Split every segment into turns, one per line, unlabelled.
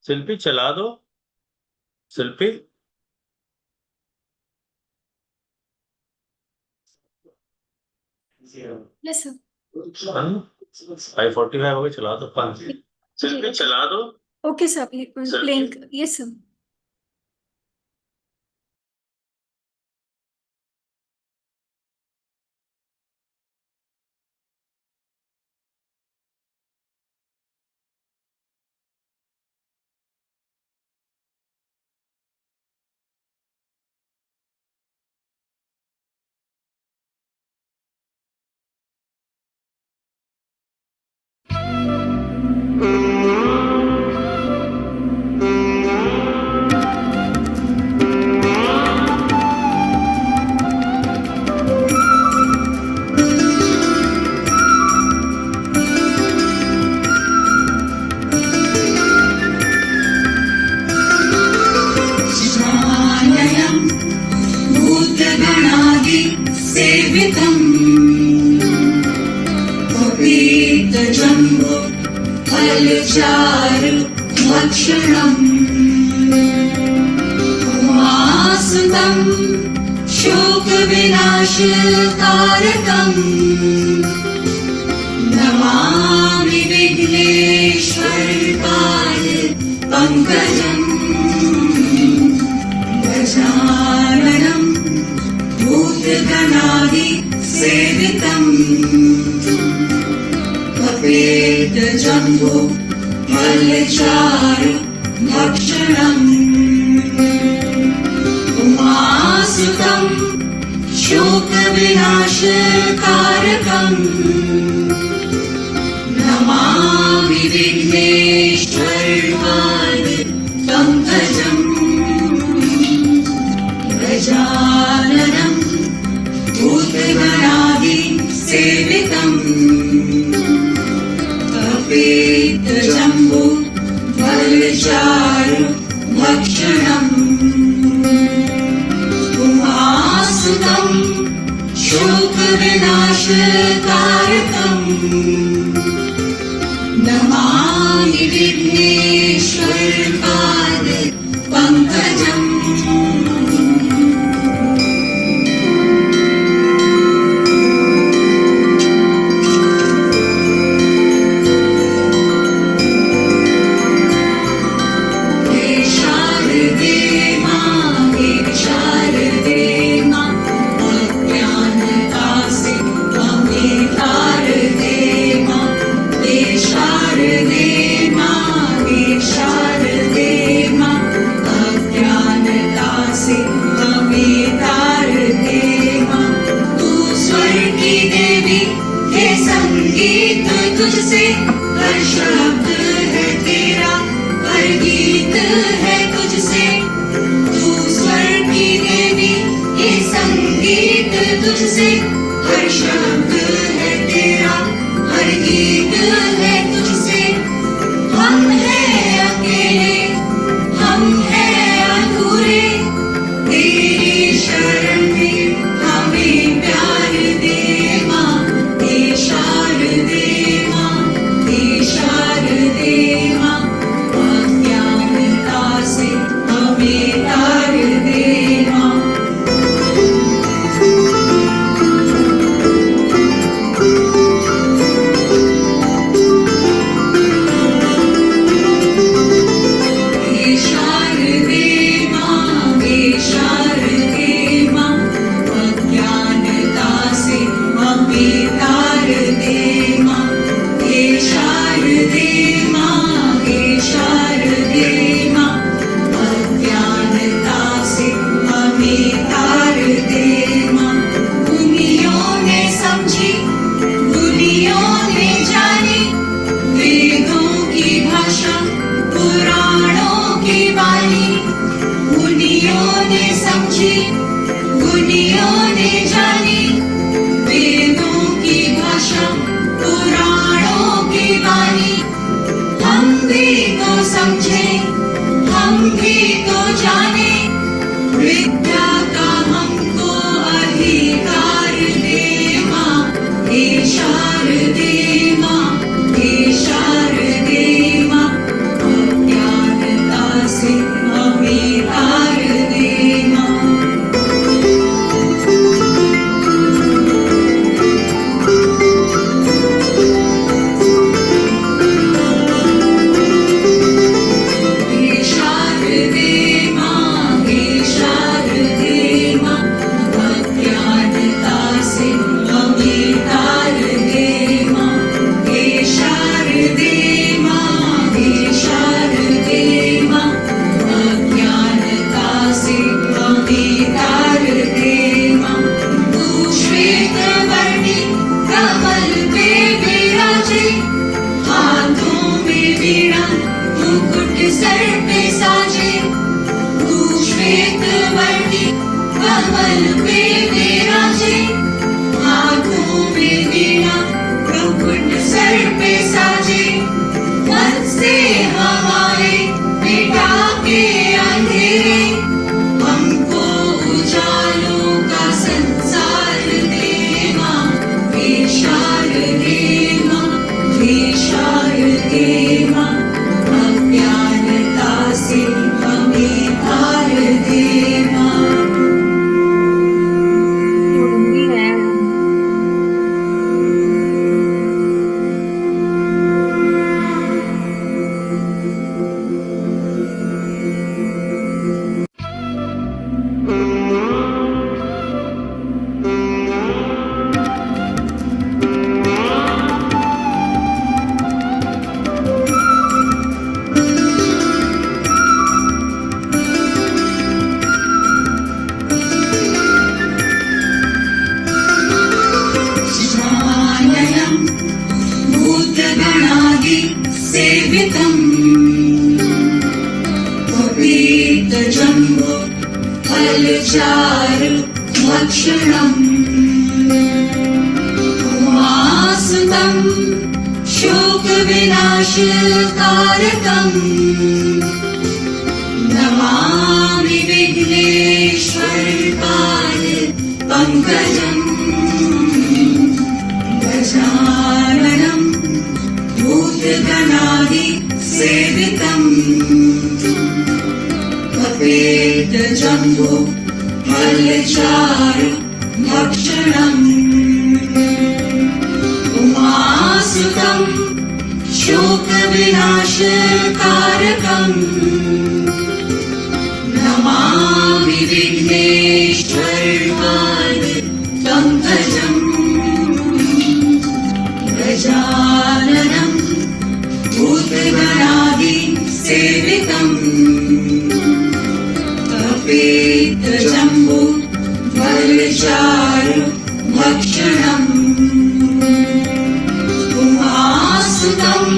शिल्पी चला दो। शिल्पी
yes sir.
5:45 हो गए, चला दो। शिल्पी चला दो।
Okay sir, playing. Yes sir.
Namami विघ्नेश्वरपाद पंकजं गजाननं भूतगणादि सेवितं कपेतजम्बो फलचारु भक्षणम् उमासुतं शोकविनाशकारकम् Namami विघ्नेश्वरपाद पंकजं गजाननं भूतगणादि सेवितं कपेतजम्बो फलचारु भक्षणम् उमासुतं शोकविनाशकारकम् Namami विघ्नेश्वरपाद पंकजम् तुझसे हर शब्द है तेरा, हर गीत है तुझसे। तू स्वर की देवी, ये संगीत तुझसे। हर शब्द है तेरा, हर गीत है तुझसे। हम हैं अकेले, हम हैं अधूरे, तेरी शरण में हमें प्यार दे माँ। हे शारदे शारदे माँ, अज्ञानता से हमें तार दे माँ। वर्णी कमल पे विराजे, हाथों में वीणा मुकुट सर पे साजे। तू श्वेत वर्णी कमल पे विराजे, हाथों में वीणा मुकुट सर पे साजे। मन से हमारे मिटा के अंधेरे, हमको उजालों का संसार दे माँ। हे शारदे माँ, हे शारदे माँ, अज्ञानता से हमें तार दे माँ। सेवितम् जम्बो फलचारु भक्षणम्, उमासुतम् शोकविनाशकारकम्, नमामि विघ्नेश्वरपाद पङ्कजम्। गजाननम् भूतगणादि सेवितम्, जम्बो फलचारु भक्षणम्, उमासुतम् शोकविनाशकारकम्, नमामि विघ्नेश्वरपाद पङ्कजम्। गजाननम् भूतगणादि सेवितम्, जम्बो फलचारु भक्षणम्, उमासुतम्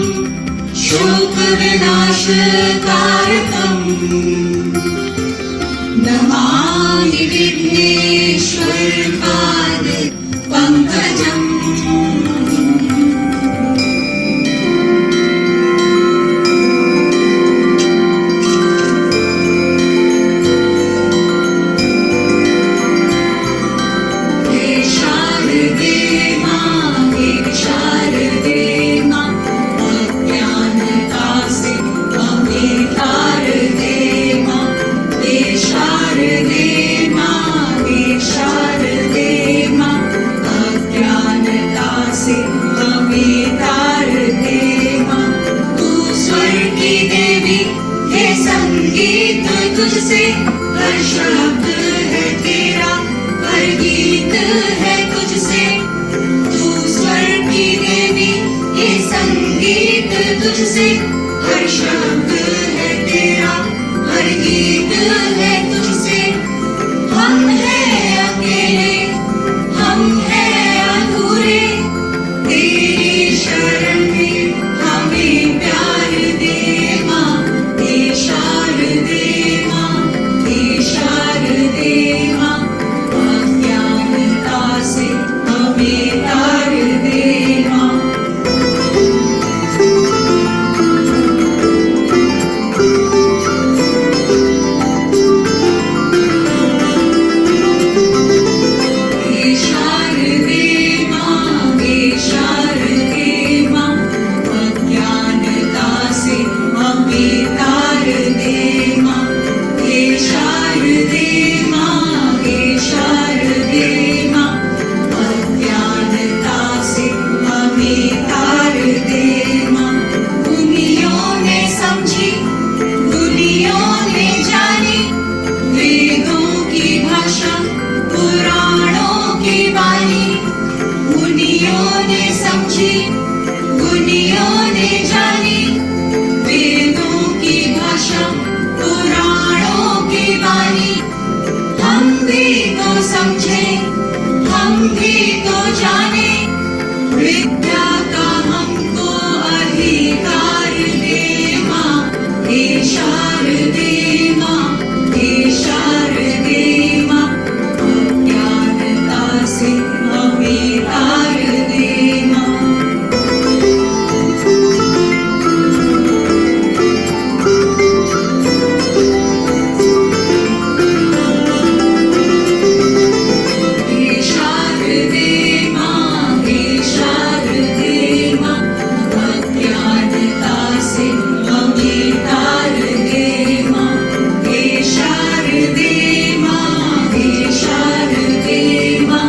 शोकविनाशकारकम्, नमामि विघ्नेश्वरपाद पङ्कजम्। तुझसे हर शब्द है तेरा, हर गीत है तुझसे। तू स्वर की देवी, ये संगीत तुझसे। हर शब्द है तेरा, हर गीत है तुझसे। हम हैं अकेले, हम हैं अधूरे, तेरी शरण में हमें प्यार दे माँ। हे शारदे माँ, अज्ञानता से हमें तार दे माँ। हम भी तो जाने विद्या का हमको अधिकार दे माँ, हे शारदे माँ, हे शारदे माँ, अज्ञानता से हमें तार दे माँ। हे शारदे माँ, हे शारदे माँ, अज्ञानता से हमें तार दे माँ। हे शारदे माँ, हे शारदे माँ,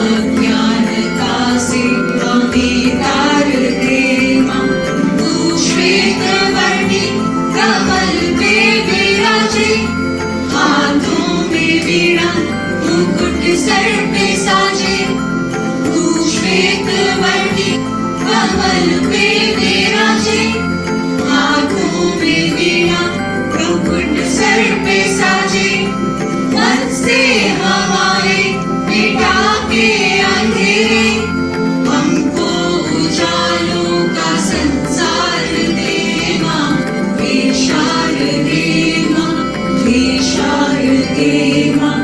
अज्ञानता से हमें तार दे माँ। तू श्वेतवर्णी कमल पे विराजे, हाथों में वीणा मुकुट सर पे साजे। तू श्वेतवर्णी कमल पे विराजे, हाथों में वीणा मुकुट सर पे साजे। मन से हमारे मिटा के अंधेरे, हमको उजालों का संसार दे माँ। हे शारदे माँ, हे शारदे माँ,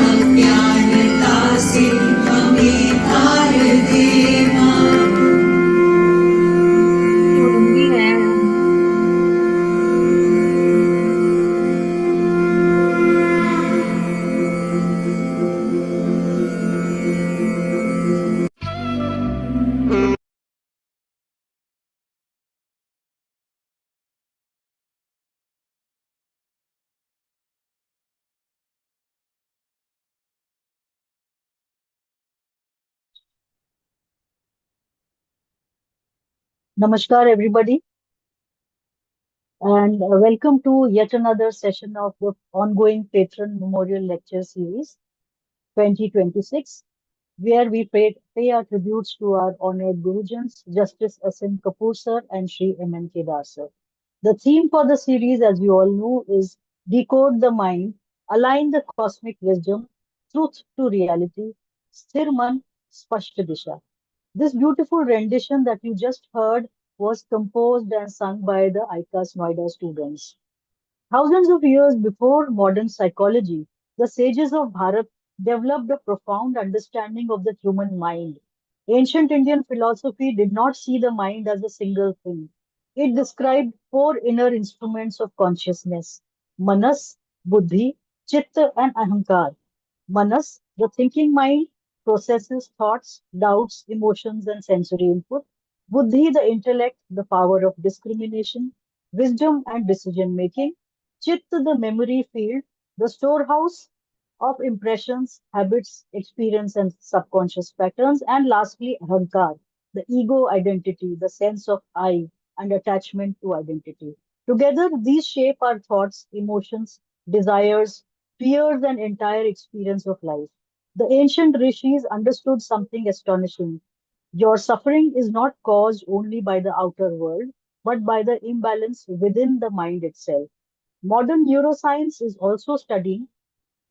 अज्ञानता से हमें तार दे माँ।
Namaskar, everybody, and welcome to yet another session of the ongoing Patron Memorial Lecture Series 2026, where we pay our tributes to our honored Gurujans, Justice S.N. Kapoor sir and Shri M.N. Kedar sir. The theme for the series, as you all know, is Decode the Mind, Align the Cosmic Wisdom, Truth to Reality, Sthir Man, Spashta Disha. This beautiful rendition that you just heard was composed and sung by the ICAS Noida students. Thousands of years before modern psychology, the sages of Bharat developed a profound understanding of the human mind. Ancient Indian philosophy did not see the mind as a single thing. It described four inner instruments of consciousness: Manas, Buddhi, Chitta, and Ahankar. Manas, the thinking mind, processes thoughts, doubts, emotions, and sensory input. Buddhi, the intellect, the power of discrimination, wisdom, and decision making. Chitta, the memory field, the storehouse of impressions, habits, experience, and subconscious patterns. And lastly, Ahankar, the ego identity, the sense of I and attachment to identity. Together, these shape our thoughts, emotions, desires, fears, and entire experience of life. The ancient rishis understood something astonishing. Your suffering is not caused only by the outer world, but by the imbalance within the mind itself. Modern neuroscience is also studying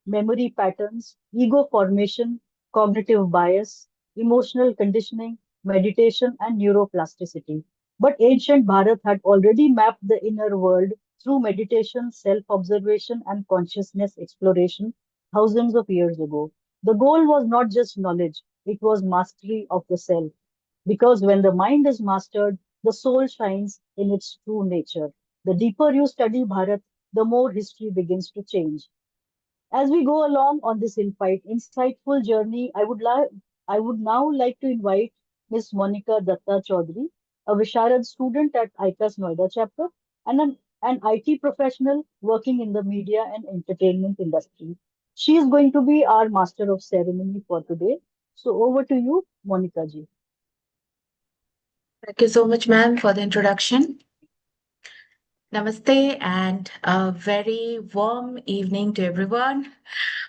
memory patterns, ego formation, cognitive bias, emotional conditioning, meditation, and neuroplasticity. But ancient Bharat had already mapped the inner world through meditation, self observation, and consciousness exploration thousands of years ago. The goal was not just knowledge, it was mastery of the self. Because when the mind is mastered, the soul shines in its true nature. The deeper you study Bharat, the more history begins to change. As we go along on this insightful journey, I would now like to invite Ms. Monica Datta Chaudhary, a Visharad student at ICAS Noida chapter and an IT professional working in the media and entertainment industry. She is going to be our master of ceremony for today. So over to you, Monica ji.
Thank you so much, ma'am, for the introduction. Namaste and a very warm evening to everyone.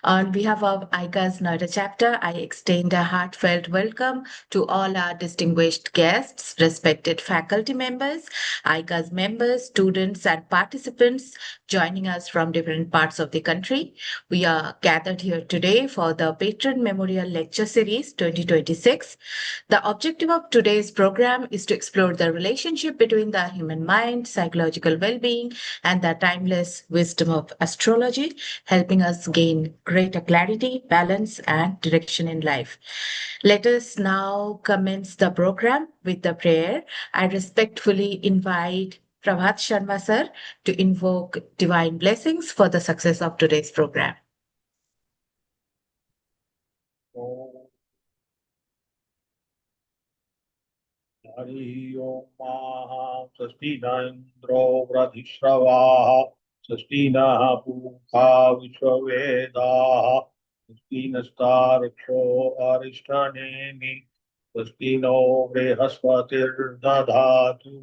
On behalf of ICAS Noida chapter, I extend a heartfelt welcome to all our distinguished guests, respected faculty members, ICAS members, students, and participants joining us from different parts of the country. We are gathered here today for the Patron Memorial Lecture Series 2026. The objective of today's program is to explore the relationship between the human mind, psychological well-being, and the timeless wisdom of astrology, helping us gain greater clarity, balance, and direction in life. Let us now commence the program with the prayer. I respectfully invite Prabhat Sharma sir to invoke divine blessings for the success of today's program.
Hari ओम षष्ठी न इंद्रो वृधिश्रवाः षष्ठी नः पूषा विश्ववेदाः षष्ठी नस्तार्क्ष्यो अरिष्टनेमि षष्ठी no बृहस्पतिर्दधातु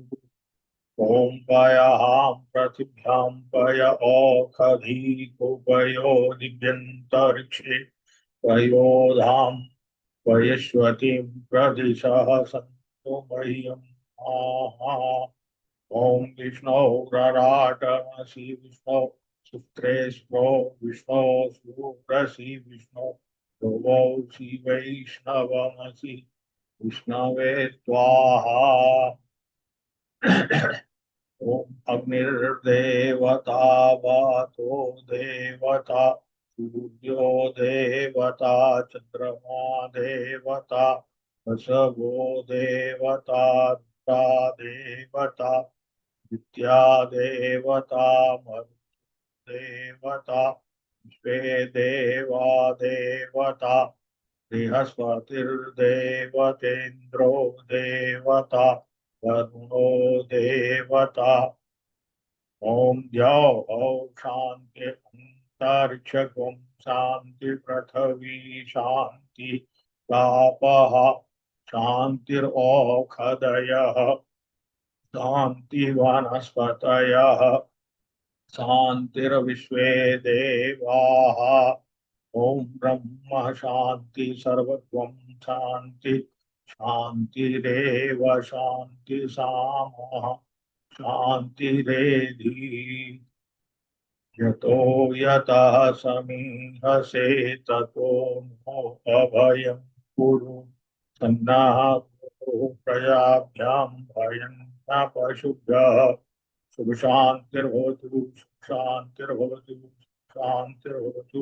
ॐ पयहां पृथिव्यां पय ओखधी कुपयो दिव्यन्तरिक्षे पयोधां पयश्वतीं प्रदिशः सन्तु मह्यम् आहा ॐ विष्णौ रराटमसि विष्णौ सुत्रेष्ठो विष्णो सुरसि विष्णो भुवौसि वैष्णवमसि विष्णवे स्वाहा ॐ अग्निर्देवता वातो देवता सूर्यो देवता चंद्रमा देवता वसवो देवता रुद्रा देवता विद्या देवता मरुत् देवता विश्वे देवा देवता बृहस्पतिर्देवतेन्द्रो देवता वरुणो देवता ॐ द्यौः शान्ति अंतरिक्षं शान्ति पृथिवी शान्ति तापः शान्तिरोषधयः शान्ति वनस्पतयः शान्तिर्विश्वे देवाः ॐ ब्रह्म शान्ति सर्वत्वं शान्ति शान्तिरेव शान्ति सामः शान्तिरेधि यतो यतः समीहसे ततो नो अभयं कुरु सन्नः कुरु प्रजाभ्यां भयं न पशुभ्यः शुभ शान्तिर्भवतु शान्तिर्भवतु शान्तिर्भवतु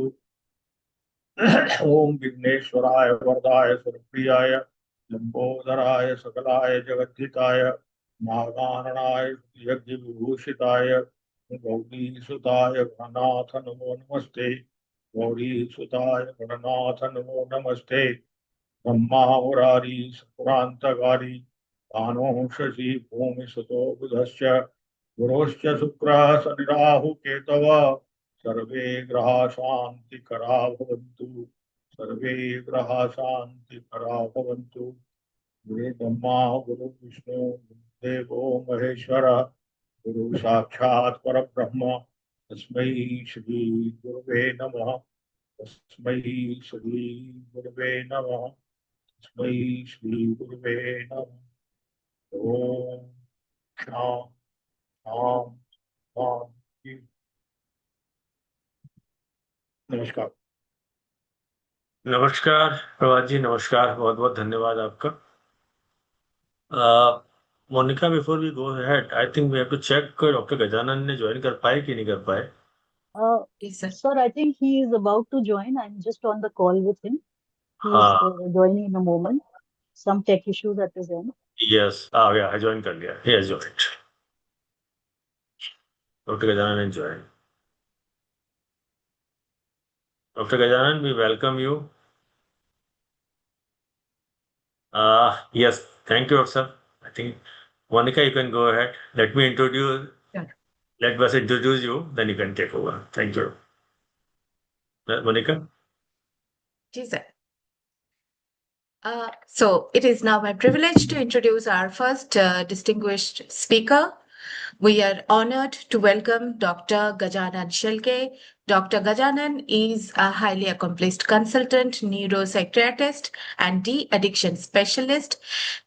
ओम विघ्नेश्वराय वरदाय सुरप्रियाय लंबोदराय सकलाय जगद्धिताय नागाननाय यज्ञ विभूषिताय गौरीसुताय गणनाथ नमो नमस्ते गौरीसुताय गणनाथ नमो नमस्ते ब्रह्मा मुरारी सपुरांतकारी भानो शशि भूमि सुतो बुधश्च गुरोश्च शुक्रः शनिराहु केतवः सर्वे ग्रहा शान्तिकरा भवन्तु सर्वे ग्रहा शान्तिकरा भवन्तु गुरु ब्रह्मा गुरु विष्णु गुरुदेवो महेश्वर गुरु साक्षात् परब्रह्म तस्मै श्री गुरुवे नमः तस्मै श्री गुरुवे नमः तस्मै श्री गुरुवे नमः ओम शाम शाम शांति। नमस्कार।
नमस्कार प्रभात जी, नमस्कार, बहुत बहुत धन्यवाद आपका। Monika, before we go ahead, I think we have to check doctor Gajanan ने ज्वाइन कर पाए कि नहीं कर पाए।
Yes, sir.
Sir, I think he is about to join. I'm just on the call with him. He is
हाँ,
joining in a moment. Some tech issues at his end.
Yes आ गया, join कर लिया, he has joined. Doctor Gajanan ने join. Doctor Gajanan, we welcome you. Yes, thank you, sir. I think Monica, you can go ahead. Let me introduce.
Sure.
Let us introduce you, then you can take over. Thank you. Monica.
Yes, sir. So it is now my privilege to introduce our first distinguished speaker, We are honored to welcome Dr. Gajanan Shelke. Dr. Gajanan is a highly accomplished consultant, neuropsychiatrist, and de-addiction specialist,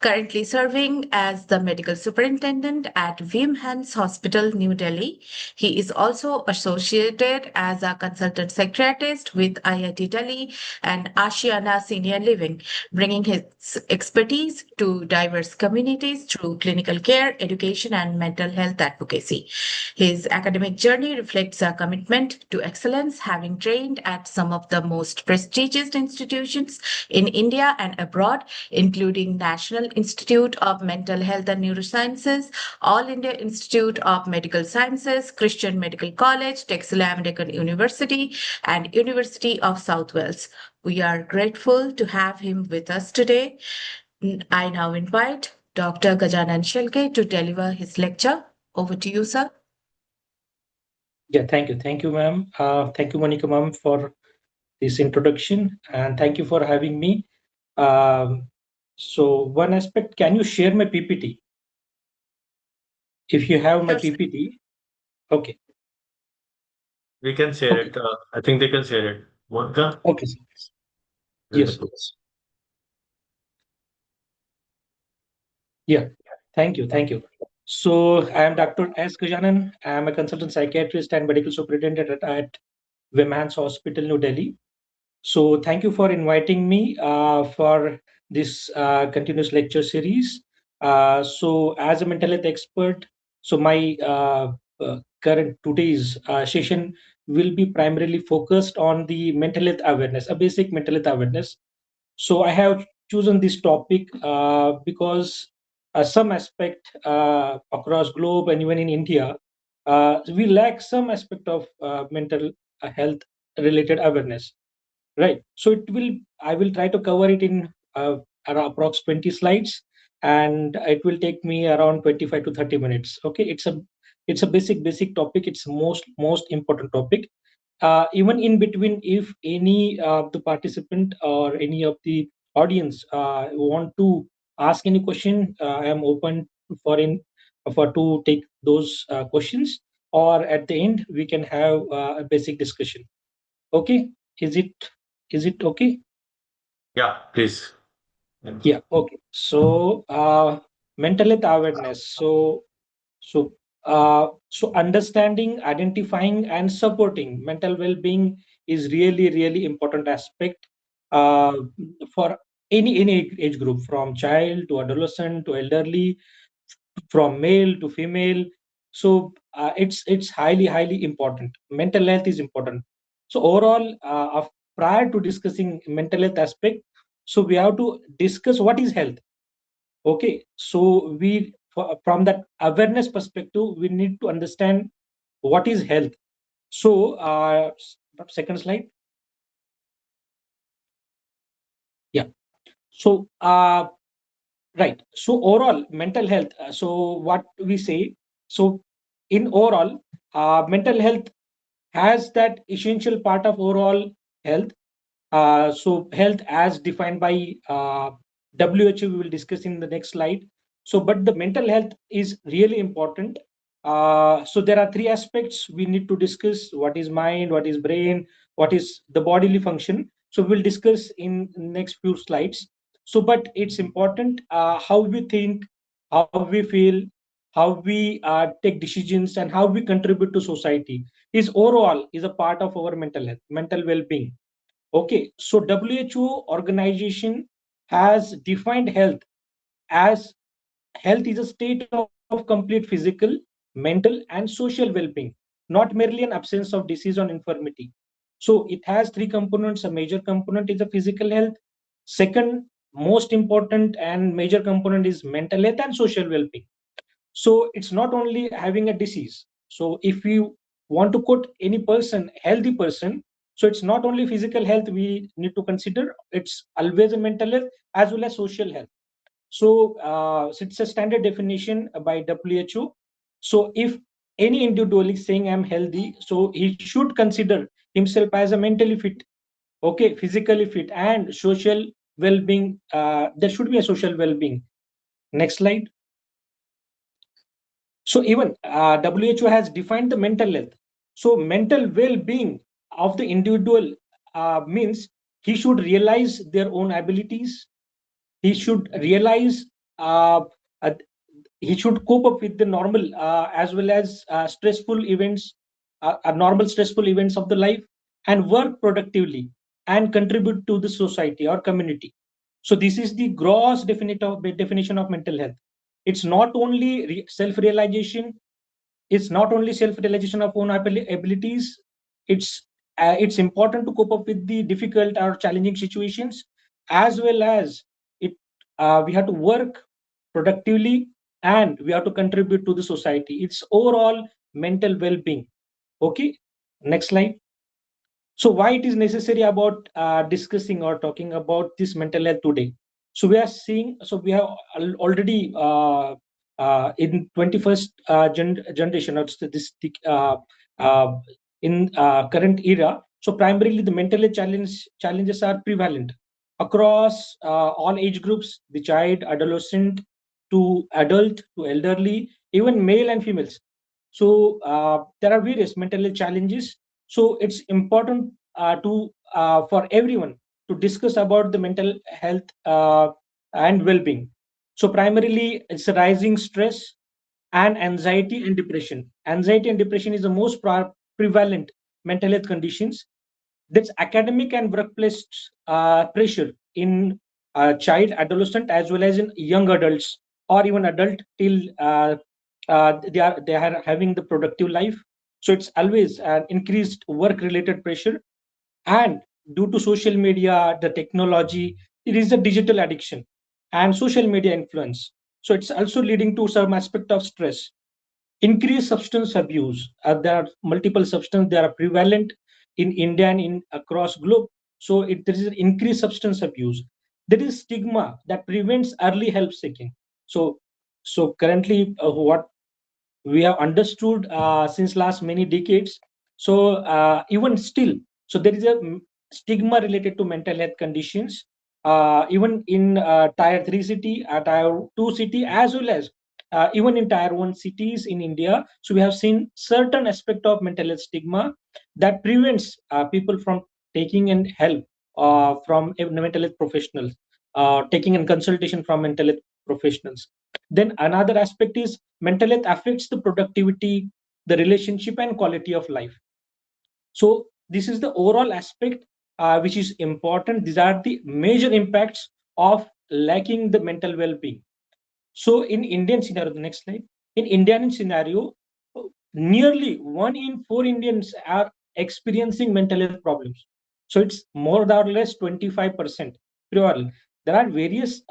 currently serving as the medical superintendent at Vimhan's Hospital, New Delhi. He is also associated as a consultant psychiatrist with IIT Delhi and Ashiana Senior Living, bringing his expertise to diverse communities through clinical care, education, and mental health advocacy. His academic journey reflects a commitment to excellence, having trained at some of the most prestigious institutions in India and abroad, including National Institute of Mental Health and Neurosciences, All India Institute of Medical Sciences, Christian Medical College, Texas American University, and University of South Wales. We are grateful to have him with us today. I now invite Dr. Gajanan Shelke to deliver his lecture. Over to you, sir.
Yeah, thank you. Thank you, ma'am. Thank you, Monica, ma'am, for this introduction. And thank you for having me. So one aspect, can you share my PPT? If you have my
Sure, sir.
PPT, okay.
We can share
Okay.
it. I think they can share it. Monica?
Okay, sir. Yes. Yeah, thank you. Thank you. So I am Dr. S. Gajanan. I am a consultant psychiatrist and medical superintendent at Vimhan's Hospital, New Delhi. So thank you for inviting me for this continuous lecture series. So as a mental health expert, so my current today's session will be primarily focused on the mental health awareness, a basic mental health awareness. So I have chosen this topic because some aspect across globe and even in India, we lack some aspect of mental health related awareness. Right. So I will try to cover it in around approx 20 slides, and it will take me around 25 to 30 minutes. Okay. It's a basic topic. It's most important topic. Even in between, if any of the participant or any of the audience want to ask any question, I am open for to take those questions, or at the end we can have a basic discussion. Okay. Is it okay?
Yeah, please.
Yeah, okay. So mental health awareness. So understanding, identifying, and supporting mental well-being is really important aspect uh, for any age group, from child to adolescent to elderly, from male to female. So it's highly important. Mental health is important. So overall, prior to discussing mental health aspect, so we have to discuss what is health. Okay, so from that awareness perspective, we need to understand what is health. So second slide. Yeah. So right. So overall, mental health. So what we say. So in overall, mental health has that essential part of overall health. So health as defined by WHO, we will discuss in the next slide. So, but the mental health is really important. So there are three aspects we need to discuss: what is mind, what is brain, what is the bodily function. So we'll discuss in next few slides. So, but it's important how we think, how we feel, how we take decisions, and how we contribute to society is overall is a part of our mental health, mental well-being. Okay, so WHO organization has defined health as health is a state of complete physical, mental, and social well-being, not merely an absence of disease or infirmity. So it has three components. A major component is the physical health. Second, most important and major component is mental health and social well-being. So it's not only having a disease. So if you want to quote any person, healthy person, so it's not only physical health we need to consider, it's always a mental health as well as social health. So it's a standard definition by WHO. So if any individual is saying I'm healthy, so he should consider himself as a mentally fit, okay, physically fit, and social well-being. There should be a social well-being. Next slide. So even WHO has defined the mental health. So mental well-being of the individual means he should realize their own abilities. He should realize uh, he should cope up with the normal as well as stressful events, normal stressful events of the life, and work productively and contribute to the society or community. So this is the gross definition of mental health. It's not only self-realization, it's not only self-realization of own abilities. It's important to cope up with the difficult or challenging situations, as well as it we have to work productively and we have to contribute to the society. It's overall mental well-being. Okay, next slide. So why it is necessary about discussing or talking about this mental health today? So we are seeing, so we have already in 21st generation, or this uh, in current era. So primarily the mental health challenges are prevalent across all age groups, the child, adolescent, to adult, to elderly, even male and females. So there are various mental health challenges. So it's important to for everyone to discuss about the mental health and well-being. So primarily, it's a rising stress and anxiety and depression. Anxiety and depression is the most prevalent mental health conditions. That's academic and workplace pressure in child, adolescent, as well as in young adults or even adult till they are having the productive life. So it's always an increased work-related pressure, and due to social media, the technology, it is a digital addiction and social media influence. So it's also leading to some aspect of stress. Increased substance abuse. There are multiple substances that are prevalent in India and in across globe. So there is an increased substance abuse. There is stigma that prevents early help seeking. So currently, what we have understood since last many decades. So even still, so there is a stigma related to mental health conditions, even in tier 3 city, tier 2 city, as well as even in tier 1 cities in India. So we have seen certain aspect of mental health stigma that prevents people from taking in help from a mental health professionals, taking in consultation from mental health professionals. Then another aspect is mental health affects the productivity, the relationship, and quality of life. So this is the overall aspect which is important. These are the major impacts of lacking the mental well-being. So in Indian scenario, the next slide. In Indian scenario, nearly 1 in 4 Indians are experiencing mental health problems. So it's more or less 25% prevalent. There are various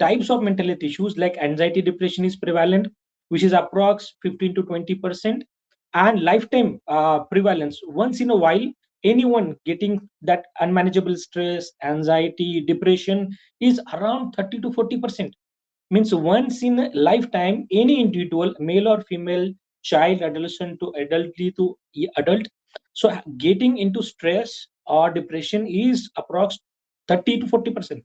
types of mental health issues like anxiety, depression is prevalent, which is approx 15 to 20%, and lifetime prevalence. Once in a while, anyone getting that unmanageable stress, anxiety, depression is around 30 to 40%. Means once in a lifetime, any individual, male or female, child, adolescent to elderly to adult, so getting into stress or depression is approx 30 to 40%.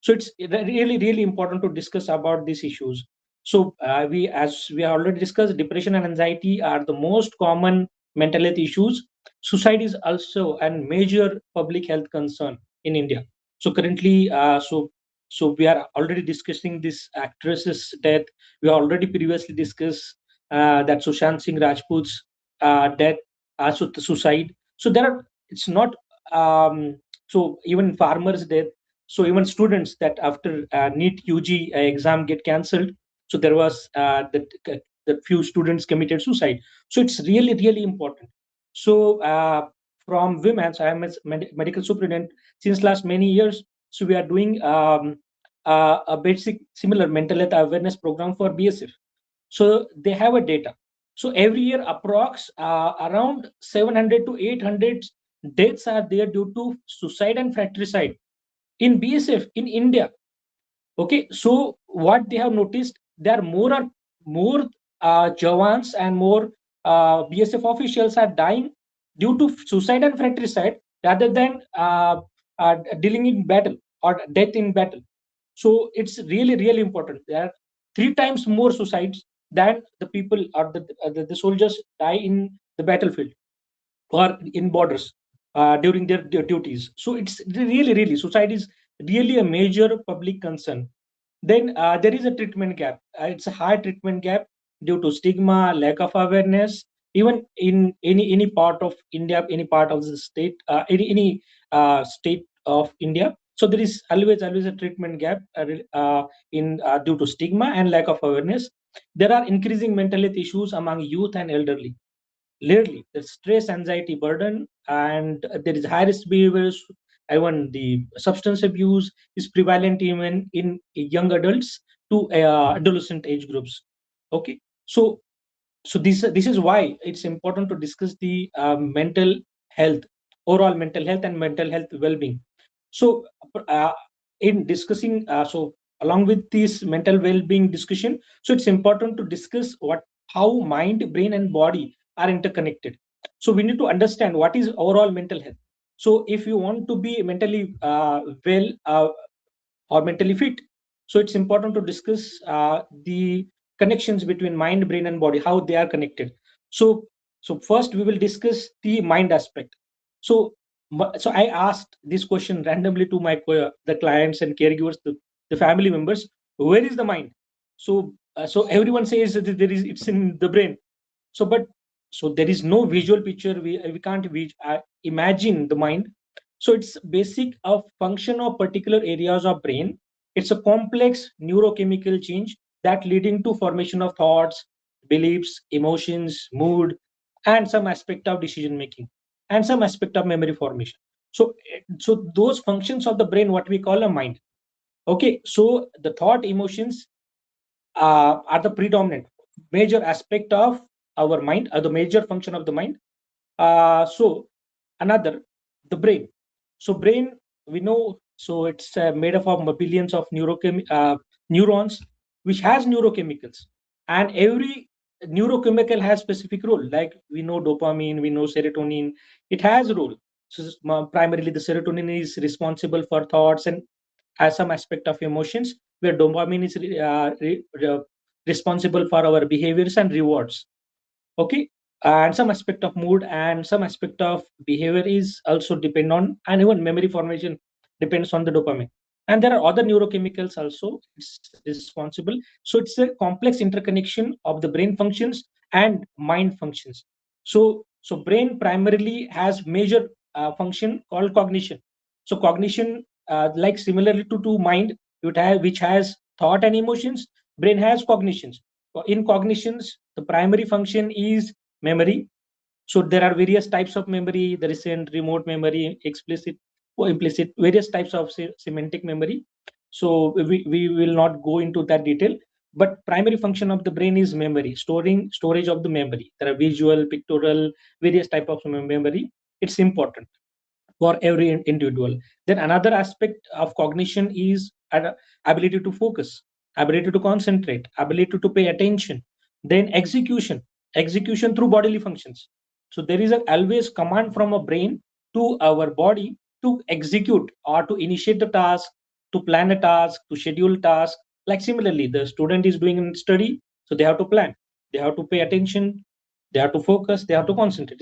So it's really important to discuss about these issues. So we, as we have already discussed, depression and anxiety are the most common mental health issues. Suicide is also a major public health concern in India. So currently, so we are already discussing this actress's death. We already previously discussed that Sushant Singh Rajput's death, suicide. So there are, it's not so even farmers' death. So even students that after NEET UG exam get cancelled. So there was that few students committed suicide. So it's really important. So from women, so I am a medical superintendent since last many years. So we are doing a basic similar mental health awareness program for BSF. So they have a data. So every year, approx around 700 to 800 deaths are there due to suicide and fratricide in BSF in India. Okay, so what they have noticed, there are more Jawans and more BSF officials are dying due to suicide and fratricide rather than dealing in battle or death in battle. So it's really important. There are 3 times more suicides than the people or the soldiers die in the battlefield or in borders during their duties. So it's really suicide is really a major public concern. Then there is a treatment gap. It's a high treatment gap due to stigma, lack of awareness, even in any part of India, any part of the state, any state of India. So there is always a treatment gap in due to stigma and lack of awareness. There are increasing mental health issues among youth and elderly. Lately, the stress, anxiety burden, and there is high risk behaviors. Even the substance abuse is prevalent even in young adults to adolescent age groups. Okay, so this is why it's important to discuss the mental health, overall mental health and mental health well-being. So uh, in discussing, so along with this mental well-being discussion, so it's important to discuss how mind, brain, and body are interconnected. So we need to understand what is overall mental health. So if you want to be mentally well or mentally fit, so it's important to discuss the connections between mind, brain, and body, how they are connected. So first we will discuss the mind aspect. So I asked this question randomly to the clients and caregivers, the family members, where is the mind? So everyone says that it's in the brain. So there is no visual picture. We can't imagine the mind. So it's basic a function of particular areas of brain. It's a complex neurochemical change that leading to formation of thoughts, beliefs, emotions, mood, and some aspect of decision making, and some aspect of memory formation. So those functions of the brain, what we call a mind. Okay, so the thought, emotions are the predominant major aspect of our mind, or the major function of the mind. So another, the brain. So brain, we know, so it's made up of billions of neurons, which has neurochemicals, and every neurochemical has specific role. Like we know dopamine, we know serotonin, it has a role. So primarily the serotonin is responsible for thoughts and has some aspect of emotions, where dopamine is responsible for our behaviors and rewards. Okay, and some aspect of mood and some aspect of behavior is also depend on, and even memory formation depends on the dopamine. And there are other neurochemicals also it's responsible. So it's a complex interconnection of the brain functions and mind functions. So brain primarily has major function called cognition. So cognition, like similarly to mind, which has thought and emotions, brain has cognitions. In cognitions, the primary function is memory. So there are various types of memory. There is a remote memory, explicit or implicit, various types of semantic memory. So we will not go into that detail, but primary function of the brain is memory, storage of the memory. There are visual, pictorial, various type of memory. It's important for every individual. Then another aspect of cognition is ability to focus, ability to concentrate, ability to pay attention. Then execution through bodily functions. So there is always command from a brain to our body to execute or to initiate the task, to plan a task, to schedule task. Like similarly, the student is doing a study, so they have to plan, they have to pay attention, they have to focus, they have to concentrate.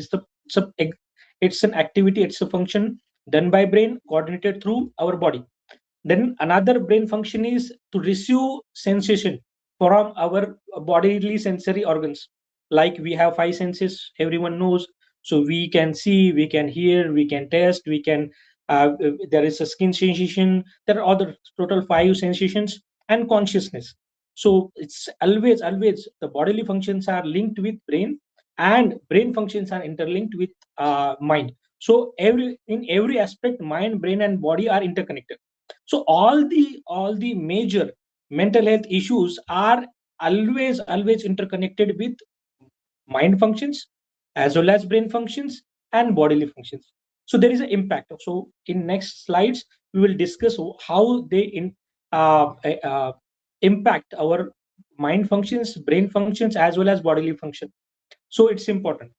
It's an activity, it's a function done by brain, coordinated through our body. Then another brain function is to receive sensation from our bodily sensory organs. Like we have five senses, everyone knows. So we can see, we can hear, we can taste, we can. There is a skin sensation. There are other total five sensations and consciousness. So it's always the bodily functions are linked with brain, and brain functions are interlinked with mind. So in every aspect, mind, brain, and body are interconnected. So all the major mental health issues are always interconnected with mind functions as well as brain functions and bodily functions. So there is an impact. So in next slides we will discuss how they uh, uh, impact our mind functions, brain functions, as well as bodily function. So it's important.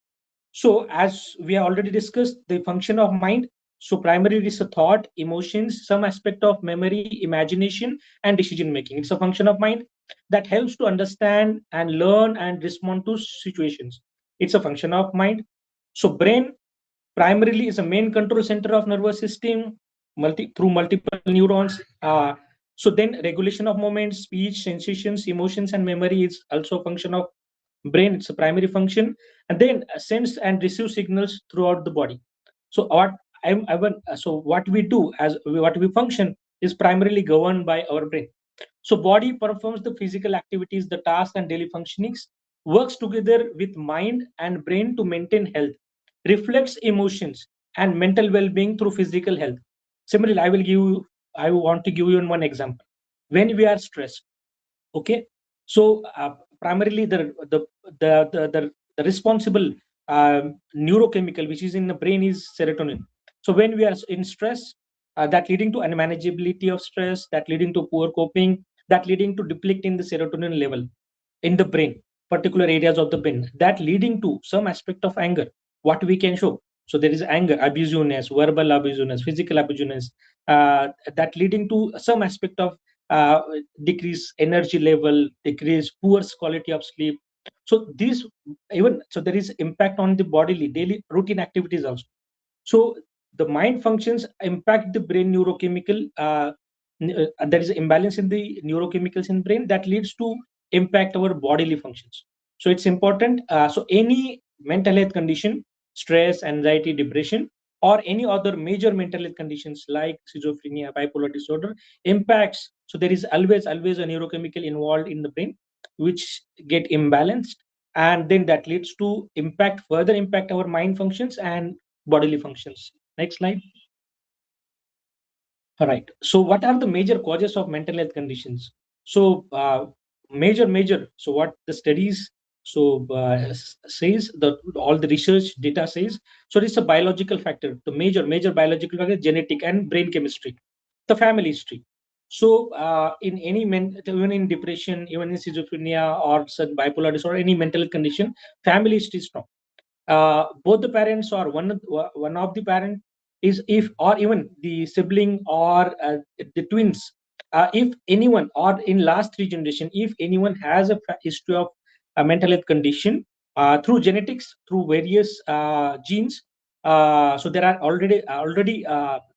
So as we have already discussed, the function of mind. So primarily it's a thought, emotions, some aspect of memory, imagination, and decision making. It's a function of mind. that helps to understand and learn and respond to situations. It's a function of mind. So brain primarily is a main control center of nervous system through multiple neurons. So then regulation of movement, speech, sensations, emotions, and memory is also a function of brain. It's a primary function, and then sends and receives signals throughout the body. So what we do as what we function is primarily governed by our brain. So body performs the physical activities, the tasks and daily functionings, works together with mind and brain to maintain health, reflects emotions and mental well-being through physical health. Similarly, I want to give you one example. When we are stressed, okay, so primarily the responsible neurochemical which is in the brain is serotonin. So when we are in stress, that leading to unmanageability of stress, that leading to poor coping, that leading to depleting the serotonin level in the brain, particular areas of the brain, that leading to some aspect of anger, what we can show. So there is anger, abusiveness, verbal abusiveness, physical abusiveness, that leading to some aspect of uh, decrease energy level, decrease poor quality of sleep. So these, even so there is impact on the bodily daily routine activities also. So the mind functions impact the brain neurochemical. There is imbalance in the neurochemicals in brain that leads to impact our bodily functions. So it's important. So any mental health condition, stress, anxiety, depression, or any other major mental health conditions like schizophrenia, bipolar disorder impacts. So there is always a neurochemical involved in the brain which get imbalanced, and then that leads to further impact our mind functions and bodily functions. Next slide. All right. So what are the major causes of mental health conditions? So major. So what the studies says, that all the research data says. So it's a biological factor. The major biological factor, genetic and brain chemistry, the family history. So in any even in depression, even in schizophrenia or some bipolar disorder, any mental health condition, family history is strong. Both the parents or one of the parent is, if or even the sibling or the twins, if anyone, or in last 3 generations, if anyone has a history of a mental health condition through genetics, through various genes. So there are already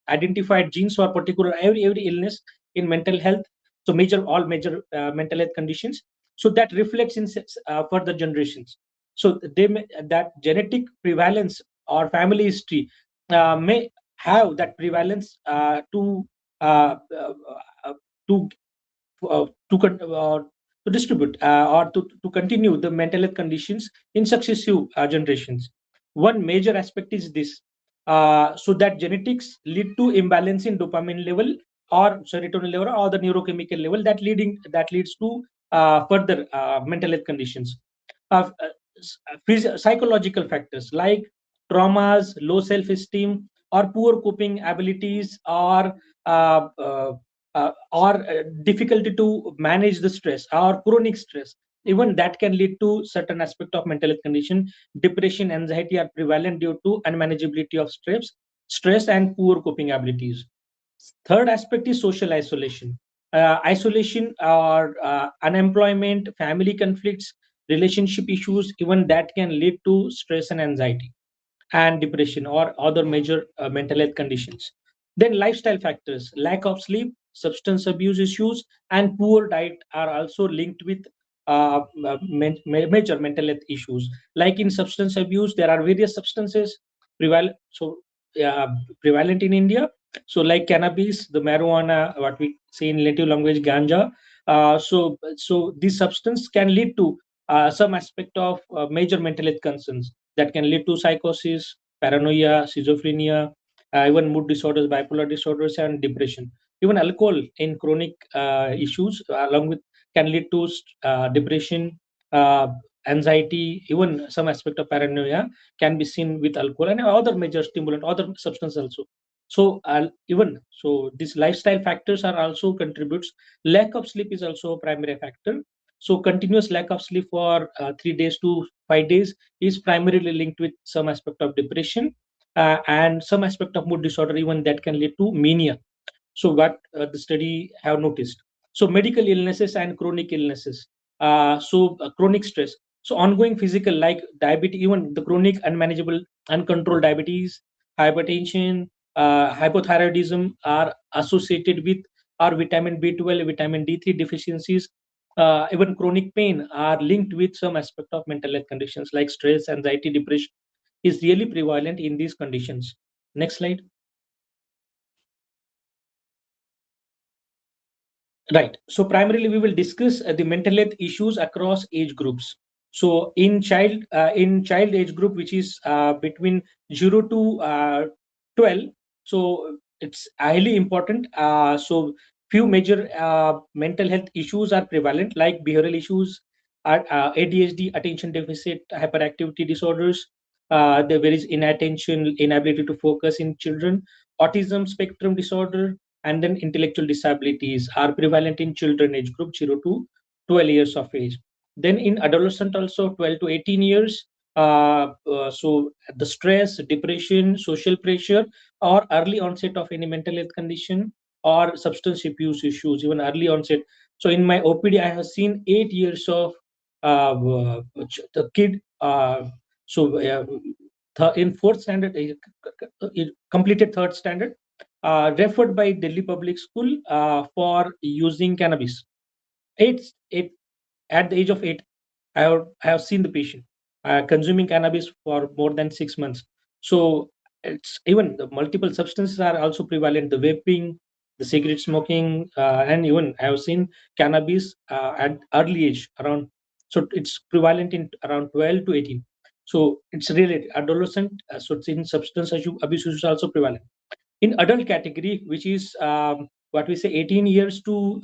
identified genes for particular every illness in mental health. So all major mental health conditions, so that reflects in further generations. So that genetic prevalence or family history may have that prevalence uh, uh, uh, to uh, to con- uh, to distribute or to continue the mental health conditions in successive generations. One major aspect is this. So that genetics lead to imbalance in dopamine level or serotonin level or the neurochemical level that leads to further mental health conditions. uh, Psychological factors like traumas, low self-esteem, or poor coping abilities, or difficulty to manage the stress or chronic stress, even that can lead to certain aspect of mental health condition. Depression, anxiety are prevalent due to unmanageability of stress and poor coping abilities. Third aspect is social isolation. Isolation or unemployment, family conflicts, relationship issues, even that can lead to stress and anxiety and depression or other major mental health conditions. Then lifestyle factors, lack of sleep, substance abuse issues, and poor diet are also linked with major mental health issues. Like in substance abuse, there are various substances uh, prevalent in India. So like cannabis, the marijuana, what we say in native language, ganja. So this substance can lead to some aspect of major mental health concerns that can lead to psychosis, paranoia, schizophrenia, even mood disorders, bipolar disorders, and depression. Even alcohol in chronic issues, along with, can lead to depression, uh, anxiety, even some aspect of paranoia can be seen with alcohol and other major stimulant, other substance also. So even so, these lifestyle factors are also contributes. Lack of sleep is also a primary factor. So continuous lack of sleep for 3 days to 5 days is primarily linked with some aspect of depression and some aspect of mood disorder, even that can lead to mania. So what the study have noticed. So medical illnesses and chronic illnesses. Chronic stress. So ongoing physical like diabetes, even the chronic unmanageable uncontrolled diabetes, hypertension, hypothyroidism are associated with our vitamin B12, vitamin D3 deficiencies. Even chronic pain are linked with some aspect of mental health conditions like stress, anxiety, depression is really prevalent in these conditions. Next slide. Right. So primarily we will discuss the mental health issues across age groups. So in child age group, which is between 0 to 12, so it's highly important. So few major mental health issues are prevalent, like behavioral issues, ADHD, attention deficit hyperactivity disorders. There is inattention, inability to focus in children, autism spectrum disorder, and then intellectual disabilities are prevalent in children age group 0 to 12 years of age. Then in adolescent also 12 to 18 years, so the stress, depression, social pressure, or early onset of any mental health condition or substance abuse issues, even early onset. So in my OPD, I have seen 8 years of the kid. In fourth standard, completed third standard, referred by Delhi Public School for using cannabis. It at the age of 8, I have seen the patient consuming cannabis for more than 6 months. So it's even the multiple substances are also prevalent. The vaping, the cigarette smoking, and even I have seen cannabis at early age around. So it's prevalent in around 12 to 18. So it's really adolescent. So it's in substance abuse is also prevalent. In adult category, which is what we say 18 years to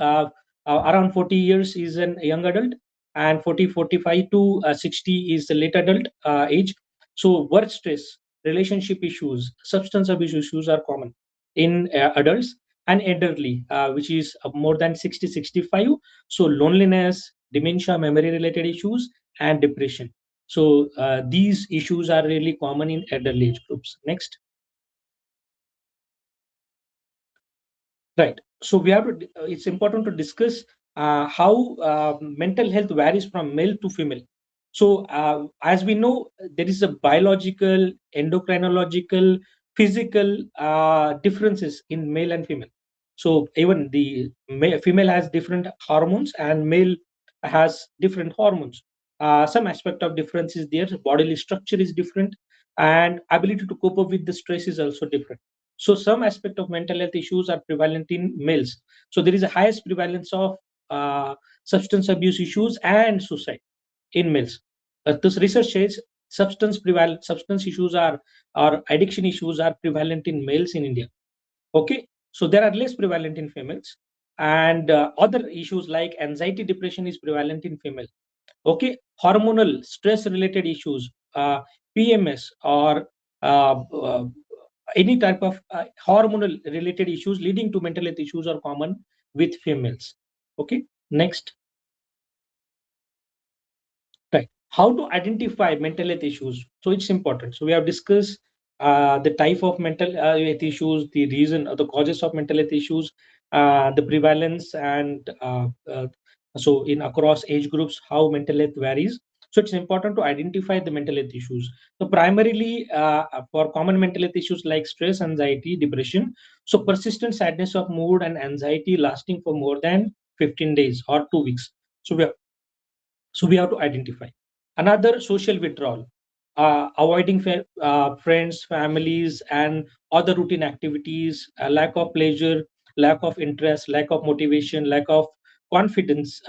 around 40 years is an young adult, and 45 to 60 is the late adult age. So work stress, relationship issues, substance abuse issues are common in adults. And elderly, which is more than 60-65, so loneliness, dementia, memory related issues, and depression. So these issues are really common in elderly age groups. Next. Right. So we have to. It's important to discuss how mental health varies from male to female. So as we know, there is a biological, endocrinological, physical differences in male and female. So even the female has different hormones and male has different hormones. Some aspect of difference is there. Bodily structure is different, and ability to cope up with the stress is also different. So some aspect of mental health issues are prevalent in males. So there is a highest prevalence of substance abuse issues and suicide in males. This research says substance issues are or addiction issues are prevalent in males in India. Okay, so there are less prevalent in females, and other issues like anxiety, depression is prevalent in female. Okay, hormonal stress related issues, PMS, or any type of hormonal related issues leading to mental health issues are common with females. Okay, next. Right. How to identify mental health issues? So it's important. So we have discussed the type of mental health issues, the reason, the causes of mental health issues, the prevalence, and so in across age groups, how mental health varies. So it's important to identify the mental health issues. So primarily for common mental health issues like stress, anxiety, depression. So persistent sadness of mood and anxiety lasting for more than 15 days or 2 weeks. So we have to identify. Another, social withdrawal, avoiding friends, families, and other routine activities, lack of pleasure, lack of interest, lack of motivation, lack of confidence,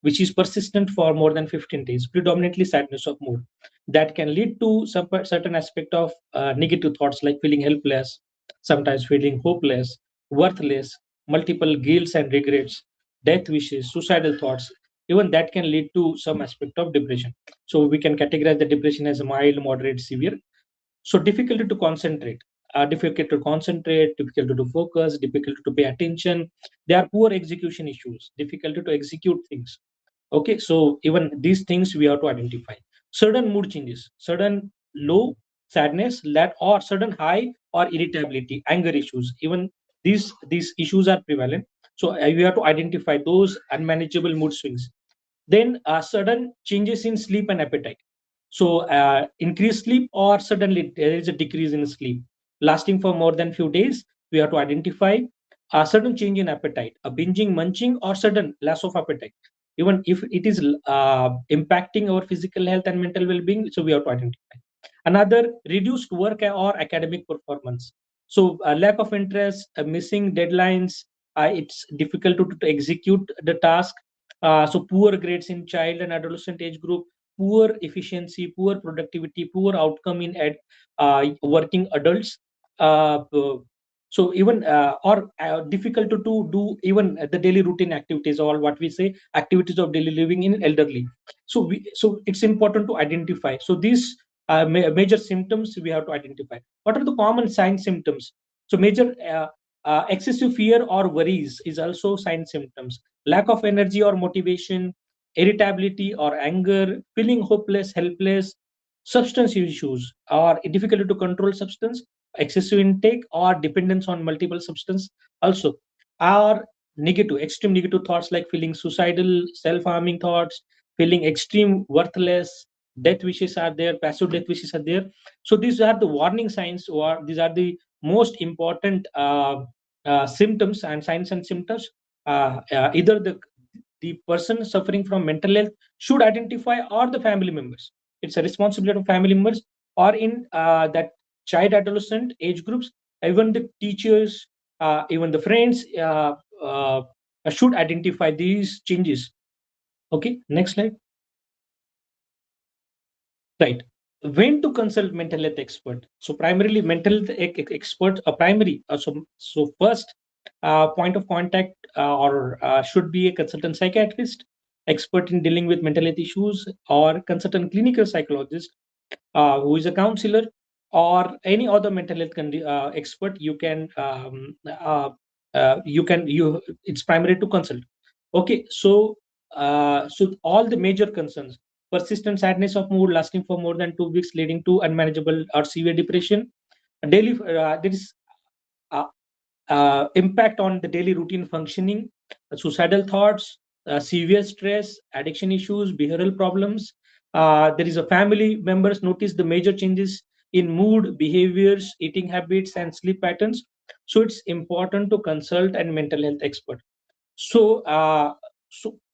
which is persistent for more than 15 days, predominantly sadness of mood. That can lead to some certain aspect of negative thoughts like feeling helpless, sometimes feeling hopeless, worthless, multiple guilts and regrets, death wishes, suicidal thoughts. Even that can lead to some aspect of depression. So we can categorize the depression as mild, moderate, severe. So difficulty to concentrate, difficulty to focus, difficulty to pay attention. They are poor execution issues, difficulty to execute things. Okay, so even these things we have to identify. Sudden mood changes, sudden low, sadness, that or sudden high, or irritability, anger issues. Even these issues are prevalent. So we have to identify those unmanageable mood swings. Then sudden changes in sleep and appetite. So increased sleep, or suddenly there is a decrease in sleep lasting for more than few days. We have to identify a sudden change in appetite, a binging, munching, or sudden loss of appetite. Even if it is impacting our physical health and mental well-being, so we have to identify. Another, reduced work or academic performance. So lack of interest, missing deadlines, it's difficult to execute the task. So poor grades in child and adolescent age group, poor efficiency, poor productivity, poor outcome in working adults. So even or difficult to do even the daily routine activities, or what we say activities of daily living in elderly. So it's important to identify. So these major symptoms we have to identify. What are the common sign symptoms? So major excessive fear or worries is also sign symptoms. Lack of energy or motivation, irritability or anger, feeling hopeless, helpless, substance issues or difficulty to control substance, excessive intake or dependence on multiple substance also, are negative, extreme negative thoughts like feeling suicidal, self-harming thoughts, feeling extreme worthless, death wishes are there, passive death wishes are there. So these are the warning signs, or these are the most important symptoms and signs and symptoms. Either the person suffering from mental health should identify, or the family members. It's a responsibility of family members, or in that child adolescent age groups, even the teachers, even the friends should identify these changes. Okay, next slide. Right. When to consult mental health expert? So primarily mental health expert, a primary. So first point of contact or should be a consultant psychiatrist, expert in dealing with mental health issues, or consultant clinical psychologist who is a counselor, or any other mental health expert. You it's primary to consult. Okay, so all the major concerns: persistent sadness of mood lasting for more than 2 weeks, leading to unmanageable or severe depression. Daily, there is impact on the daily routine functioning, suicidal thoughts, severe stress, addiction issues, behavioral problems. There is a family members notice the major changes in mood, behaviors, eating habits, and sleep patterns. So it's important to consult a mental health expert. So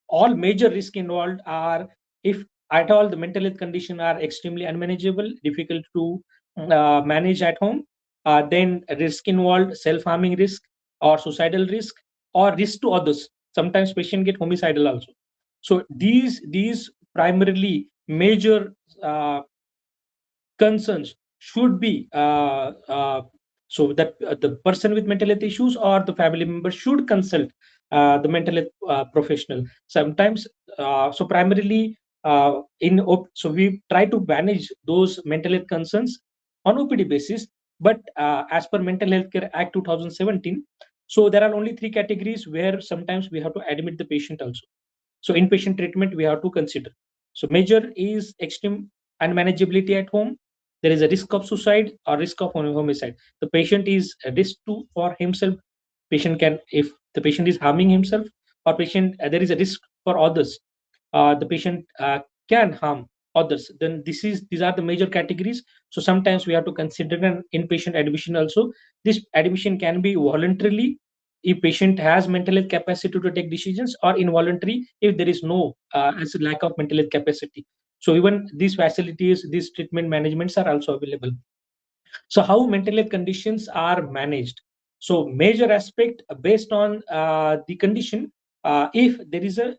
all major risk involved are, if at all the mental health condition are extremely unmanageable, difficult to manage at home, then risk involved self-harming risk, or suicidal risk, or risk to others. Sometimes patient get homicidal also. So these primarily major concerns should be so that the person with mental health issues or the family member should consult the mental health professional. Sometimes so primarily so we try to manage those mental health concerns on OPD basis, but as per Mental Health Care Act 2017, so there are only 3 categories where sometimes we have to admit the patient also. So inpatient treatment we have to consider. So major is extreme unmanageability at home. There is a risk of suicide or risk of homicide. The patient is a risk to for himself. Patient can, if the patient is harming himself, or patient there is a risk for others. The patient can harm others. Then these are the major categories. So sometimes we have to consider an inpatient admission also. This admission can be voluntarily if patient has mental health capacity to take decisions, or involuntary if there is no as a lack of mental health capacity. So even these facilities, these treatment managements are also available. So how mental health conditions are managed? So major aspect based on the condition, if there is a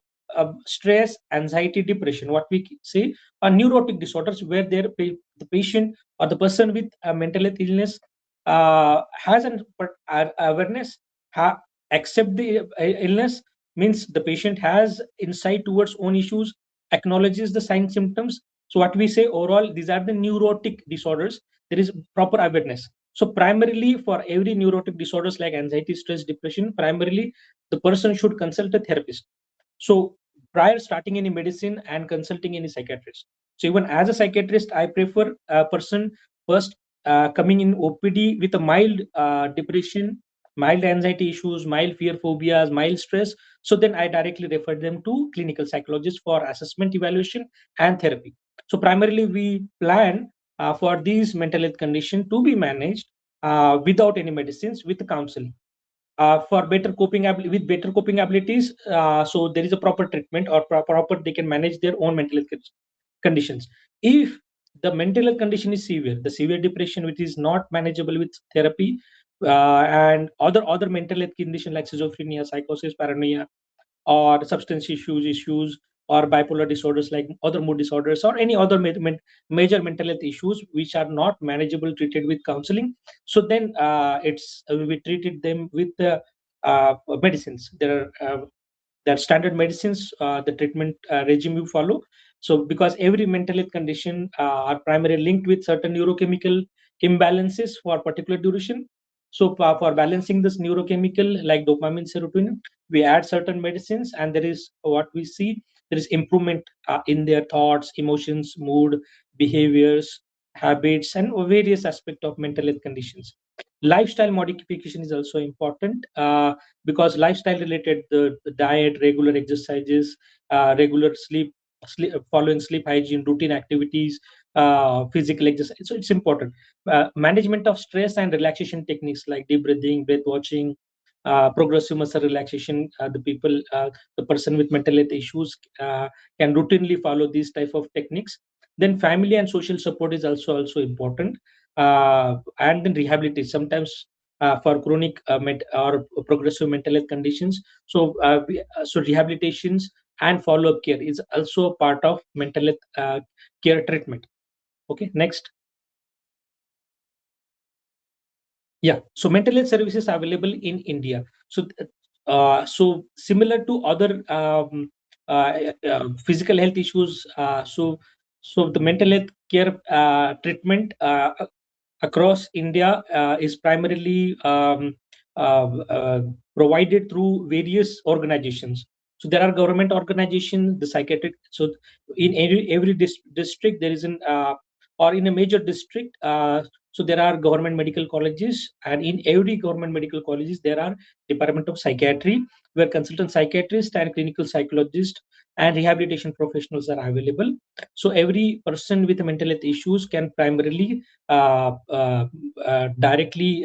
stress, anxiety, depression, what we say are neurotic disorders, where the patient or the person with a mental health illness has an awareness, accept the illness, means the patient has insight towards own issues, acknowledges the sign symptoms. So what we say overall, these are the neurotic disorders. There is proper awareness. So primarily for every neurotic disorders like anxiety, stress, depression, primarily the person should consult a therapist. So prior starting any medicine and consulting any psychiatrist. So even as a psychiatrist, I prefer a person first coming in OPD with a mild depression, mild anxiety issues, mild fear phobias, mild stress, so then I directly refer them to clinical psychologists for assessment, evaluation, and therapy. So primarily we plan for these mental health condition to be managed without any medicines, with counseling. For better coping with better coping abilities, so there is a proper treatment, or proper they can manage their own mental health conditions. If the mental health condition is severe, the severe depression which is not manageable with therapy, and other mental health condition like schizophrenia, psychosis, paranoia, or substance issues, or bipolar disorders like other mood disorders, or any other major mental health issues which are not manageable treated with counseling, so then it's we treated them with the medicines. There are standard medicines, the treatment regime you follow. So because every mental health condition are primarily linked with certain neurochemical imbalances for particular duration. So for balancing this neurochemical like dopamine, serotonin, we add certain medicines, and there is what we see, there is improvement in their thoughts, emotions, mood, behaviors, habits, and various aspects of mental health conditions. Lifestyle modification is also important, because lifestyle related, the diet, regular exercises, regular sleep, following sleep hygiene, routine activities, physical exercise, so it's important. Management of stress and relaxation techniques like deep breathing, breath watching, progressive muscle relaxation, the person with mental health issues can routinely follow these type of techniques. Then family and social support is also important, and then rehabilitation sometimes for chronic or progressive mental health conditions. So so rehabilitations and follow-up care is also a part of mental health care treatment. Okay, next. Yeah, so mental health services are available in India. So so similar to other physical health issues, so the mental health care treatment across India is primarily provided through various organizations. So there are government organizations, the psychiatric. So in every district there is an or in a major district, so there are government medical colleges, and in every government medical colleges there are department of psychiatry, where consultant psychiatrists and clinical psychologists and rehabilitation professionals are available. So every person with mental health issues can primarily directly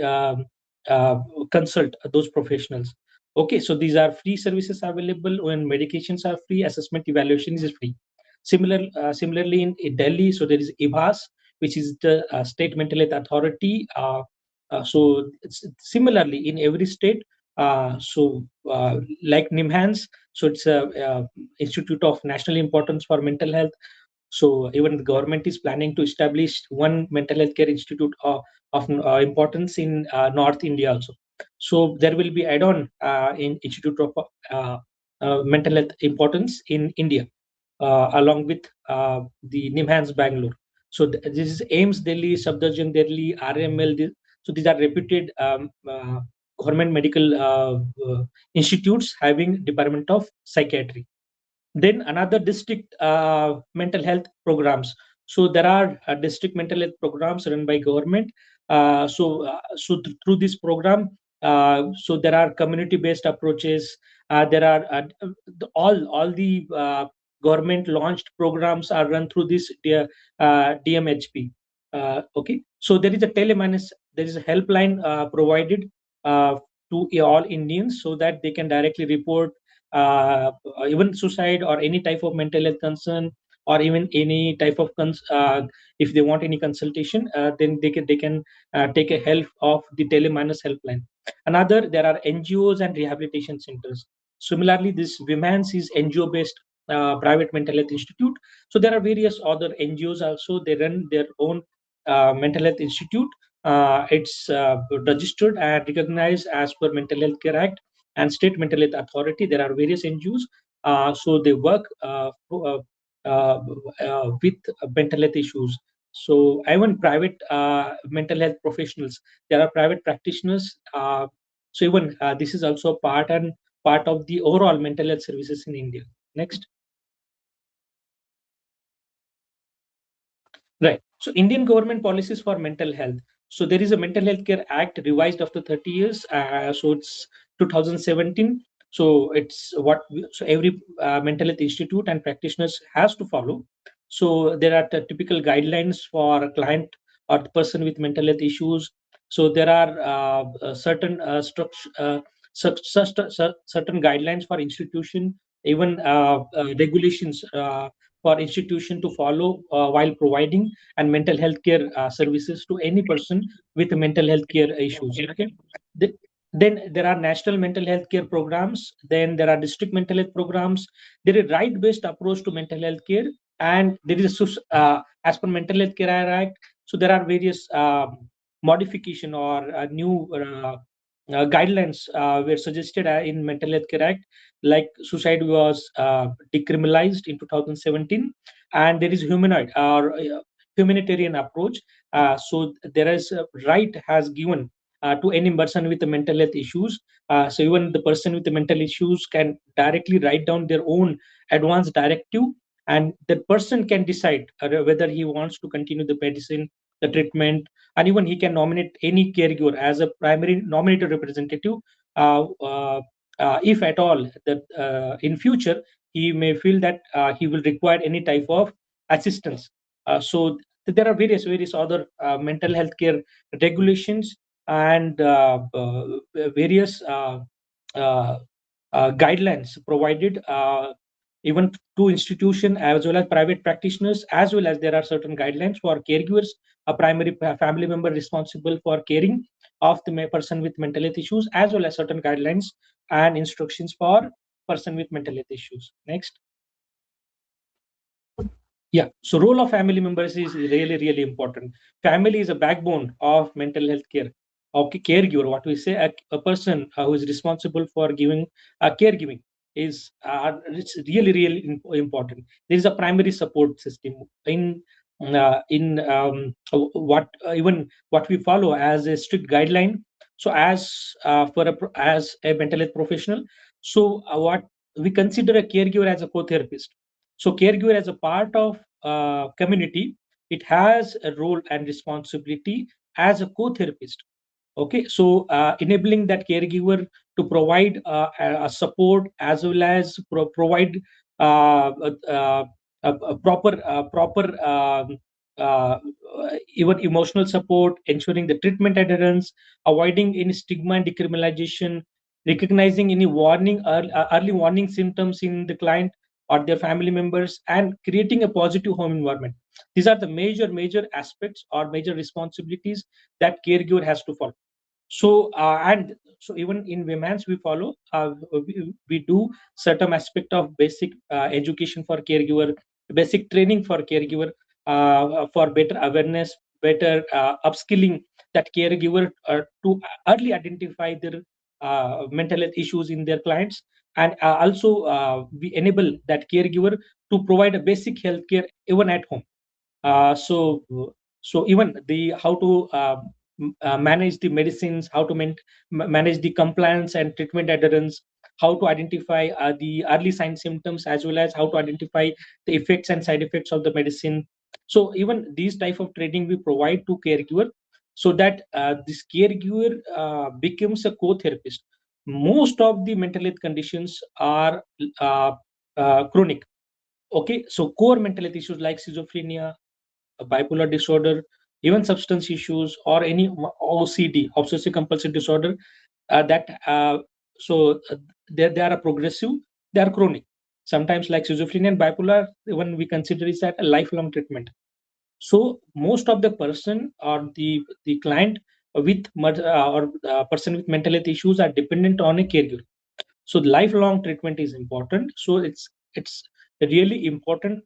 consult those professionals. Okay, so these are free services available. When medications are free, assessment evaluation is free. Similarly in Delhi, so there is ICAS, which is the state mental health authority. So similarly in every state, like NIMHANS, so it's a institute of national importance for mental health. So even the government is planning to establish one mental health care institute of importance in North India also. So there will be add-on in Institute of Mental Health Importance in India, along with the NIMHANS Bangalore. So this is AIMS Delhi, Safdarjung Delhi, RML. So these are reputed government medical institutes having Department of Psychiatry. Then another district mental health programs. So there are district mental health programs run by government. Through this program, so there are community based approaches. There are all the government launched programs are run through this DMHP. Okay, so there is a there is a helpline provided to all Indians, so that they can directly report even suicide or any type of mental health concern, or even any type of if they want any consultation, then they can take a help of the telemanus helpline. Another, there are NGOs and rehabilitation centers. Similarly, this Women's is NGO based private mental health institute. So there are various other NGOs also, they run their own mental health institute. It's registered and recognized as per Mental Health Care Act and State Mental Health Authority. There are various NGOs, so they work with mental health issues. So even private mental health professionals, there are private practitioners. So even this is also part of the overall mental health services in India. Next. Right. So Indian government policies for mental health. So there is a Mental Health Care Act revised after 30 years. So it's 2017. So it's so every mental health institute and practitioners has to follow. So there are typical guidelines for a client or the person with mental health issues. So there are certain certain guidelines for institution, even regulations for institution to follow while providing and mental health care services to any person with mental health care issues. Okay. Then there are national mental health care programs. Then there are district mental health programs. There is right-based approach to mental health care, and there is as per Mental Health Care Act. So there are various modification or new guidelines were suggested in Mental Health Care Act, like suicide was decriminalized in 2017, and there is humanoid or humanitarian approach. So there is a right has given to any person with the mental health issues. So even the person with the mental issues can directly write down their own advance directive, and the person can decide whether he wants to continue the medicine, the treatment, and even he can nominate any caregiver as a primary nominated representative. If at all that in future he may feel that he will require any type of assistance. So there are various other mental health care regulations and various guidelines provided even to institution as well as private practitioners, as well as there are certain guidelines for caregivers, a primary family member responsible for caring of the person with mental health issues, as well as certain guidelines and instructions for person with mental health issues. Next. Yeah, so role of family members is really important. Family is a backbone of mental health care. Okay, caregiver, what we say, a person who is responsible for giving caregiving is it's really important. There is a primary support system in what even what we follow as a strict guideline. So as a mental health professional, so what we consider a caregiver as a co-therapist. So caregiver as a part of community, it has a role and responsibility as a co-therapist. Okay, so enabling that caregiver to provide a support as well as provide a proper uh, even emotional support, ensuring the treatment adherence, avoiding any stigma and decriminalization, recognizing any early warning symptoms in the client or their family members, and creating a positive home environment. These are the major aspects or major responsibilities that caregiver has to follow. So and so even in women's we follow we do certain aspect of basic education for caregiver, basic training for caregiver, for better awareness, better upskilling that caregiver to early identify their mental health issues in their clients, and also we enable that caregiver to provide a basic health care even at home. So even the how to manage the medicines, how to manage the compliance and treatment adherence, how to identify the early sign symptoms, as well as how to identify the effects and side effects of the medicine. So even these type of training we provide to caregiver, so that this caregiver becomes a co-therapist. Most of the mental health conditions are chronic. Okay, so core mental health issues like schizophrenia, bipolar disorder, even substance issues, or any OCD, obsessive compulsive disorder, that so they are a progressive, they are chronic. Sometimes like schizophrenia and bipolar, even we consider is that a lifelong treatment. So most of the person or the client with or person with mental health issues are dependent on a caregiver. So lifelong treatment is important. So it's really important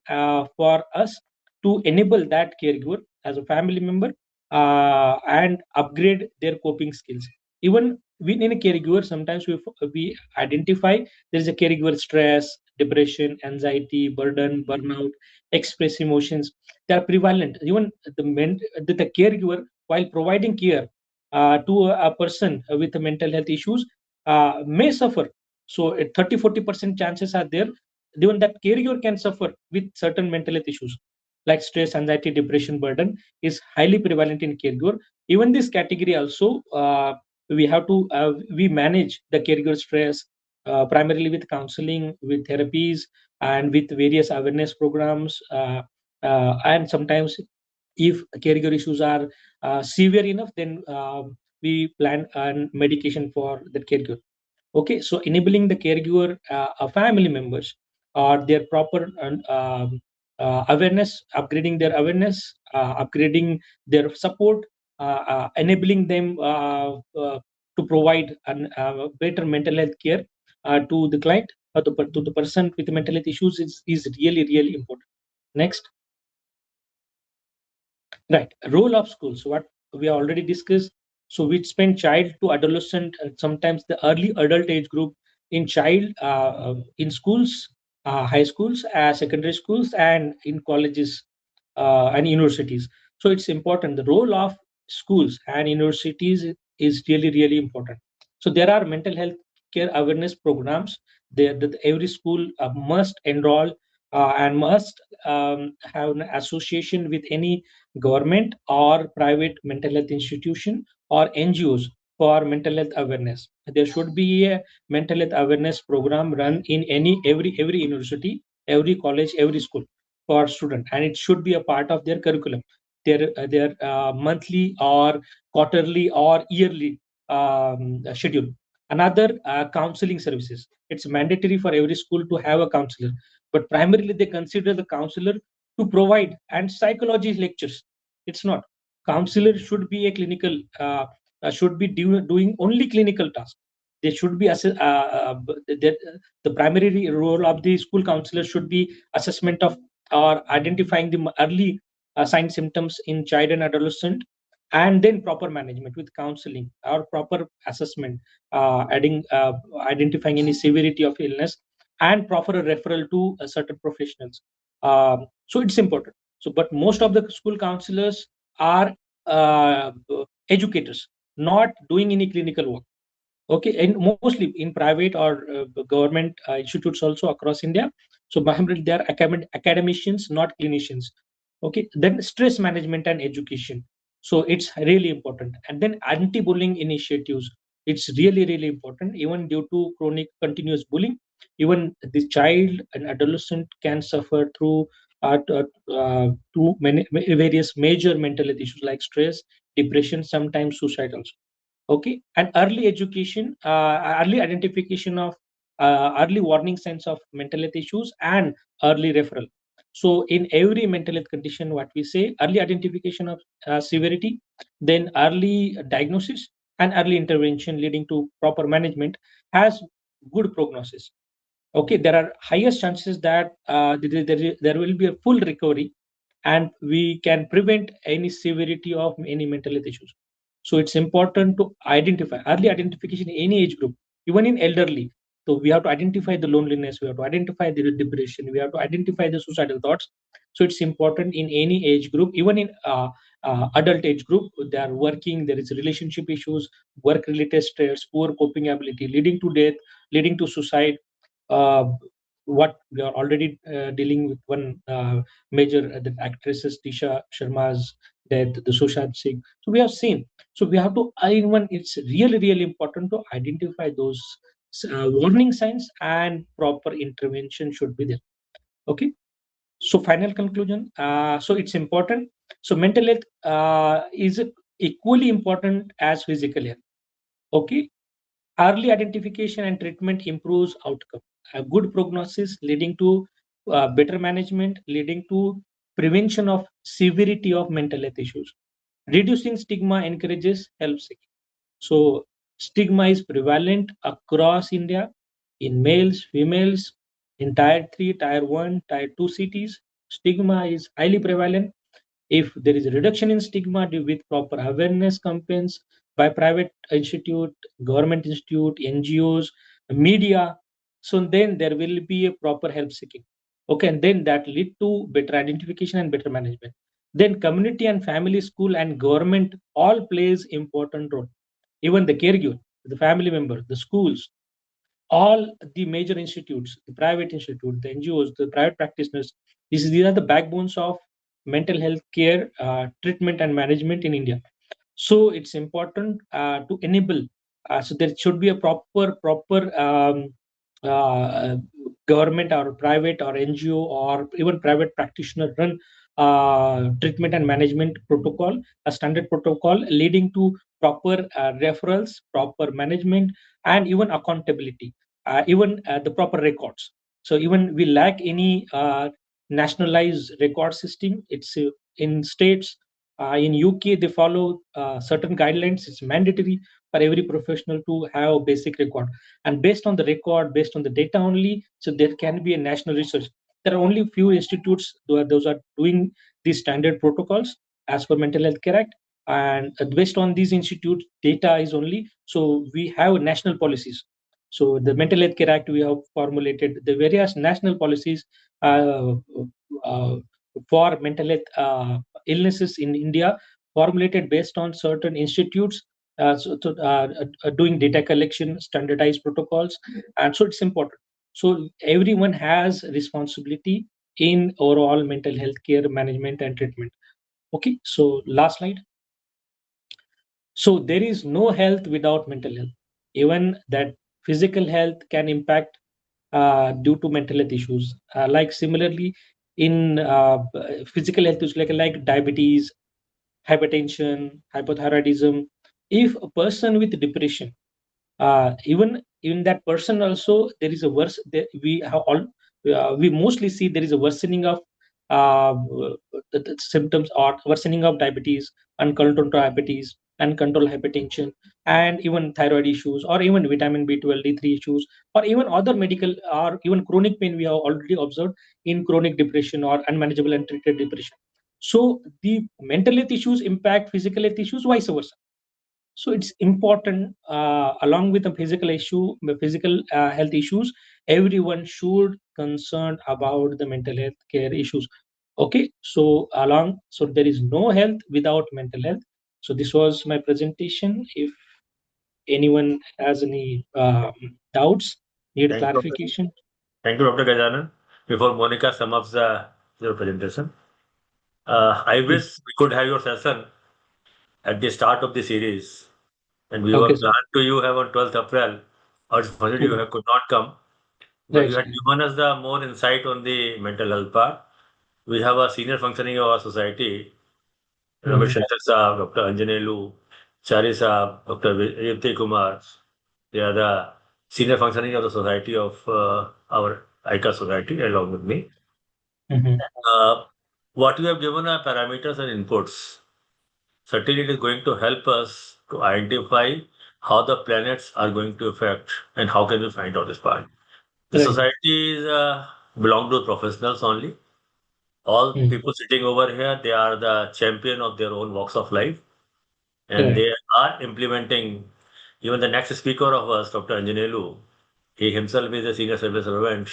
for us to enable that caregiver as a family member and upgrade their coping skills. Even within a caregiver, sometimes we identify there is a caregiver stress, depression, anxiety, burden, burnout, express emotions. They are prevalent. Even the caregiver, while providing care to a person with mental health issues, may suffer. So 30-40% chances are there, even that caregiver can suffer with certain mental health issues. like stress, anxiety, depression, burden is highly prevalent in caregiver. Even this category also, we manage the caregiver stress primarily with counseling, with therapies, and with various awareness programs. And sometimes, if caregiver issues are severe enough, then we plan medication for the caregiver. Okay, so enabling the caregiver, family members, or their proper awareness, upgrading their awareness, upgrading their support, enabling them to provide better mental health care to the client, or to the person with mental health issues is really, really important. Next. Right. Role of schools, what we already discussed. So we spend child to adolescent, and sometimes the early adult age group in child, in schools, high schools, secondary schools, and in colleges and universities. So it's important. The role of schools and universities is really, really important. So there are mental health care awareness programs there that every school must enroll and must have an association with any government or private mental health institution or NGOs for mental health awareness. There should be a mental health awareness program run in every university, every college, every school for student, and it should be a part of their curriculum, their monthly or quarterly or yearly schedule. Another, counseling services. It's mandatory for every school to have a counselor, but primarily they consider the counselor to provide and psychology lectures. It's not. Counselor should be a clinical, should be doing only clinical tasks. They should be the primary role of the school counselor should be assessment of or identifying the early sign symptoms in child and adolescent, and then proper management with counseling or proper assessment, adding identifying any severity of illness, and proper referral to certain professionals. So it's important. So, but most of the school counselors are uh, educators, not doing any clinical work. Okay, and mostly in private or government institutes also across India. So primarily they are academicians, not clinicians. Okay, then stress management and education. So it's really important. And then anti-bullying initiatives. It's really, really important. Even due to chronic continuous bullying, even the child and adolescent can suffer through many various major mental health issues like stress, depression, sometimes suicide also. Okay, and early education, early identification of early warning signs of mental health issues and early referral. So in every mental health condition, what we say, early identification of severity, then early diagnosis and early intervention leading to proper management has good prognosis. Okay, there are highest chances that there will be a full recovery, and we can prevent any severity of any mental health issues. So it's important to identify early identification in any age group, even in elderly. So we have to identify the loneliness, we have to identify the depression, we have to identify the suicidal thoughts. So it's important in any age group, even in adult age group. They are working, there is relationship issues, work related stress, poor coping ability leading to death, leading to suicide. uh, what we are already dealing with one major the actresses Tisha Sharma's death, the Sushant Singh. So we have seen. So we have to even it's really, really important to identify those warning signs, and proper intervention should be there. Okay. So final conclusion. So it's important. So mental health is equally important as physical health. Okay. Early identification and treatment improves outcome. A good prognosis leading to better management, leading to prevention of severity of mental health issues. Reducing stigma encourages help seeking. So stigma is prevalent across India in males, females, in tier 3, tier 1, tier 2 cities. Stigma is highly prevalent. If there is a reduction in stigma with proper awareness campaigns by private institute, government institute, NGOs, media, so then there will be a proper help seeking. Okay, and then that lead to better identification and better management. Then community and family, school and government all plays important role. Even the caregiver, the family member, the schools, all the major institutes, the private institute, the NGOs, the private practitioners, these are the backbones of mental health care treatment and management in India. So it's important to enable. So there should be a proper government or private or NGO or even private practitioner run treatment and management protocol, a standard protocol leading to proper referrals, proper management, and even accountability, even the proper records. So even we lack any nationalized record system. It's in states. In UK, they follow certain guidelines. It's mandatory for every professional to have a basic record, and based on the record, based on the data only, so there can be a national research. There are only few institutes those are doing these standard protocols as per Mental Health Care Act, and based on these institutes, data is only. So we have national policies. So the Mental Health Care Act, we have formulated the various national policies uh, uh, for mental health illnesses in India, formulated based on certain institutes doing data collection, standardized protocols, and so it's important. So everyone has responsibility in overall mental health care management and treatment. Okay, so last slide. So there is no health without mental health. Even that physical health can impact due to mental health issues. Like similarly, in physical health issues like diabetes, hypertension, hypothyroidism. If a person with depression, even in that person also there is a worse. We have all we mostly see there is a worsening of the symptoms or worsening of diabetes, uncontrolled diabetes, uncontrolled hypertension, and even thyroid issues, or even vitamin B12, D3 issues, or even other medical or even chronic pain we have already observed in chronic depression or unmanageable and treated depression. So the mental health issues impact physical health issues, vice versa. So it's important, along with the physical health issues, everyone should concerned about the mental health care issues. Okay, so there is no health without mental health. So this was my presentation. If anyone has any doubts, need
Thank you,
clarification.
Thank you, Dr. Gajanan. Before Monica sum up your presentation, I
Yes.
wish we could have your session at the start of the series, and we
Okay,
were
sir.
planned to you have on 12th April. Unfortunately, you
Mhm.
could not come, but
Right,
you
sir.
had given us the more insight on the mental health part. We have a senior functioning of our society, Ramesh
Mhm.
Shankar Saab, Dr. Anjanelu, Chari Saab, Dr. Yuti Kumar. They are the senior functioning of the society of our ICAS society along with me.
Mhm.
Uh, what you have given are parameters and inputs. Certainly, it is going to help us to identify how the planets are going to affect and how can we find out this part. The
Right.
society is belong to professionals only. All
Mhm.
people sitting over here, they are the champion of their own walks of life, and
Right.
they are implementing. Even the next speaker of us, Dr. Anjanelu, he himself is a senior civil servant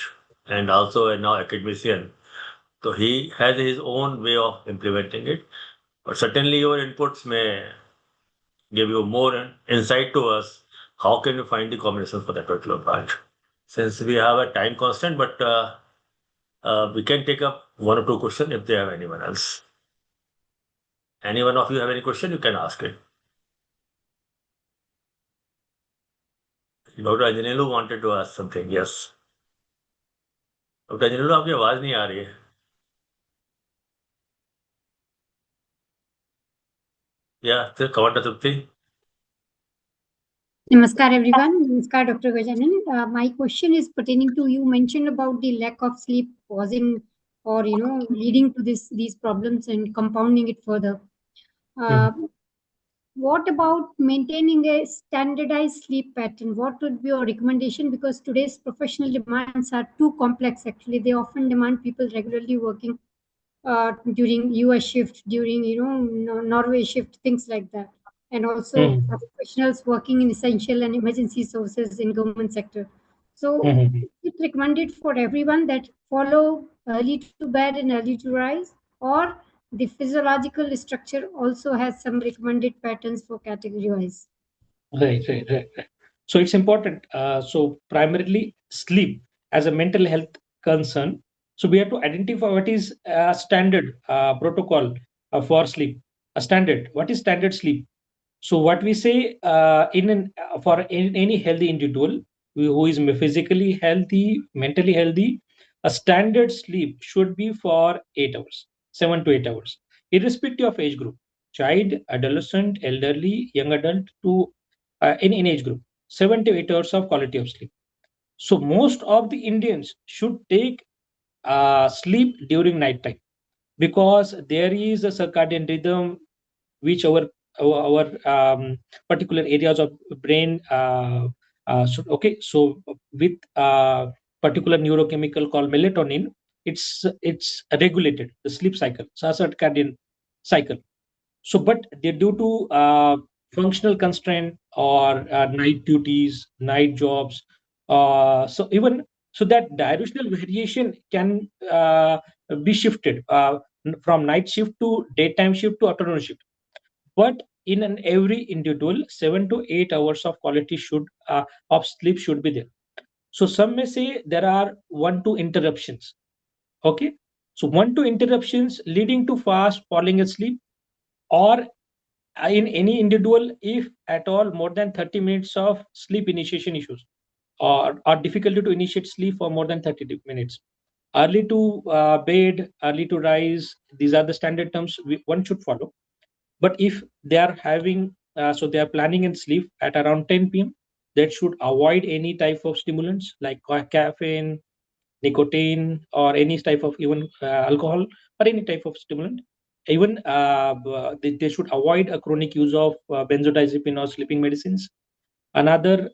and also a now academician. So he has his own way of implementing it. But certainly your inputs may give you more insight to us. How can we find the combinations for that particular part? Since we have a time constant, but we can take up one or two questions if they have anyone else. Any one of you have any question, you can ask it. Dr. Anjanelu wanted to ask something. Yes. Dr. Anjanelu, आपकी आवाज नहीं आ रही है. Yeah, so Commander Trupti.
Namaskar, everyone. Namaskar, Dr. Gajanan. My question is pertaining to you mentioned about the lack of sleep causing or leading to these problems and compounding it further. Uh,
Mhm.
what about maintaining a standardized sleep pattern? What would be your recommendation? Because today's professional demands are too complex. Actually, they often demand people regularly working during US shift, during Norway shift, things like that, and also
Mhm.
professionals working in essential and emergency sources in government sector. So
Mhm.
it's recommended for everyone that follow early to bed and early to rise, or the physiological structure also has some recommended patterns for category wise.
Right. So it's important. So primarily sleep as a mental health concern. So we have to identify what is a standard protocol for sleep. A standard. What is standard sleep? So what we say in any healthy individual who is physically healthy, mentally healthy, a standard sleep should be for 8 hours, 7 to 8 hours, irrespective of age group, child, adolescent, elderly, young adult, to any age group, 7 to 8 hours of quality of sleep. So most of the Indians should take sleep during night time, because there is a circadian rhythm which our particular areas of brain so with particular neurochemical called melatonin, it's regulated the sleep cycle, so circadian cycle. So but they due to functional constraint or night duties, night jobs, so even so that directional variation can be shifted from night shift to daytime shift to afternoon shift. But in an every individual, 7 to 8 hours of quality should of sleep should be there. So some may say there are 1 2 interruptions. Okay, so 1 2 interruptions leading to fast falling asleep, or in any individual, if at all more than 30 minutes of sleep initiation issues, or difficulty to initiate sleep for more than 30 minutes, early to bed, early to rise, these are the standard terms one should follow. But if they are having so they are planning in sleep at around 10 p.m., that should avoid any type of stimulants like caffeine, nicotine, or any type of even alcohol, or any type of stimulant. Even they should avoid a chronic use of benzodiazepine or sleeping medicines. Another,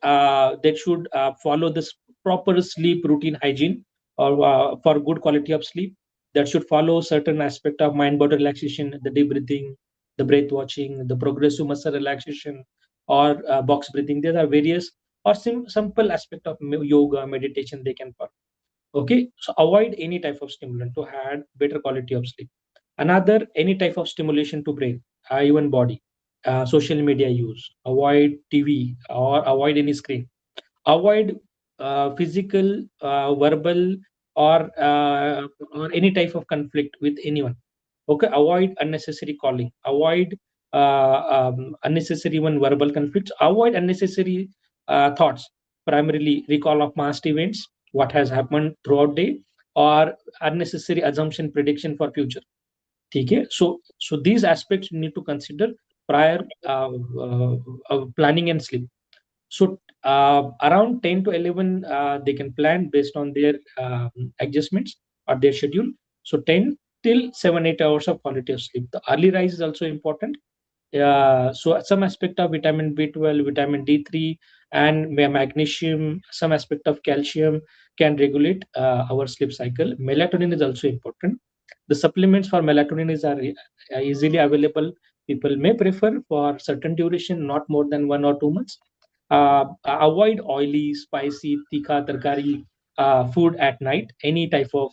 they should follow this proper sleep routine hygiene, or for good quality of sleep. That should follow certain aspect of mind body relaxation, the deep breathing, the breath watching, the progressive muscle relaxation, or box breathing. There are various or simple aspect of yoga meditation they can follow. Okay, so avoid any type of stimulant to have better quality of sleep. Another, any type of stimulation to brain, even body, social media use, avoid TV or avoid any screen, avoid physical, verbal, or any type of conflict with anyone. Okay, avoid unnecessary calling, avoid unnecessary even verbal conflicts, avoid unnecessary thoughts, primarily recall of past events, what has happened throughout day, or unnecessary assumption prediction for future. Okay, so these aspects you need to consider prior planning and sleep. So around 10 to 11, they can plan based on their adjustments or their schedule. So 10 till 7 8 hours of quality of sleep. The early rise is also important. So some aspect of vitamin B12, vitamin D3, and magnesium, some aspect of calcium can regulate our sleep cycle. Melatonin is also important. The supplements for melatonin are easily available. People may prefer for certain duration, not more than 1 or 2 months. Avoid oily, spicy, tikha, tarkari food at night. Any type of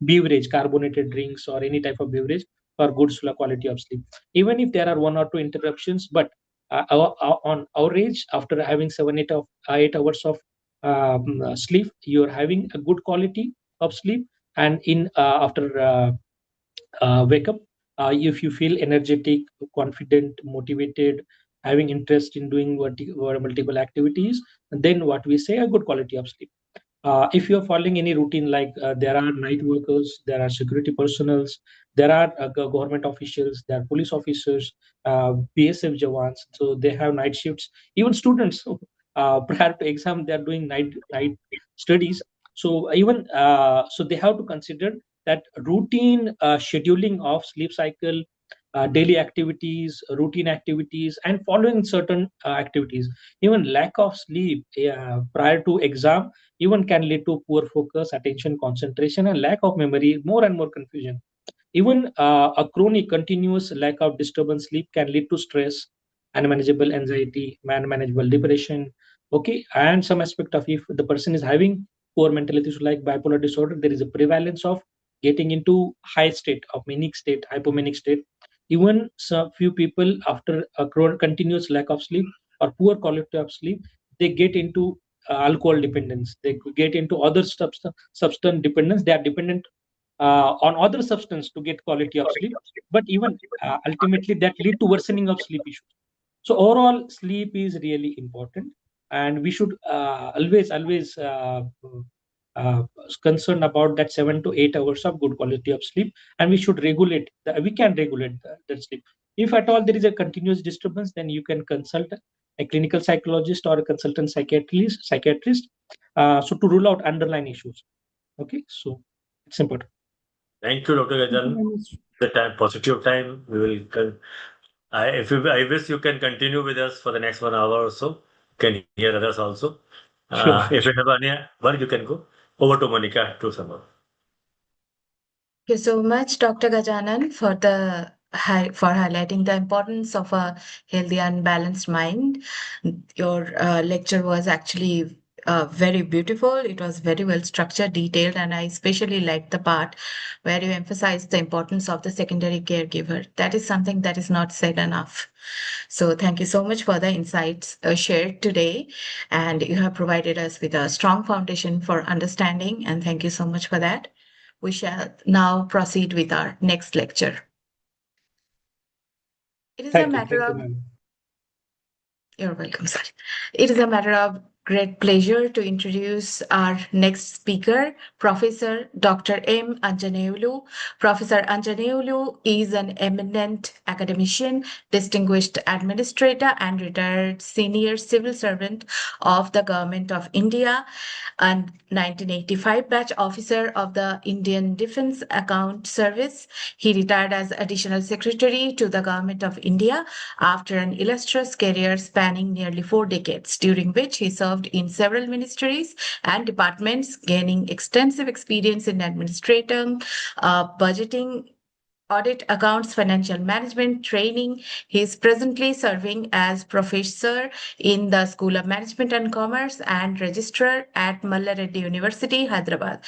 beverage, carbonated drinks, or any type of beverage for good quality of sleep. Even if there are 1 or 2 interruptions, but on average, after having 8 hours of sleep, you're having a good quality of sleep. And in after wake up, if you feel energetic, confident, motivated, having interest in doing multiple activities, then what we say, a good quality of sleep. If you're following any routine, like there are night workers, there are security personals, there are government officials, there are police officers, BSF jawans, so they have night shifts. Even students, prior to exam, they are doing night studies. So even so they have to consider that routine scheduling of sleep cycle, daily activities, routine activities, and following certain activities. Even lack of sleep prior to exam even can lead to poor focus, attention, concentration, and lack of memory, more and more confusion. Even a chronic continuous lack of disturbance sleep can lead to stress, unmanageable anxiety, unmanageable depression. Okay, and some aspect of, if the person is having poor mental health issue like bipolar disorder, there is a prevalence of getting into high state of manic state, hypomanic state. Even some few people after a continuous lack of sleep or poor quality of sleep, they get into alcohol dependence. They could get into other substance dependence. They are dependent on other substance to get quality of sleep. But even ultimately that lead to worsening of sleep issues. So overall, sleep is really important, and we should always uh, concerned about that 7 to 8 hours of good quality of sleep, and we should regulate. We can regulate that sleep. If at all there is a continuous disturbance, then you can consult a clinical psychologist or a consultant psychiatrist. So to rule out underlying issues. Okay, so it's important.
Thank you, Dr.
Thank you
Gajan.
very much.
The time, positive time. We will. I wish you can continue with us for the next 1 hour or so. Can hear others also.
Sure.
If you have any work, you can go over to Monica to sum up.
Thank you so much, Dr. Gajanan, for for highlighting the importance of a healthy and balanced mind. Your lecture was actually very beautiful. It was very well structured, detailed, and I especially liked the part where you emphasized the importance of the secondary caregiver. That is something that is not said enough. So thank you so much for the insights shared today, and you have provided us with a strong foundation for understanding, and thank you so much for that. We shall now proceed with our next lecture. It is a matter
Thank you,
of
ma'am.
You're welcome, sir. It is a matter of great pleasure to introduce our next speaker, Professor Dr. M. Anjaneulu. Professor Anjaneulu is an eminent academician, distinguished administrator, and retired senior civil servant of the Government of India, and 1985 batch officer of the Indian Defence Account Service. He retired as additional secretary to the Government of India after an illustrious career spanning nearly 4 decades, during which he served in several ministries and departments, gaining extensive experience in administrating, budgeting, audit, accounts, financial management training. He is presently serving as professor in the School of Management and Commerce and registrar at Mallareddy University, Hyderabad,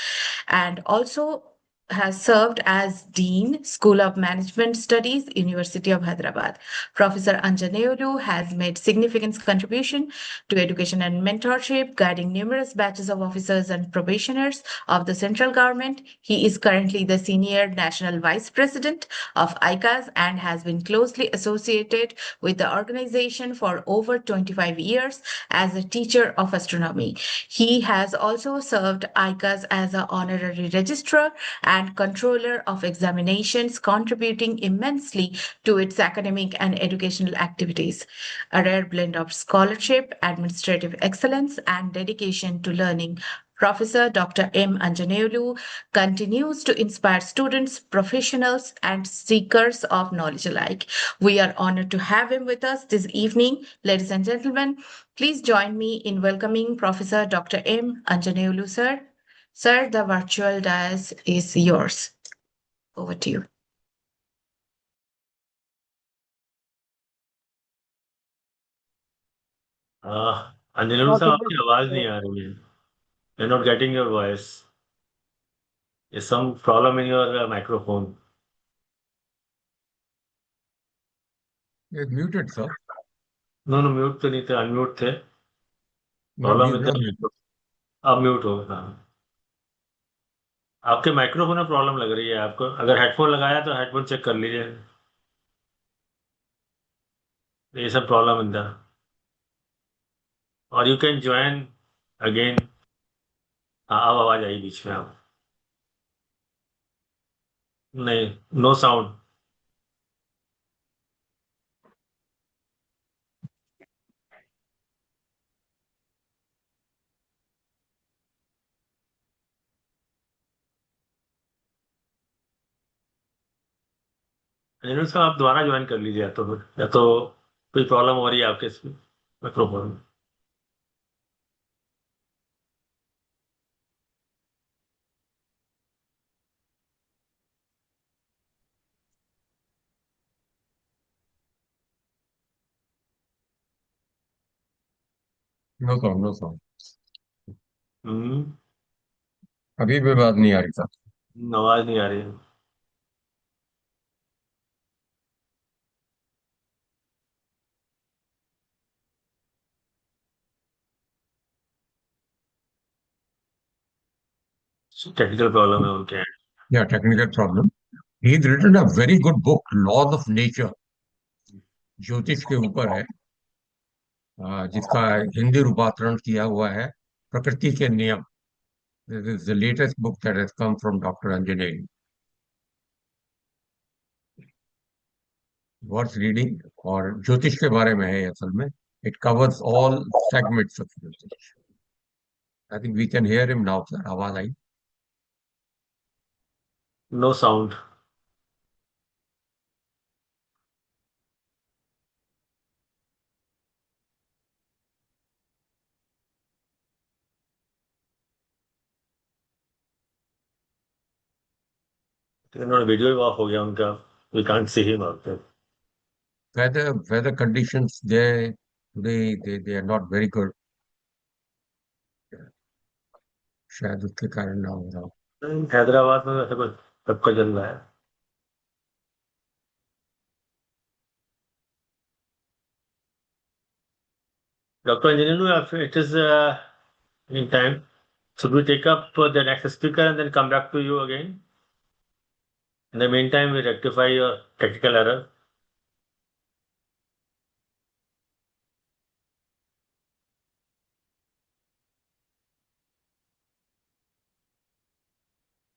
and also has served as Dean, School of Management Studies, University of Hyderabad. Professor Anjaneulu has made significant contribution to education and mentorship, guiding numerous batches of officers and probationers of the central government. He is currently the Senior National Vice President of ICAS and has been closely associated with the organization for over 25 years as a teacher of astronomy. He has also served ICAS as an honorary registrar and controller of examinations, contributing immensely to its academic and educational activities. A rare blend of scholarship, administrative excellence, and dedication to learning. Professor Dr. M. Anjaneulu continues to inspire students, professionals, and seekers of knowledge alike. We are honored to have him with us this evening. Ladies and gentlemen, please join me in welcoming Professor Dr. M. Anjaneulu, sir. Sir, the virtual dais is yours. Over to you.
Anjaneyulu
Not
साहब
able
आपकी
to
आवाज नहीं
hear.
आ रही है. You're not getting your voice. There's some problem in your microphone.
It's muted, sir.
No, mute तो नहीं थे, unmute थे.
No,
Problem
he's
with
not
the
muted.
अब म्यूट हो. हाँ, आपके माइक्रोफोन में प्रॉब्लम लग रही है आपको. अगर हेडफोन लगाया तो हेडफोन चेक कर लीजिए. ये सब प्रॉब्लम इन द और यू कैन ज्वाइन अगेन. हाँ, अब आवाज आई बीच में. आप नहीं, नो साउंड. साहब आप दोबारा ज्वाइन कर लीजिए, या तो कोई प्रॉब्लम हो रही है आपके माइक्रोफोन में.
No sound, no sound.
हम्म,
अभी भी बात नहीं आ रही, सर.
आवाज नहीं आ रही है. टेक्निकल प्रॉब्लम है उनके।
Yeah, technical problem. He's written a very good book, Laws of Nature, ज्योतिष के ऊपर है, जिसका हिंदी रूपांतरण किया हुआ है प्रकृति के नियम. This is the latest book that has come from Dr. Anjaneya. Worth reading. और ज्योतिष के बारे में है असल में. It covers all segments of ज्योतिष. I think we can hear him now, sir. आवाज आई?
No sound. इन्होंने वीडियो भी ऑफ हो गया उनका. We can't see him out there.
Weather conditions there today, they are not very good. शायद उसके कारण ना हो रहा हो.
हैदराबाद में वैसे कुछ सबका चल रहा है. Dr. Anjanelu, it is in time. Should we take up the next speaker and then come back to you again? In the meantime, we rectify your technical error.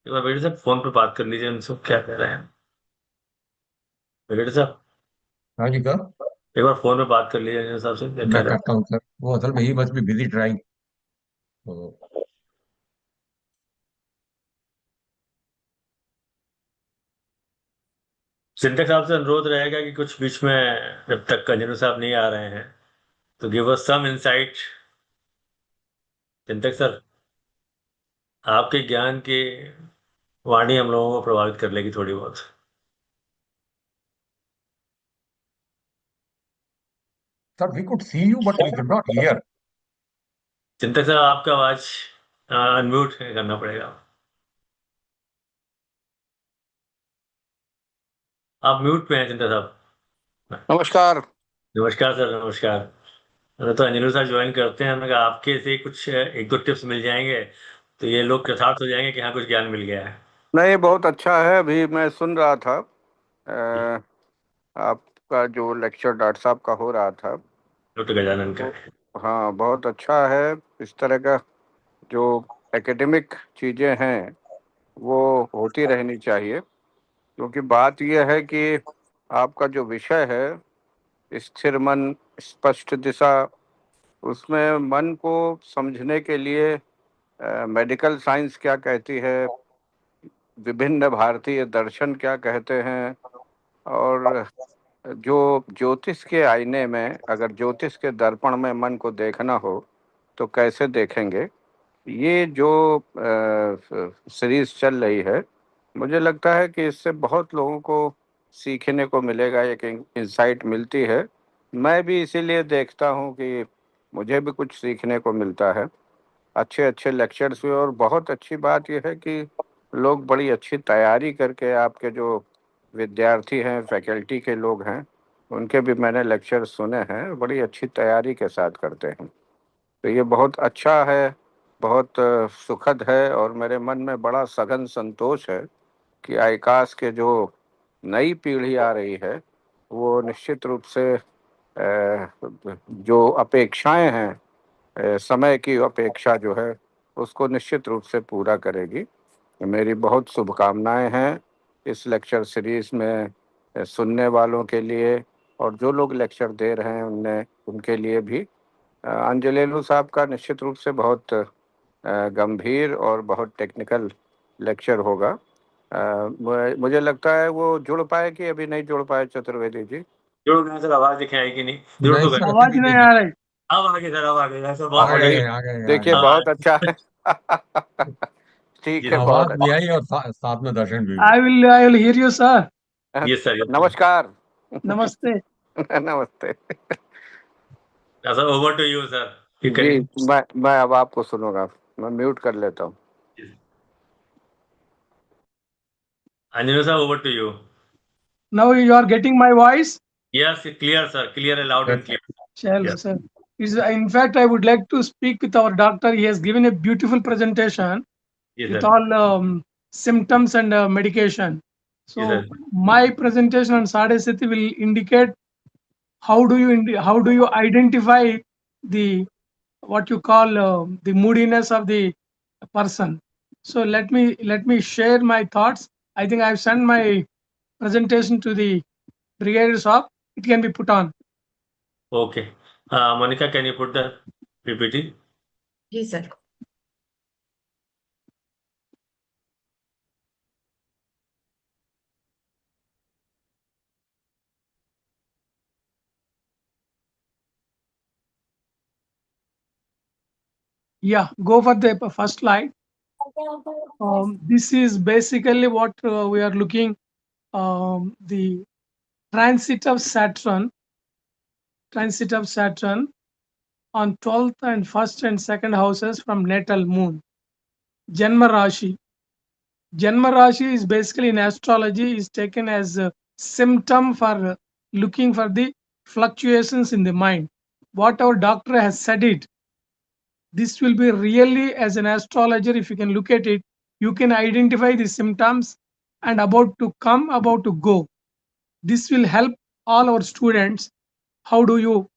एक बार बेटे साहब फोन पे बात कर लीजिए उनसे, क्या कह रहे हैं बेटे साहब.
हाँ जी, का
एक बार फोन पे बात कर लीजिए अंजन साहब से, क्या कह
मैं
रहे हैं.
करता हूँ सर. वो असल में he must be busy trying. तो
चिंतक साहब से अनुरोध रहेगा कि कुछ बीच में जब तक अंजन साहब नहीं आ रहे हैं तो गिव अस सम इनसाइट. चिंतक सर, आपके ज्ञान की वाणी हम लोगों को प्रभावित कर लेगी थोड़ी बहुत.
Sir, we could see you but we could not hear.
Chintak साहब, आपका आवाज अनम्यूट करना पड़ेगा. आप म्यूट पे हैं चिंतक साहब.
नमस्कार.
नमस्कार सर, नमस्कार. मैंने तो अंजलू सर ज्वाइन करते हैं, मैंने कहा आपके से कुछ एक दो टिप्स मिल जाएंगे तो ये लोग कृतार्थ हो जाएंगे कि हाँ कुछ ज्ञान मिल गया है.
नहीं, बहुत अच्छा है. अभी मैं सुन रहा था आपका जो लेक्चर डॉक्टर साहब का हो रहा था.
डॉक्टर गजानन का.
हाँ, बहुत अच्छा है. इस तरह का जो एकेडमिक चीज़ें हैं वो होती रहनी चाहिए, क्योंकि बात यह है कि आपका जो विषय है स्थिर मन स्पष्ट दिशा, उसमें मन को समझने के लिए मेडिकल साइंस क्या कहती है, विभिन्न भारतीय दर्शन क्या कहते हैं, और जो ज्योतिष के आईने में अगर ज्योतिष के दर्पण में मन को देखना हो तो कैसे देखेंगे, ये जो सीरीज चल रही है, मुझे लगता है कि इससे बहुत लोगों को सीखने को मिलेगा, एक इंसाइट मिलती है. मैं भी इसीलिए देखता हूँ कि मुझे भी कुछ सीखने को मिलता है. अच्छे अच्छे लेक्चर्स हुए और बहुत अच्छी बात यह है कि लोग बड़ी अच्छी तैयारी करके, आपके जो विद्यार्थी हैं, फैकल्टी के लोग हैं, उनके भी मैंने लेक्चर सुने हैं, बड़ी अच्छी तैयारी के साथ करते हैं. तो ये बहुत अच्छा है, बहुत सुखद है, और मेरे मन में बड़ा सघन संतोष है कि आईकास के जो नई पीढ़ी आ रही है वो निश्चित रूप से जो अपेक्षाएं हैं, समय की अपेक्षा जो है उसको निश्चित रूप से पूरा करेगी. मेरी बहुत शुभकामनाएं हैं इस लेक्चर सीरीज़ में सुनने वालों के लिए, और जो लोग लेक्चर दे रहे हैं उनके लिए भी. अंजलेलू साहब का निश्चित रूप से बहुत गंभीर और बहुत टेक्निकल लेक्चर होगा. मुझे लगता है वो जुड़ पाए कि अभी नहीं जुड़ पाए चतुर्वेदी जी.
जुड़ गए सर, आवाज दिखे आएगी नहीं. जुड़
नहीं
तो
सर,
गए.
आवाज नहीं आ रही.
अब आ गए सर, अब आ गए. ऐसा
आ
बहुत
गए,
बढ़िया.
आ गए,
देखिए, बहुत अच्छा है. ठीक है, बहुत
आवाज भी आई और साथ में दर्शन भी.
I will hear you, sir.
Yes sir.
नमस्कार.
Namaste.
नमस्ते.
Sir over to you sir.
जी, मैं अब आपको सुनूंगा. मैं म्यूट कर लेता हूँ.
Anjalu sir, over to you.
Now you are getting my voice?
Yes, clear sir, clear, loud and clear.
Shall
Yes.
sir. In fact, I would like to speak with our doctor. He has given a beautiful presentation.
Yes,
with
sir.
all symptoms and medication.
Yes,
So
sir.
my presentation on Sadhasati will indicate how do you identify the what you call the moodiness of the person. So let me share my thoughts. I think I've sent my presentation to the brigadier shop. It can be put on.
Okay. Monica, can you put the PPT?
Yes, sir.
Yeah, go for the first slide. This is basically what we are looking, the transit of Saturn on 12th and 1st and 2nd houses from natal moon. Janma Rashi. Janma Rashi is basically in astrology is taken as a symptom for looking for the fluctuations in the mind. What our doctor has said it, this will be really as an astrologer, if you can look at it, you can identify the symptoms and about to come, about to go. This will help all our students. How do you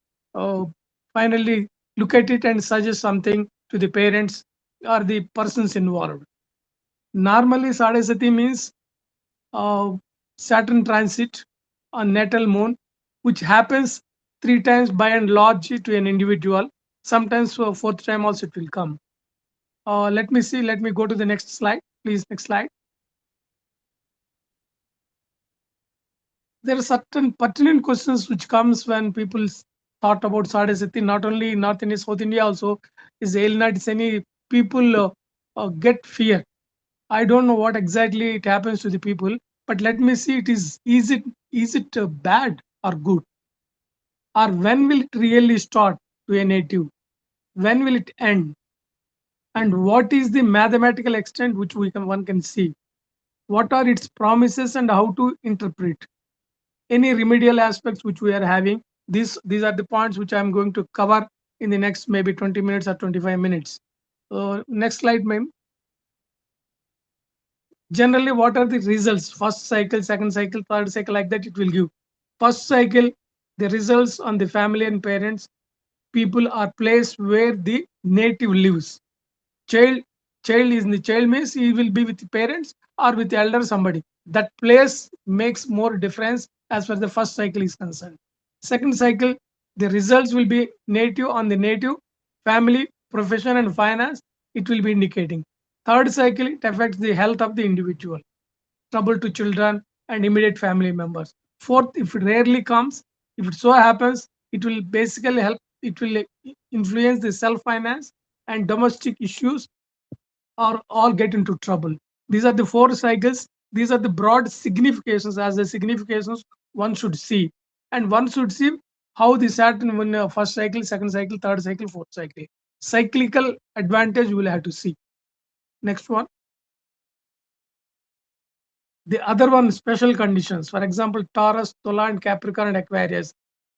finally look at it and suggest something to the parents or the persons involved? Normally, Sadhasati means Saturn transit on natal moon, which happens 3 times by and large to an individual. Sometimes for 4th time also it will come. Let me see. Let me go to the next slide, please. Next slide. There are certain pertinent questions which comes when people thought about Sadhasati, not only in North India, South India also. Is any people get fear. I don't know what exactly it happens to the people, but let me see. Is it bad or good, or when will it really start to a native? When will it end? And what is the mathematical extent which one can see? What are its promises and how to interpret? Any remedial aspects which we are having, these are the points which I'm going to cover in the next maybe 20 minutes or 25 minutes. Next slide, ma'am. Generally, what are the results? First cycle, second cycle, third cycle, like that it will give. First cycle, the results on the family and parents, people are placed where the native lives. Child is in the child means he will be with the parents or with the elder somebody. That place makes more difference as far as the first cycle is concerned. Second cycle, the results will be native on the native, family, profession and finance. It will be indicating. Third cycle, it affects the health of the individual, trouble to children and immediate family members. Fourth, if it rarely comes, if it so happens, it will basically help. It will influence the self finance and domestic issues or all get into trouble. These are the 4 cycles. These are the broad significations as the significations one should see. And one should see how the Saturn when first cycle, second cycle, third cycle, fourth cycle. Cyclical advantage you will have to see. Next one. The other one, special conditions. For example, Taurus, Tula, and Capricorn and Aquarius.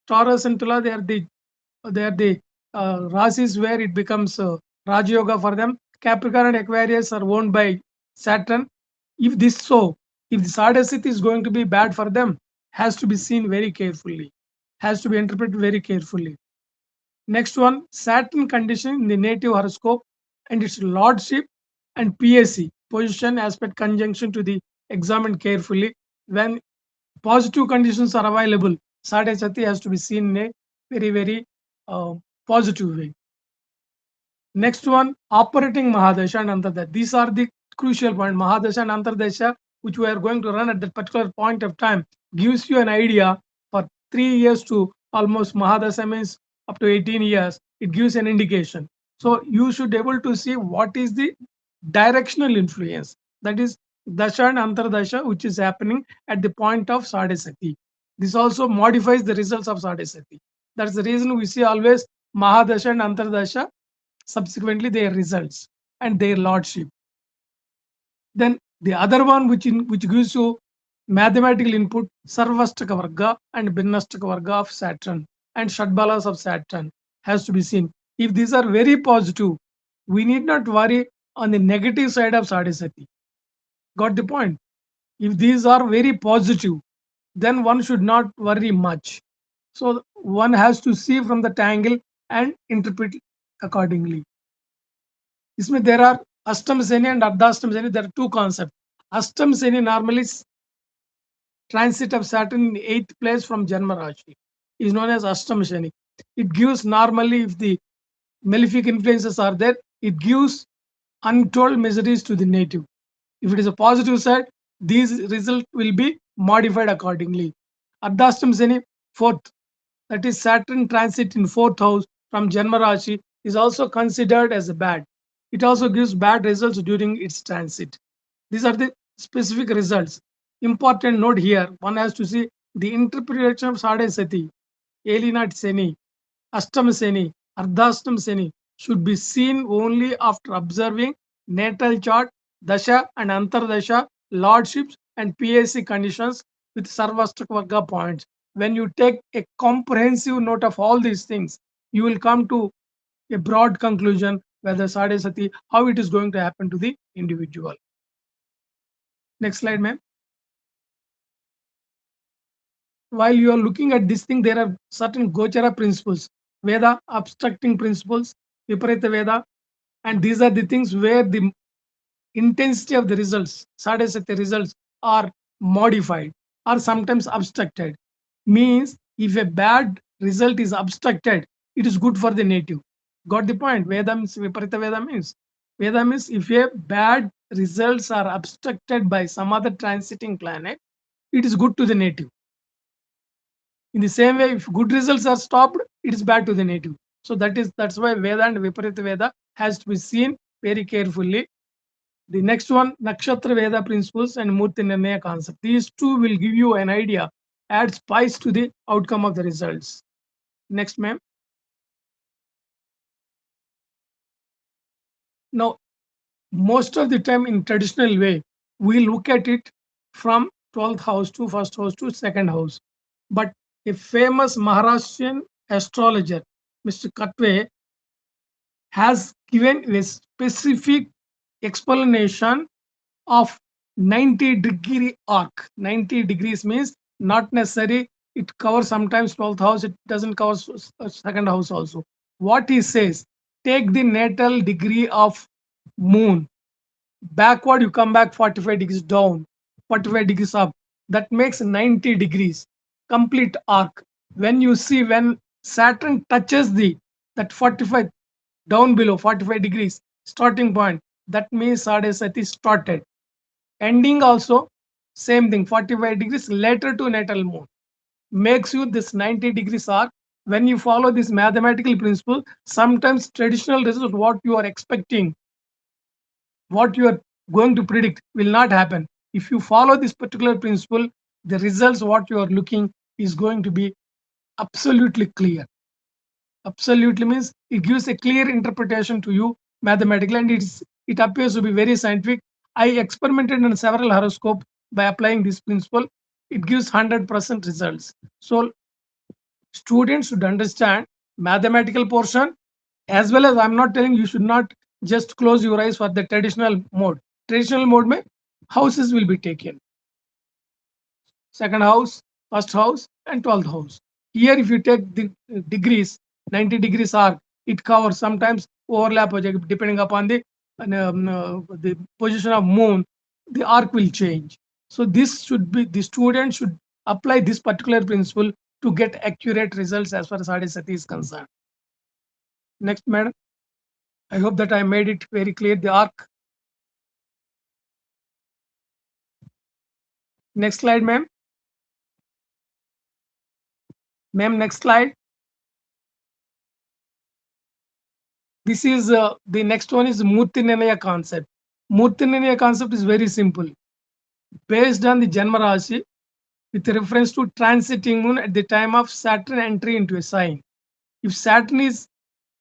Taurus and Tula, they are the rasis where it becomes Raj Yoga for them. Capricorn and Aquarius are owned by Saturn. If this so, if the Sadhasati is going to be bad for them, has to be seen very carefully, has to be interpreted very carefully. Next one, Saturn condition in the native horoscope and its lordship and PAC, position, aspect, conjunction to the examined carefully. When positive conditions are available, Sadhasati has to be seen in a very, very positive way. Next one, operating Mahadasha and Antardasha. These are the crucial point. Mahadasha and Antardasha, which we are going to run at that particular point of time, gives you an idea for 3 years to almost Mahadasha means up to 18 years. It gives an indication. So you should be able to see what is the directional influence. That is Dasha and Antardasha, which is happening at the point of Sadhasati. This also modifies the results of Sadhasati. That's the reason we see always Mahadasha and Antardasha, subsequently their results and their lordship. Then the other one which gives you mathematical input, Sarvastaka Varga and Binnastaka Varga of Saturn and Shadbalas of Saturn has to be seen. If these are very positive, we need not worry on the negative side of Sadhasati. Got the point? If these are very positive, then one should not worry much. So one has to see from that angle and interpret accordingly. इसमें there are Ashtam Seni and Ardhashtam Seni. There are two concepts. Ashtam Seni normally is transit of Saturn in 8th place from Janma Rashi is known as Ashtam Seni. It gives normally, if the malefic influences are there, it gives untold miseries to the native. If it is a positive side, these results will be modified accordingly. Ardhashtam Seni, 4th, that is Saturn transit in 4th house from Janma Rashi, is also considered as a bad. It also gives bad results during its transit. These are the specific results. Important note here, one has to see the interpretation of Sadhasati, Elinat Seni, Ashtam Seni, Ardhashtam Seni should be seen only after observing natal chart, Dasha and Antardasha, lordships and PAC conditions with Sarvashtak points. When you take a comprehensive note of all these things, you will come to a broad conclusion whether Sadhasati, how it is going to happen to the individual. Next slide, ma'am. While you are looking at this thing, there are certain Gochara principles, Veda obstructing principles, Viparita Veda, and these are the things where the intensity of the results, Sadhasati results, are modified or sometimes obstructed. Means if a bad result is obstructed, it is good for the native. Got the point? Veda means Viparita Veda means. Veda means if a bad results are obstructed by some other transiting planet, it is good to the native. In the same way, if good results are stopped, it is bad to the native. So that's why Veda and Viparita Veda has to be seen very carefully. The next one, Nakshatra Veda principles and Murti Nirnaya concept. These two will give you an idea, add spice to the outcome of the results. Next, ma'am. Now, most of the time in traditional way, we look at it from 12th house to 1st house to 2nd house. But a famous Maharashtrian astrologer, Mr. Katwe, has given a specific explanation of 90-degree arc. 90 degrees means not necessary. It covers sometimes 12th house. It doesn't cover 2nd house also. What he says, take the natal degree of moon. Backward, you come back 45 degrees down, 45 degrees up. That makes 90 degrees. Complete arc. When you see when Saturn touches that 45 down below 45 degrees starting point, that means Sadhasati started. Ending also same thing, 45 degrees later to natal moon makes you this 90 degrees arc. When you follow this mathematical principle, sometimes traditional result, what you are expecting, what you are going to predict will not happen. If you follow this particular principle, the results what you are looking is going to be absolutely clear. Absolutely means it gives a clear interpretation to you mathematically, and it appears to be very scientific. I experimented on several horoscope by applying this principle. It gives 100% results. So students should understand mathematical portion, as well as I'm not telling you should not just close your eyes for the traditional mode. Traditional mode mein houses will be taken. 2nd house, 1st house and 12th house. Here if you take the degrees, 90 degrees arc, it covers sometimes overlap depending upon the position of moon, the arc will change. So this should be, the student should apply this particular principle to get accurate results as far as Sadhasati is concerned. Next, madam. I hope that I made it very clear, the arc. Next slide, ma'am. Ma'am, next slide. This is the next one is Murti Nirnaya concept. Murti Nirnaya concept is very simple. Based on the Janma Rashi, with reference to transiting moon at the time of Saturn entry into a sign. If Saturn is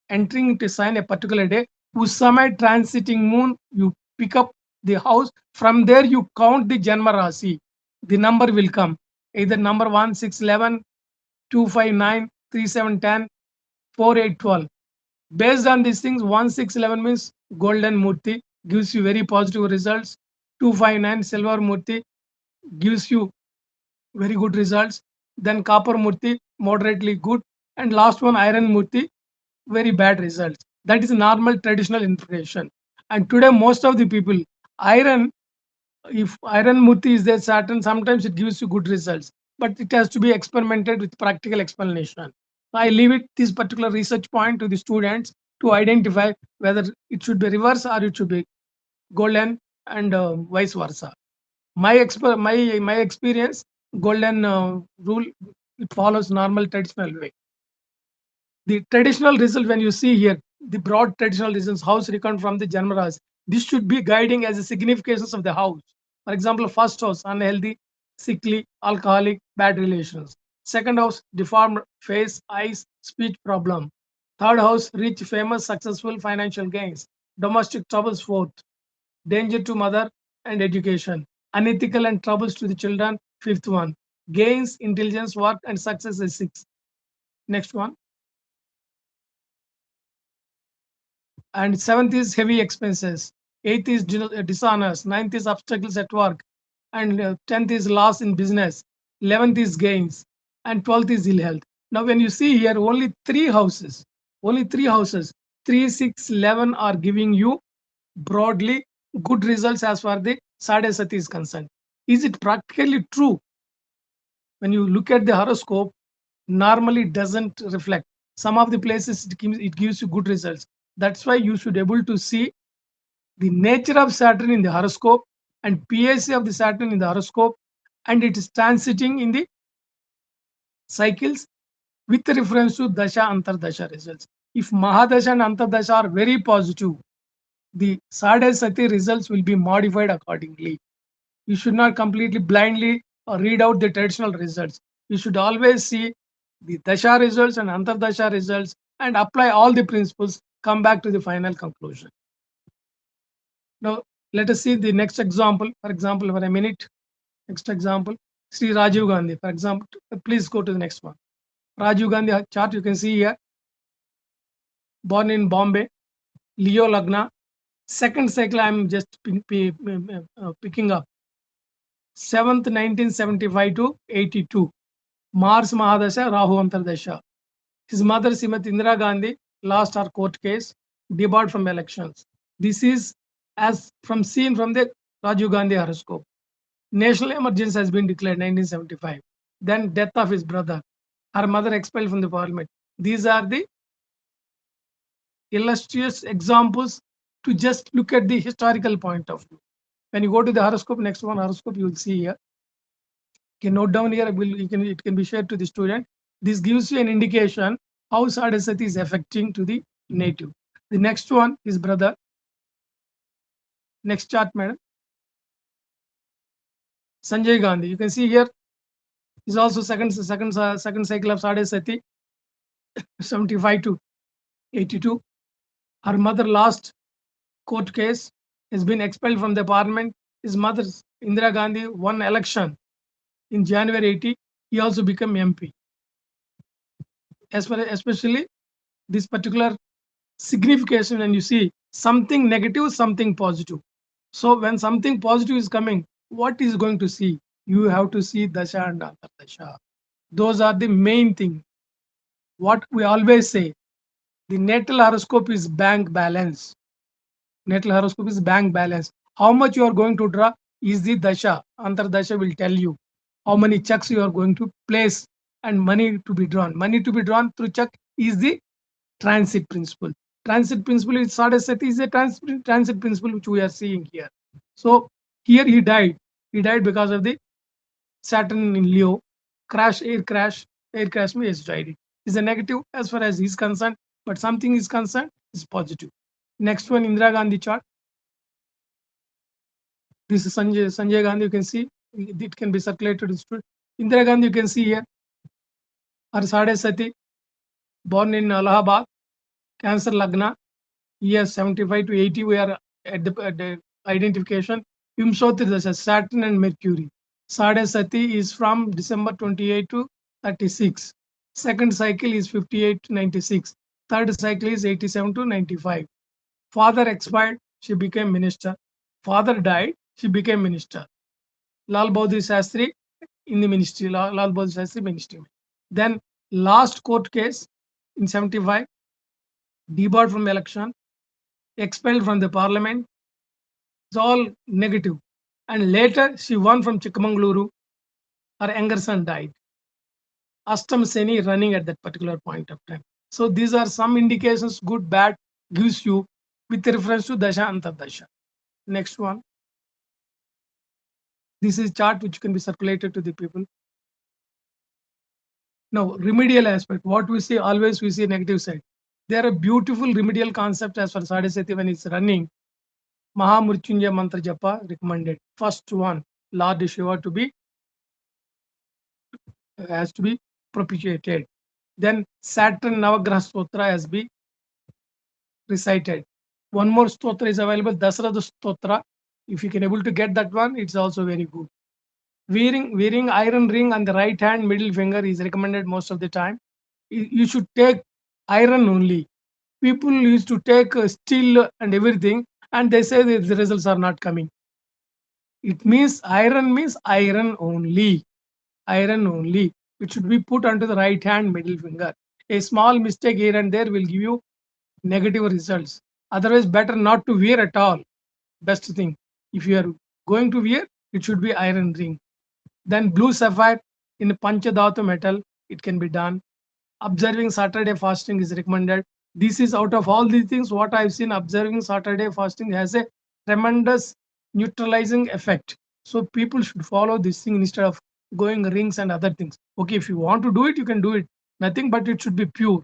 entering into a sign a particular day, whose transiting moon, you pick up the house. From there, you count the Janma Rashi. The number will come. Either number 1, 6, 11, 2, 5, 9, 3, 7, 10, 4, 8, 12. Based on these things, 1, 6, 11 means golden murti, gives you very positive results. 259 Silver Murti gives you very good results. Then Copper Murti moderately good, and last one Iron Murti very bad results. That is normal traditional interpretation. And today most of the people iron, if iron murti is there Saturn, sometimes it gives you good results, but it has to be experimented with practical explanation. I leave it this particular research point to the students to identify whether it should be reverse or it should be golden, and vice versa. My experience, golden rule, it follows normal traditional way. The traditional result, when you see here, the broad traditional results, house reckoned from the Janmaras, this should be guiding as a significations of the house. For example, first house, unhealthy, sickly, alcoholic, bad relations. Second house, deformed face, eyes, speech problem. Third house, rich, famous, successful, financial gains. Domestic troubles, fourth. Danger to mother and education. Unethical and troubles to the children, fifth one. Gains, intelligence, work, and success is sixth. Next one. And seventh is heavy expenses, eighth is dishonors, ninth is obstacles at work, and 10th is loss in business, 11th is gains, and 12th is ill health. Now when you see here, only three houses, 3, 6, 11 are giving you broadly good results as far the Sadhe Sati is concerned. Is it practically true? When you look at the horoscope, normally it doesn't reflect. Some of the places it gives you good results. That's why you should able to see the nature of Saturn in the horoscope and PAC of the Saturn in the horoscope, and it is transiting in the cycles with reference to Dasha Antardasha results. If Mahadasha and Antardasha are very positive, the Sadhe Sati results will be modified accordingly. You should not completely blindly read out the traditional results. You should always see the Dasha results and Antardasha results and apply all the principles, come back to the final conclusion. Now, let us see the next example. For example, for a minute, next example, Sri Rajiv Gandhi. For example, please go to the next one. Rajiv Gandhi chart you can see here. Born in Bombay, Leo Lagna. Second cycle I'm just picking up. 7th, 1975 to 82. Mars Mahadasha, Rahu Antardasha. His mother, Srimati Indira Gandhi, lost her court case, debarred from elections. This is as from seen from the Rajiv Gandhi horoscope. National emergency has been declared 1975. Then death of his brother. Her mother expelled from the parliament. These are the illustrious examples to just look at the historical point of view. When you go to the horoscope, next one horoscope, you will see here. You can note down here, it can be shared to the student. This gives you an indication how Sadhe Sati is affecting to the native. The next one is brother. Next chart, madam. Sanjay Gandhi. You can see here is also second cycle of Sadhe Sati, 75 to 82. Her mother lost court case, has been expelled from the parliament. His mother, Indira Gandhi, won election in January 80. He also became MP. Especially this particular signification, when you see something negative, something positive. So when something positive is coming, what is going to see? You have to see Dasha and Antardasha. Those are the main thing. What we always say, the natal horoscope is bank balance. Natal horoscope is bank balance. How much you are going to draw is the Dasha. Antardasha will tell you how many checks you are going to place and money to be drawn. Money to be drawn through check is the transit principle. Transit principle is Sadhe Sati is a transit principle which we are seeing here. So here he died. He died because of the Saturn in Leo. Air crash means died. Is a negative as far as he is concerned, but something is concerned is positive. Next one, Indira Gandhi chart. This is Sanjay Gandhi. You can see it can be circulated to student. Indira Gandhi, you can see here. Her Sadhe Sati, born in Allahabad, Cancer Lagna, year 75 to 80. We are at the identification. Vimshottri Dasha, Saturn and Mercury. Sadhe Sati is from December 28 to 36. Second cycle is 58 to 96. Third cycle is 87 to 95. Father expired, she became minister. Father died, she became minister. Lal Bahadur Shastri in the ministry, Lal Bahadur Shastri ministry. Then last court case in 75, debarred from election, expelled from the parliament. It's all negative. And later she won from Chikmagaluru. Her younger son died. Astam Seni running at that particular point of time. So these are some indications, good, bad, gives you with reference to Dasha Antardasha. Next one. This is chart which can be circulated to the people. Now, remedial aspect, what we see, always we see negative side. There are beautiful remedial concepts as far as Sadhasati when it's running. Mahamrityunjaya Mantra Japa recommended. First one, Lord Shiva to be, has to be propitiated. Then Saturn Navagraha Stotra has been recited. One more stotra is available, Dasarada Stotra. If you can able to get that one, it's also very good. Wearing iron ring on the right hand middle finger is recommended most of the time. You should take iron only. People used to take steel and everything, and they say that the results are not coming. It means iron only. Iron only. It should be put onto the right hand middle finger. A small mistake here and there will give you negative results. Otherwise, better not to wear at all. Best thing. If you are going to wear, it should be iron ring. Then blue sapphire in Panchadhatu metal, it can be done. Observing Saturday fasting is recommended. This is out of all these things, what I've seen, observing Saturday fasting has a tremendous neutralizing effect. So people should follow this thing instead of going rings and other things. Okay, if you want to do it, you can do it. Nothing, but it should be pure.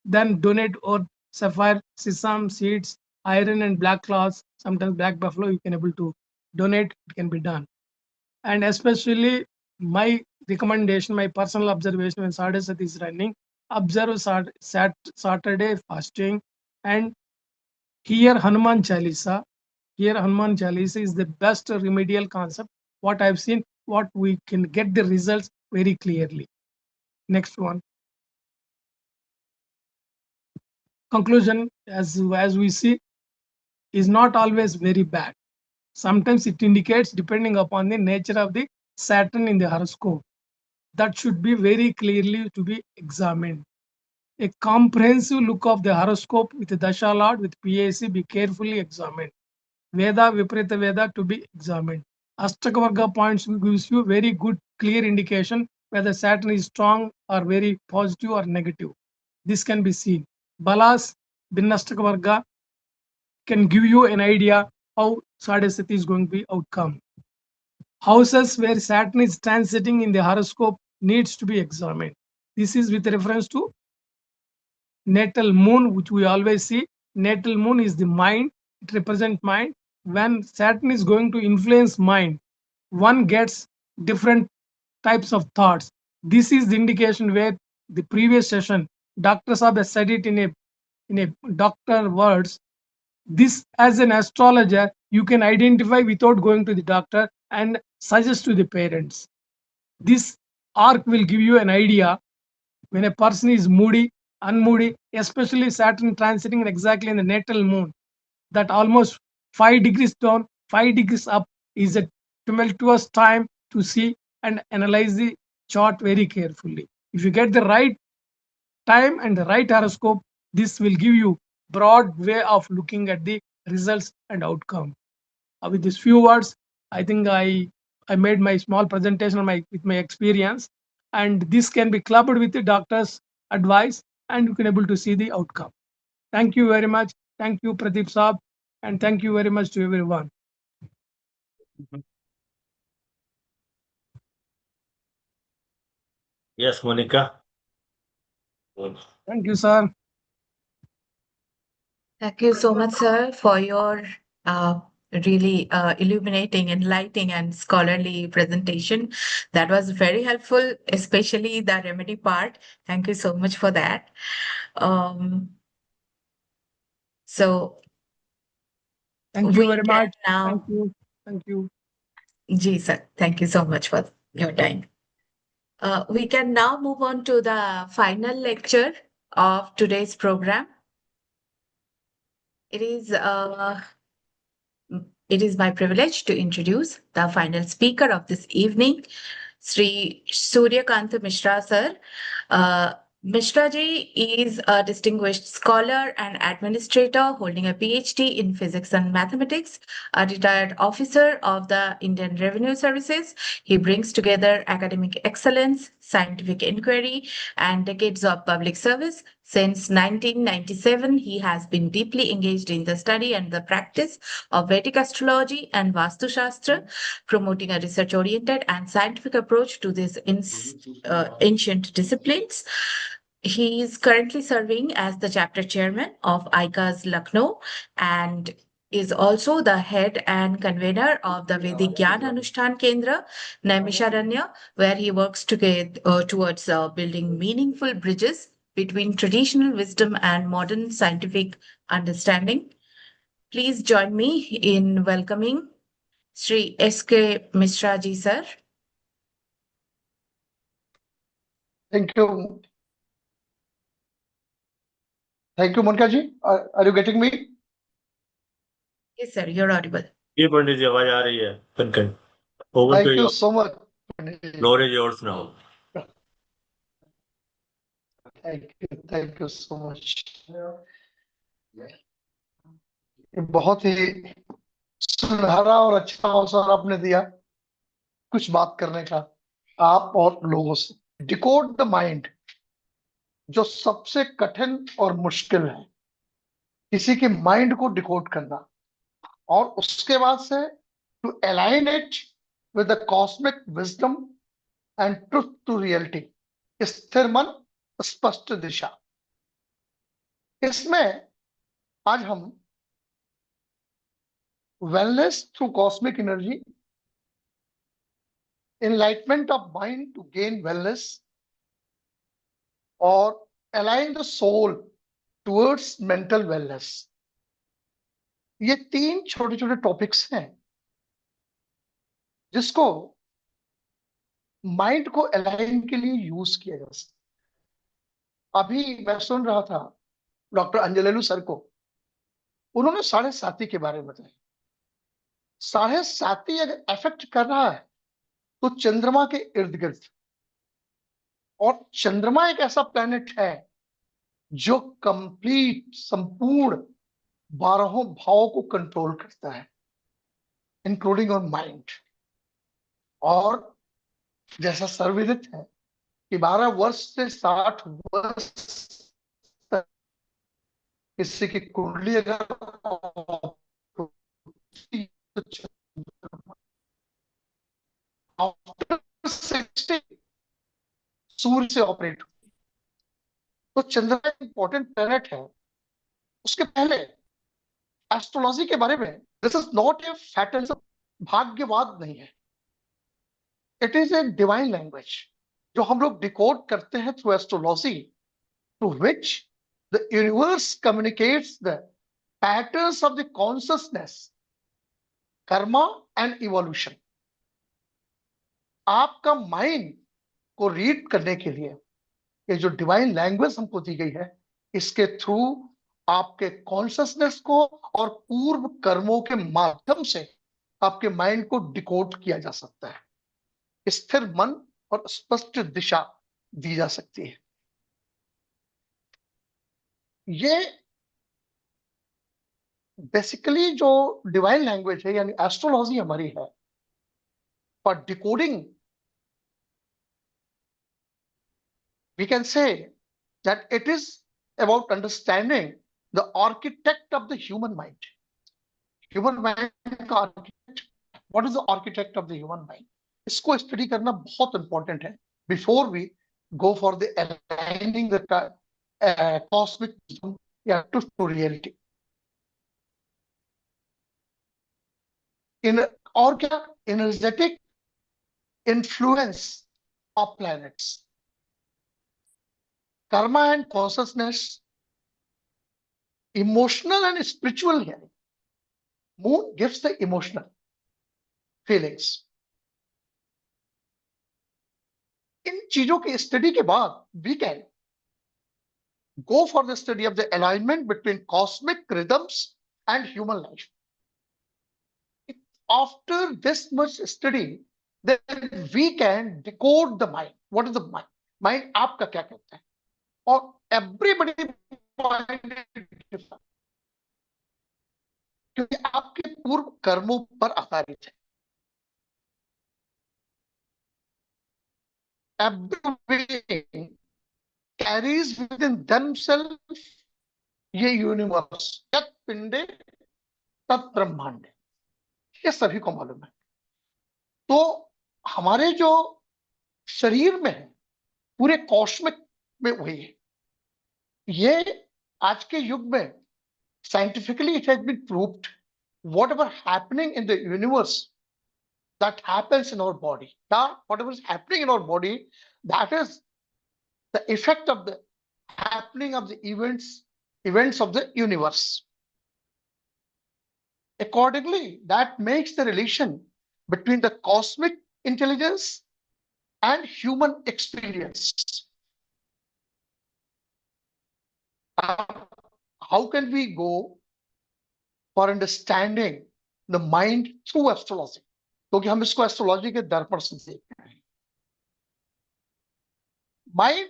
Then donate or sapphire, sesame seeds, iron and black cloths, sometimes black buffalo, you can able to donate, it can be done. And especially my recommendation, my personal observation when Sadhasati is running, observe Saturday fasting and hear Hanuman Chalisa. Here Hanuman Chalisa is the best remedial concept. What I've seen, what we can get the results very clearly. Next one. Conclusion, as we see, is not always very bad. Sometimes it indicates depending upon the nature of the Saturn in the horoscope. That should be very clearly to be examined. A comprehensive look of the horoscope with the Dasha Lord with PAC be carefully examined. Veda, Viparita Veda to be examined. Astakavarga points gives you very good clear indication whether Saturn is strong or very positive or negative. This can be seen. Balas, Binnastakavarga can give you an idea how Sadhasati is going to be outcome. Houses where Saturn is transiting in the horoscope needs to be examined. This is with reference to natal moon, which we always see. Natal moon is the mind, it represents mind. When Saturn is going to influence mind, one gets different types of thoughts. This is the indication where the previous session, Dr. Saab has said it in a doctor words. This, as an astrologer, you can identify without going to the doctor and suggest to the parents. This arc will give you an idea when a person is moody, unmoody, especially Saturn transiting exactly in the natal moon, that almost 5 degrees down, 5 degrees up is a tumultuous time to see and analyze the chart very carefully. If you get the right time and the right horoscope, this will give you broad way of looking at the results and outcome. With these few words, I think I made my small presentation with my experience, and this can be clubbed with the doctor's advice, and you can able to see the outcome. Thank you very much. Thank you, Pradeep Saab, and thank you very much to everyone.
Yes, Monica.
Thank you, sir.
Thank you so much, sir, for your really illuminating, enlightening, and scholarly presentation. That was very helpful, especially the remedy part. Thank you so much for that. So
Thank you
we
very
can
much.
now.
Thank you. Thank you.
Ji, sir. Thank you so much for your time. We can now move on to the final lecture of today's program. It is It is my privilege to introduce the final speaker of this evening, Sri Suryakanta Mishra sir. Mishra ji is a distinguished scholar and administrator holding a PhD in physics and mathematics, a retired officer of the Indian Revenue Services. He brings together academic excellence, scientific inquiry, and decades of public service. Since 1997, he has been deeply engaged in the study and the practice of Vedic Astrology and Vaastu Shastra, promoting a research-oriented and scientific approach to these ancient disciplines. He is currently serving as the chapter chairman of ICAS Lucknow and is also the head and convener of the Vedic Gyan Anushthan Kendra, Naimisharanya, where he works towards building meaningful bridges between traditional wisdom and modern scientific understanding. Please join me in welcoming Sri S.K. Mishra ji, sir.
Thank you. Thank you, Monica ji. Are you getting me?
Yes, sir, you're audible.
ये पंडित जी आवाज आ रही है कन over
Thank
to
you
you.
so much.
Floor is yours now.
Thank you so much. ये बहुत ही सुनहरा और अच्छा अवसर आपने दिया कुछ बात करने का आप और लोगों से। डिकोड द माइंड जो सबसे कठिन और मुश्किल है किसी के माइंड को डिकोड करना और उसके बाद से to align it with the cosmic wisdom and truth to reality, स्थिर मन स्पष्ट दिशा। इसमें आज हम wellness through cosmic energy, enlightenment of mind to gain wellness और align the soul towards mental wellness, ये तीन छोटे छोटे टॉपिक्स हैं जिसको माइंड को अलाइन के लिए यूज किया जा सकता। अभी मैं सुन रहा था डॉक्टर अंजलेलू सर को, उन्होंने 7.5 के बारे में बताया। 7.5 अगर इफेक्ट कर रहा है तो चंद्रमा के इर्द गिर्द, और चंद्रमा एक ऐसा प्लेनेट है जो कंप्लीट संपूर्ण 12 भावों को कंट्रोल करता है, इंक्लूडिंग और माइंड। और जैसा सर्वविदित है कि 12 वर्ष से 60 वर्ष तक किसी की कुंडली अगर आफ्टर 60 सूर्य से ऑपरेट, तो चंद्रमा एक इंपॉर्टेंट प्लेनेट है। उसके पहले एस्ट्रोलॉजी के बारे में, this is not a fatalism, भाग्यवाद नहीं है, it is a divine language जो हम लोग डिकोड करते हैं through astrology, to which the universe communicates the patterns of the consciousness, karma and evolution. आपका माइंड को रीड करने के लिए ये जो डिवाइन लैंग्वेज हमको दी गई है, इसके थ्रू आपके कॉन्शियसनेस को और पूर्व कर्मों के माध्यम से आपके माइंड को डिकोड किया जा सकता है, स्थिर मन और स्पष्ट दिशा दी जा सकती है। ये बेसिकली जो डिवाइन लैंग्वेज है यानी एस्ट्रोलॉजी हमारी है, for decoding we can say that it is about understanding the architect of the human mind. Human mind का architect, what is the architect of the human mind? इसको study करना बहुत important है before we go for the aligning the cosmic या truth to reality. इन और क्या energetic influence of planets, karma and consciousness, emotional and spiritual hearing. Moon gives the emotional feelings. इन चीजों की स्टडी के बाद we can go for the study of the alignment between cosmic rhythms and human life. after this much study, then we can decode the mind. What is the mind? Mind आपका क्या कहता है? और everybody mind is different. क्योंकि आपके पूर्व कर्मों पर आधारित है. Every being carries within themselves ये यूनिवर्स, यत् पिंडे तत् ब्रह्मांडे, ये सभी को मालूम है. तो हमारे जो शरीर में है, पूरे कॉस्मिक में वही है. ये आज के युग में scientifically it has been proved whatever happening in the universe that happens in our body. Now, whatever is happening in our body, that is the effect of the happening of the events of the universe. Accordingly, that makes the relation between the cosmic intelligence and human experience. How can we go for understanding the mind through astrology? क्योंकि हम इसको astrology के दर्पण से देख रहे हैं. Mind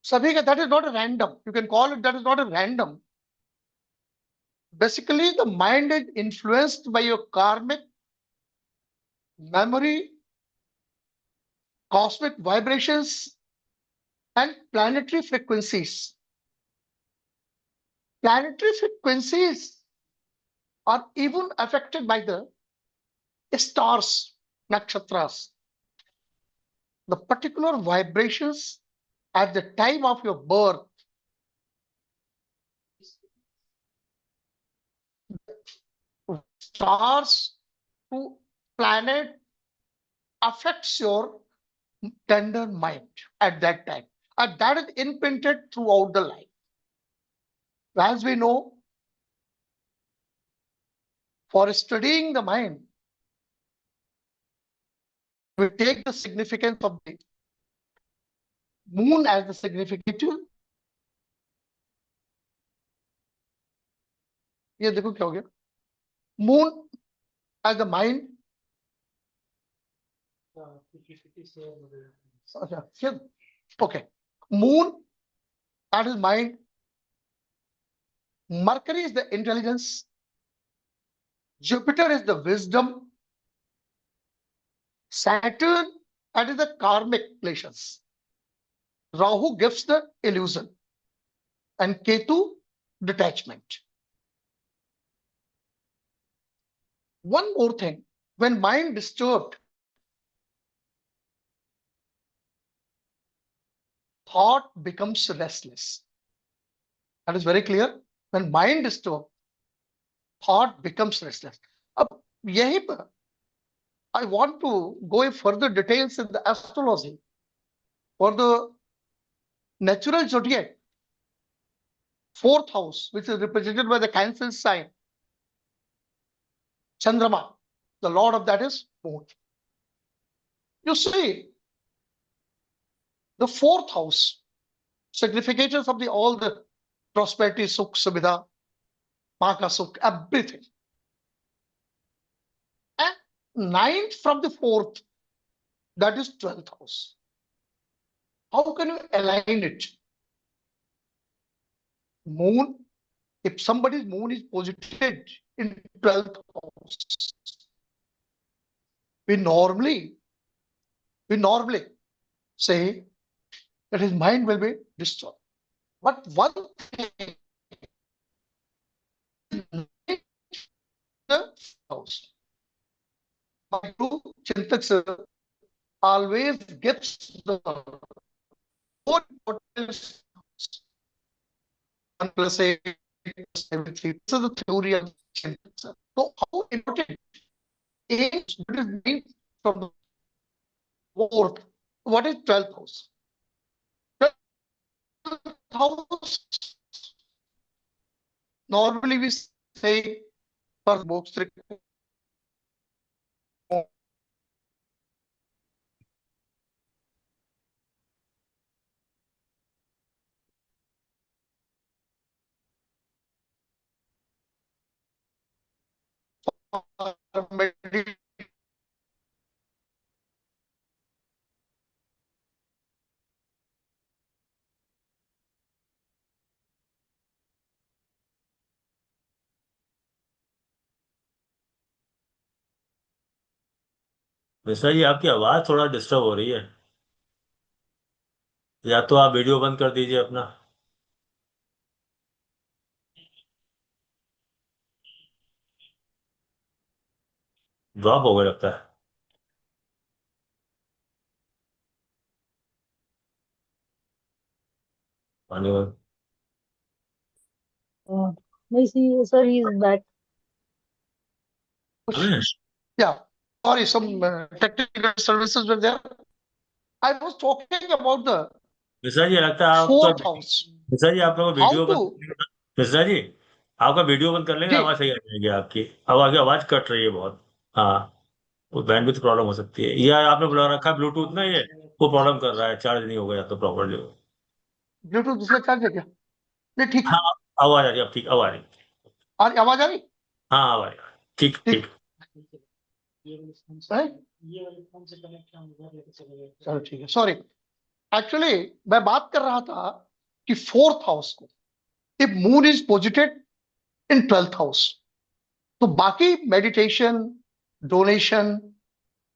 सभी का, that is not a random, you can call it, that is not a random. Basically the mind is influenced by your कार्मिक memory, cosmic vibrations, and planetary frequencies. Planetary frequencies are even affected by the stars, nakshatras. The particular vibrations at the time of your birth stars to planet affects your tender mind at that time, and that is imprinted throughout the life. As we know, for studying the mind, we take the significance of the moon as the significant. ये देखो क्या हो गया, moon as the mind. Okay, moon, that is mind. Mercury is the intelligence. Jupiter is the wisdom. Saturn, that is the karmic places. Rahu gives the illusion, and Ketu, detachment. One more thing, when mind disturbed, thought becomes restless. That is very clear. When mind disturbed, thought becomes restless. अब यहीं पर I want to go in further details in the astrology for the natural zodiac, 4th house, which is represented by the Cancer sign, Chandrama, the lord of that is moon. You see, the 4th house, significations of all the prosperity, sukh, subhida, maka sukh, everything. And 9th from the 4th, that is 12th house. How can you align it? Moon, if somebody's moon is posited in 12th house, we normally say that his mind will be disturbed. But one thing, the house, my two Chintak always gives the more importance. 1 plus 8 plus everything. This is the theory of Chintak. So how important age is being from the 4th? What is 12th house? 12th house, normally we say for books.
Mishra ji, आपकी आवाज थोड़ा disturb हो रही है, या तो आप video बंद कर दीजिए अपना। ड्रॉप हो गया लगता है। पानी में-
नहीं, see, sir, he is back.
Yeah, sorry, some technical services were there. I was talking about the
Mishra ji, लगता है आप तो,
4th house.
मिश्रा जी आप लोग
How
वीडियो
to?
बंद, मिश्रा जी आपका वीडियो बंद कर लेंगे,
जी,
आवाज सही आ जाएगी आपकी। अब आगे आवाज कट रही है बहुत। हाँ, वो बैंडविड्थ प्रॉब्लम हो सकती है, या आपने बुला रखा है ब्लूटूथ ना, ये वो प्रॉब्लम कर रहा है, चार्ज नहीं हो गया तो प्रॉपरली।
ब्लूटूथ दूसरा चार्ज है क्या? नहीं, ठीक है।
हाँ, आवाज आ रही है, अब ठीक आवाज आ रही है।
और आवाज आ रही?
हाँ, आवाज आ रही है। ठीक
ठीक
ठीक।
है? चलो ठीक है, सॉरी। एक्चुअली मैं बात कर रहा था कि 4th हाउस को, if moon is पोजिटेड in 12th house, तो बाकी मेडिटेशन, डोनेशन,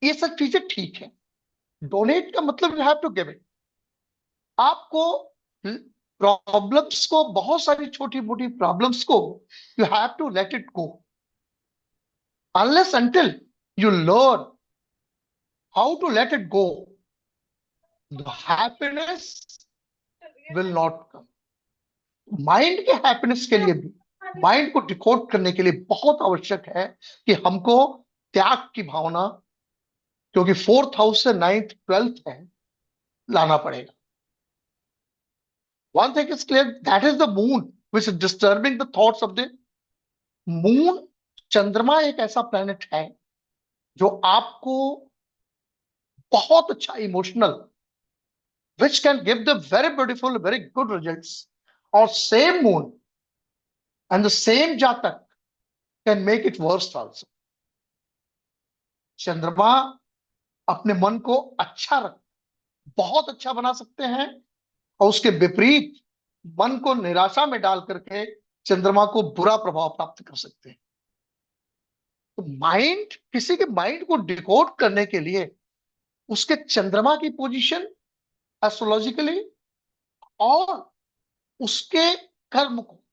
ये सब चीजें ठीक है। डोनेट का मतलब you have to give it. आपको प्रॉब्लम्स को, बहुत सारी छोटी मोटी प्रॉब्लम्स को, you have to let it go, unless until you learn how to let it go, the happiness will not come. Mind के हैप्पीनेस के लिए भी, माइंड को डिकोड करने के लिए बहुत आवश्यक है कि हमको त्याग की भावना, क्योंकि 4th हाउस से 9th 12th है, लाना पड़ेगा। One thing is clear, that is the moon which is disturbing the thoughts of the moon. चंद्रमा एक ऐसा प्लेनेट है जो आपको बहुत अच्छा emotional, which can give the very beautiful, very good results, और same moon and the same जातक can make it worse also. चंद्रमा अपने मन को अच्छा रख, बहुत अच्छा बना सकते हैं, और उसके विपरीत मन को निराशा में डाल करके चंद्रमा को बुरा प्रभाव प्राप्त कर सकते हैं। तो माइंड, किसी के माइंड को डिकोड करने के लिए उसके चंद्रमा की पोजीशन एस्ट्रोलॉजिकली, और उसके कर्म को,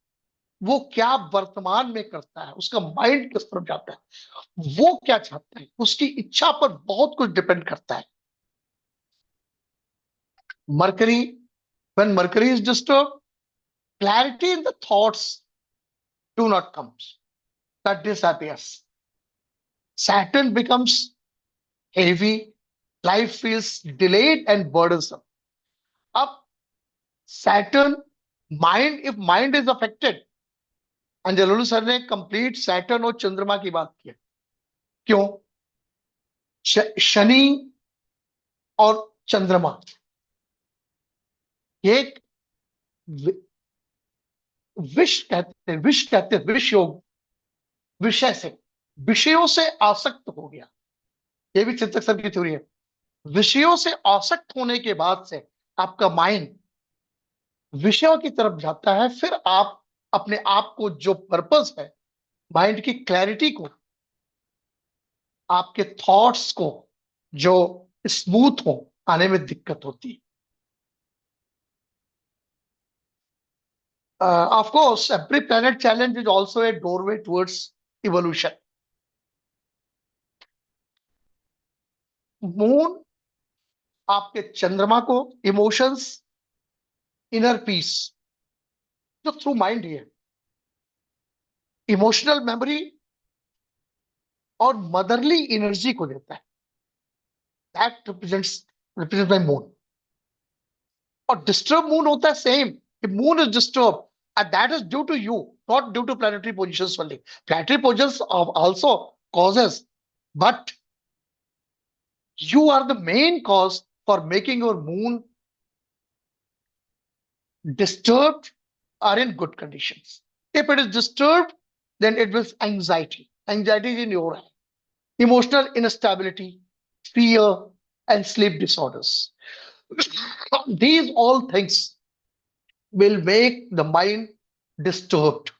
वो क्या वर्तमान में करता है, उसका माइंड किस तरफ जाता है, वो क्या चाहता है, उसकी इच्छा पर बहुत कुछ डिपेंड करता है। Mercury, when mercury is disturb, clarity in the thoughts do not come, that disappears. Saturn becomes heavy, life feels delayed and burdensome. अब Saturn, mind, if mind is affected, Anjalulu sir ने कंप्लीट सैटर्न और चंद्रमा की बात की। क्यों? शनि और चंद्रमा एक विष कहते हैं, विष योग, विषय से, विषयों से आसक्त हो गया। ये भी चिंतक सर की थ्योरी है। विषयों से आसक्त होने के बाद से आपका माइंड विषयों की तरफ जाता है, फिर आप अपने आप को, जो पर्पस है माइंड की क्लैरिटी को, आपके थॉट्स को जो स्मूथ हो, आने में दिक्कत होती है। Of course, every planet challenge is also a doorway towards evolution. Moon आपके चंद्रमा को इमोशंस, इनर पीस, जो थ्रू माइंड ही है, इमोशनल मेमोरी और मदरली एनर्जी को देता है। That represents by moon. और डिस्टर्ब मून होता है same, moon is disturb and that is due to you, not due to planetary positions only. Planetary positions are also causes, but you are the main cause for making your moon disturbed or in good conditions. If it is disturbed, then it will anxiety. Anxiety in your है, emotional instability, fear, and sleep disorders. These all things will make the mind disturbed.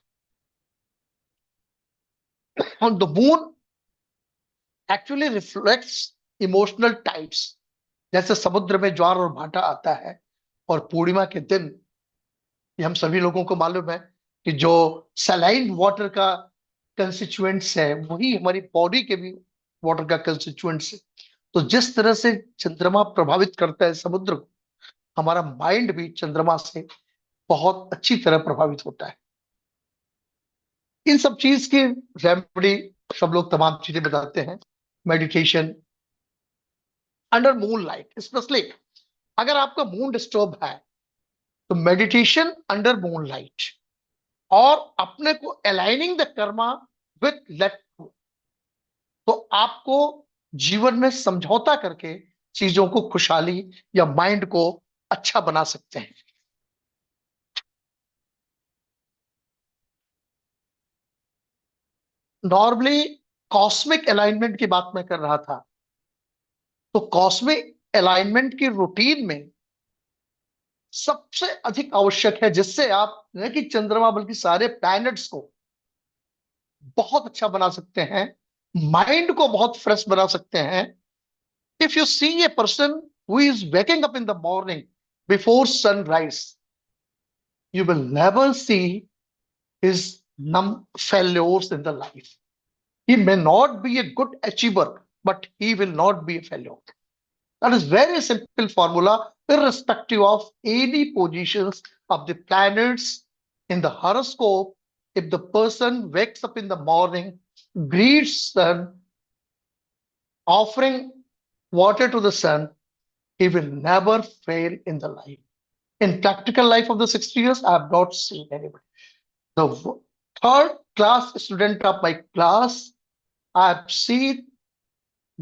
And the moon actually reflects emotional tides. जैसे समुद्र में ज्वार और भाटा आता है और पूर्णिमा के दिन, ये हम सभी लोगों को मालूम है कि जो सलाइन वाटर का कंस्टिट्यूएंट्स है वही हमारी बॉडी के भी वाटर का कंस्टिट्यूएंट्स है। तो जिस तरह से चंद्रमा प्रभावित करता है समुद्र को, हमारा माइंड भी चंद्रमा से बहुत अच्छी तरह प्रभावित होता है। इन सब चीज की रेमेडी सब लोग तमाम चीजें बताते हैं। Meditation under moon light, specially अगर आपका मून डिस्टर्ब है तो मेडिटेशन अंडर मून लाइट और अपने को aligning the Karma with let go, तो आपको जीवन में समझौता करके चीजों को खुशहाली या माइंड को अच्छा बना सकते हैं। नॉर्मली कॉस्मिक अलाइनमेंट की बात मैं कर रहा था, तो कॉस्मिक अलाइनमेंट की रूटीन में सबसे अधिक आवश्यक है, जिससे आप न कि चंद्रमा बल्कि सारे प्लैनेट्स को बहुत अच्छा बना सकते हैं, माइंड को बहुत फ्रेश बना सकते हैं। If you see a person who is waking up in the morning before sunrise, you will never see his failures in the life. He may not be a good achiever, but he will not be a failure. That is very simple formula, irrespective of any positions of the planets in the horoscope. If the person wakes up in the morning, greets sun, offering water to the sun, he will never fail in the life. In practical life of the 60 years, I have not seen anybody. The third class student of my class, I have seen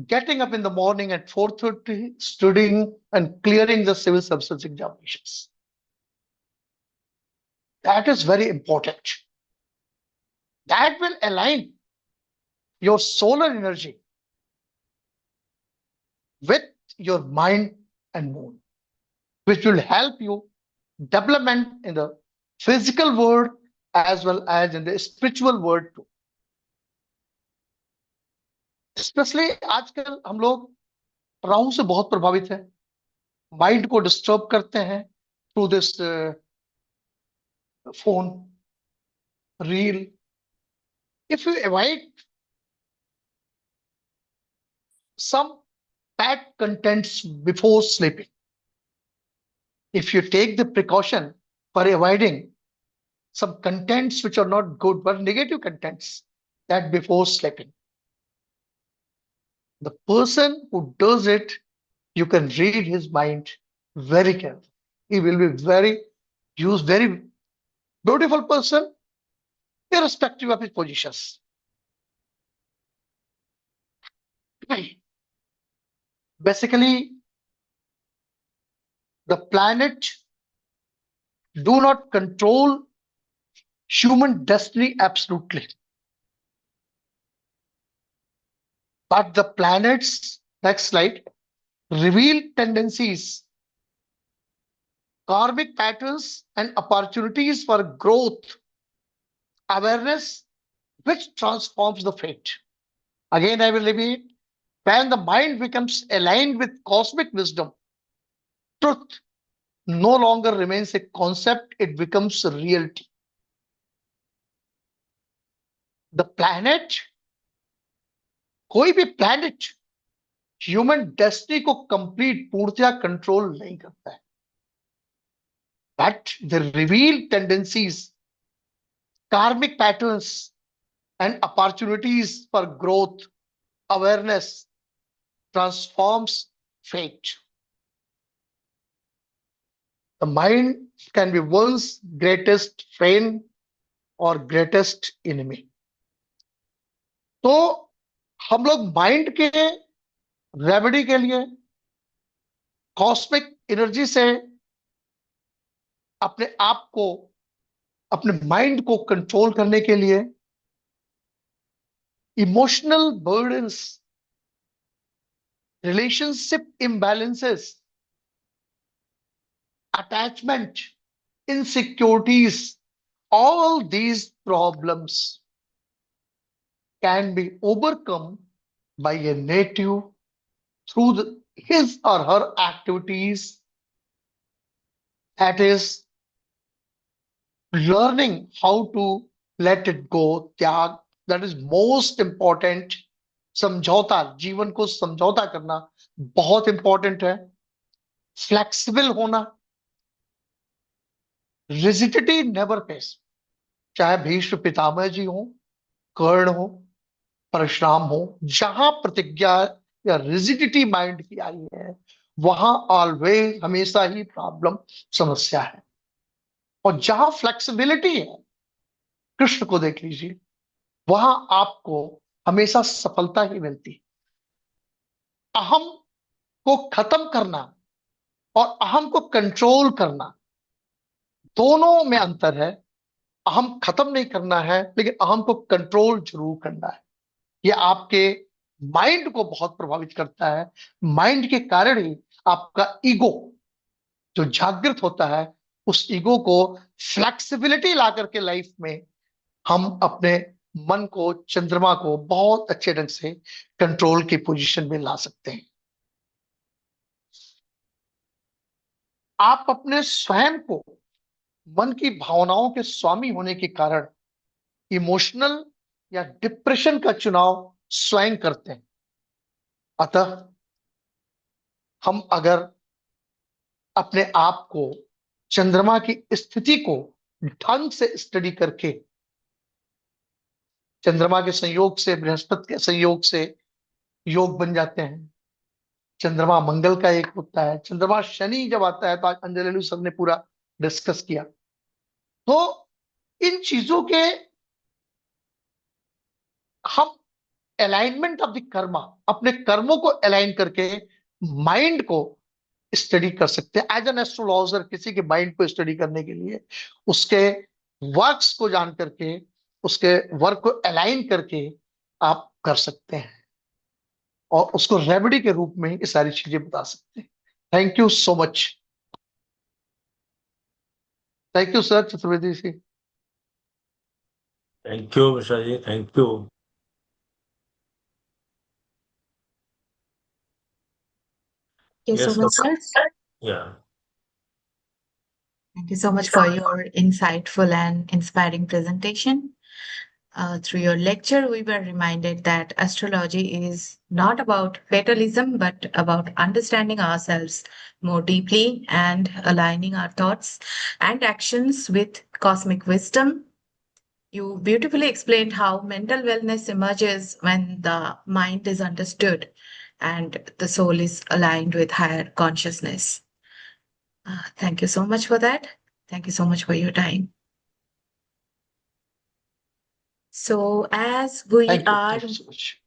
getting up in the morning at 4:30, studying and clearing the civil service examinations. That is very important. That will align your solar energy with your mind and moon, which will help you development in the physical world as well as in the spiritual world too. Specially आजकल हम लोग राहु से बहुत प्रभावित है, mind को disturb करते हैं through this phone reel. If you avoid some bad contents before sleeping, if you take the precaution for avoiding some contents which are not good but negative contents, that before sleeping, the person who does it, you can read his mind very carefully. He will be very beautiful person irrespective of his positions. Basically, the planet do not control human destiny absolutely, but the planets, next slide, reveal tendencies, karmic patterns and opportunities for growth, awareness, which transforms the fate. Again, I will repeat, when the mind becomes aligned with cosmic wisdom, truth no longer remains a concept, it becomes a reality. The planet, कोई भी planet human destiny को complete पूर्णतया control नहीं करता है, but the reveal tendencies, कार्मिक patterns and opportunities for growth, awareness transforms fate. The mind can be one's greatest friend or greatest enemy. तो हम लोग माइंड के रेमेडी के लिए कॉस्मिक एनर्जी से अपने आप को, अपने माइंड को कंट्रोल करने के लिए emotional burdens, relationship imbalances, attachment, insecurities, all these problems can be overcome by a native through his or her activities, that is learning how to let it go, त्याग, that is most important. समझौता, जीवन को समझौता करना बहुत important है. Flexible होना, rigidity never pace. चाहे भीष्म पितामह जी हो, कर्ण हो, परशुराम हो, जहां प्रतिज्ञा या रिजिडिटी माइंड की आई है, वहां ऑलवेज हमेशा ही प्रॉब्लम, समस्या है. और जहां फ्लेक्सिबिलिटी है, कृष्ण को देख लीजिए, वहां आपको हमेशा सफलता ही मिलती है. अहम को खत्म करना और अहम को कंट्रोल करना, दोनों में अंतर है. अहम खत्म नहीं करना है, लेकिन अहम को कंट्रोल जरूर करना है. ये आपके माइंड को बहुत प्रभावित करता है. माइंड के कारण ही आपका ईगो जो जागृत होता है, उस ईगो को फ्लेक्सिबिलिटी ला करके लाइफ में हम अपने मन को, चंद्रमा को बहुत अच्छे ढंग से कंट्रोल की पोजीशन में ला सकते हैं. आप अपने स्वयं को मन की भावनाओं के स्वामी होने के कारण इमोशनल या डिप्रेशन का चुनाव स्वयं करते हैं. अतः हम अगर अपने आप को, चंद्रमा की स्थिति को ढंग से स्टडी करके, चंद्रमा के संयोग से, बृहस्पति के संयोग से योग बन जाते हैं. चंद्रमा मंगल का एक होता है. चंद्रमा शनि जब आता है, तो आज अंजलि सर ने पूरा डिस्कस किया. तो इन चीजों के हम अलाइनमेंट ऑफ द कर्मा, अपने कर्मों को अलाइन करके माइंड को स्टडी कर सकते हैं. एज एन एस्ट्रोलॉजर, किसी के माइंड को स्टडी करने के लिए उसके वर्क्स को जान करके, उसके वर्क को अलाइन करके आप कर सकते हैं, और उसको रेमेडी के रूप में ये सारी चीजें बता सकते हैं. Thank you so much. Thank you sir Chaturvedi ji.
Thank you, Mishra ji. Thank you.
Thank you so
Yes,
much,
Dr.
sir.
Yeah.
Thank you so much for your insightful and inspiring presentation. Through your lecture, we were reminded that astrology is not about fatalism, but about understanding ourselves more deeply and aligning our thoughts and actions with cosmic wisdom. You beautifully explained how mental wellness emerges when the mind is understood and the soul is aligned with higher consciousness. Thank you so much for that. Thank you so much for your time. So as we
Thank you.
are
Thank you so much.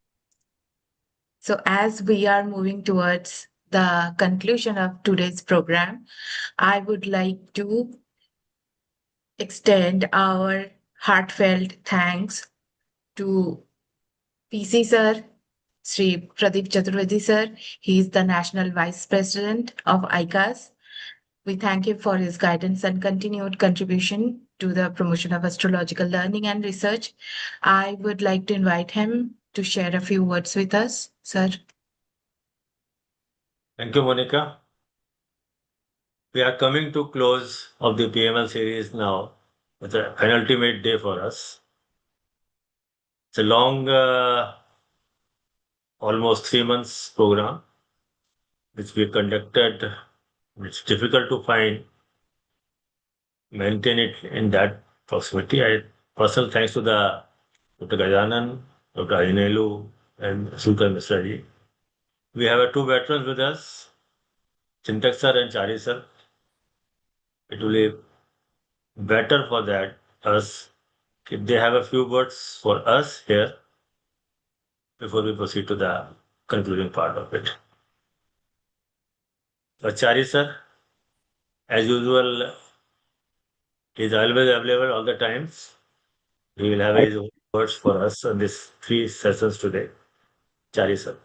So as we are moving towards the conclusion of today's program, I would like to extend our heartfelt thanks to PC sir, Sri Pradeep Chaturvedi sir. He is the National Vice President of ICAS. We thank him for his guidance and continued contribution to the promotion of astrological learning and research. I would like to invite him to share a few words with us, sir.
Thank you, Monica. We are coming to close of the PML series now. It's a penultimate day for us. It's a long, almost 3 months program, which we conducted. It's difficult to maintain it in that proximity. Personal thanks to the Dr. Gajanan, Dr. Ajinelu, and Sultan Misraji. We have two veterans with us, Chintak sir and Chari sir. It will be better for that us if they have a few words for us here before we proceed to the concluding part of it. So Chari sir, as usual, he is always available all the times. He will have his words for us on these 3 sessions today. Chari sir.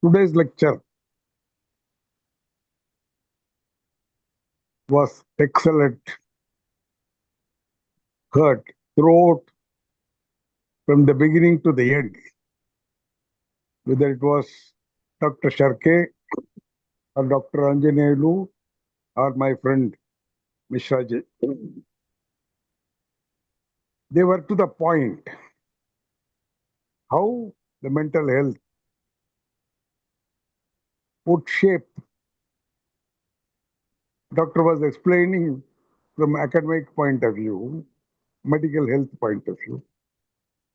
Today's lecture was excellent, heard throughout from the beginning to the end, whether it was Dr. Sharke or Dr. Anjaneyulu or my friend Mishraji. They were to the point how the mental health would shape. Doctor was explaining from academic point of view, medical health point of view,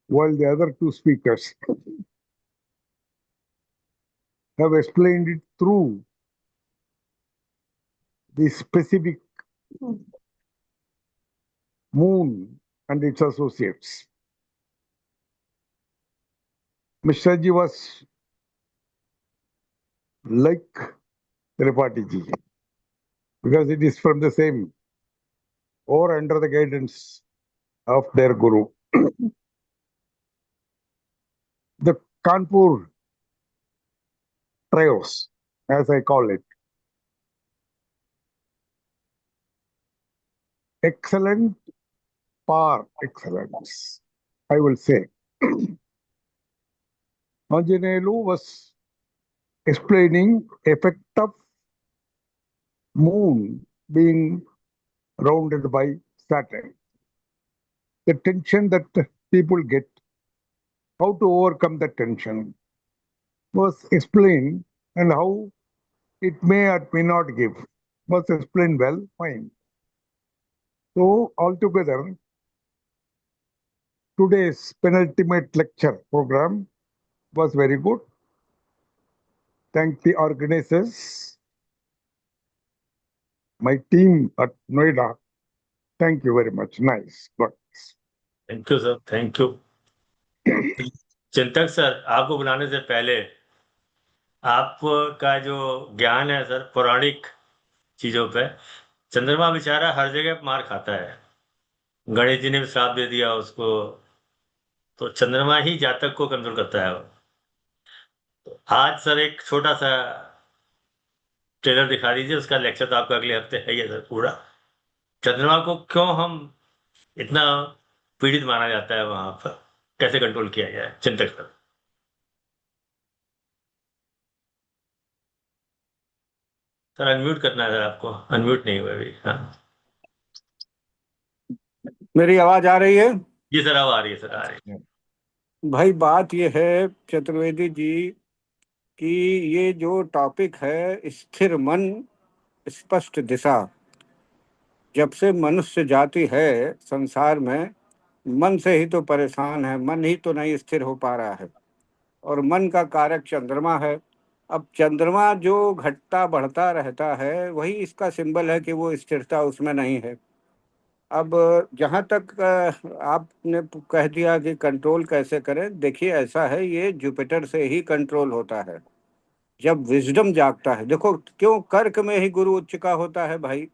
while the other two speakers have explained it through the specific moon and its associates. Mishraji was like Tripathi because it is from the same or under the guidance of their guru. The Kanpur trios, as I call it, excellent par excellence, I will say. Anjaneyulu was explaining effect of moon being rounded by Saturn. The tension that people get, how to overcome the tension was explained, and how it may or may not give was explained well, fine. So altogether, today's penultimate lecture program was very good. Thank the organizers, my team at Noida. Thank you very much. Nice. Good.
Thank you sir. Thank you. चिंतक sir, आपको बुलाने से पहले आपका जो ज्ञान है sir पौराणिक चीजों पे, चंद्रमा बेचारा हर जगह मार खाता है। गणेश जी ने भी श्राप दे दिया उसको, तो चंद्रमा ही जातक को कंट्रोल करता है। तो आज सर एक छोटा सा ट्रेलर दिखा दीजिए, उसका लेक्चर तो आपका अगले हफ्ते है ही है सर पूरा। चंद्रमा को क्यों हम इतना पीड़ित माना जाता है, वहां पर कैसे कंट्रोल किया जाए, चिंतक सर। सर अनम्यूट करना है सर आपको, अनम्यूट नहीं हुआ अभी। हाँ
मेरी आवाज आ रही है?
जी सर, अब आ रही है सर, आ रही है।
भाई बात ये है चतुर्वेदी जी कि ये जो टॉपिक है स्थिर मन स्पष्ट दिशा, जब से मनुष्य जाति है संसार में, मन से ही तो परेशान है, मन ही तो नहीं स्थिर हो पा रहा है, और मन का कारक चंद्रमा है। अब चंद्रमा जो घटता बढ़ता रहता है, वही इसका सिंबल है कि वो स्थिरता उसमें नहीं है। अब जहाँ तक आपने कह दिया कि कंट्रोल कैसे करें, देखिए ऐसा है, ये जुपिटर से ही कंट्रोल होता है जब विजडम जागता है। देखो क्यों कर्क में ही गुरु उच्च का होता है भाई,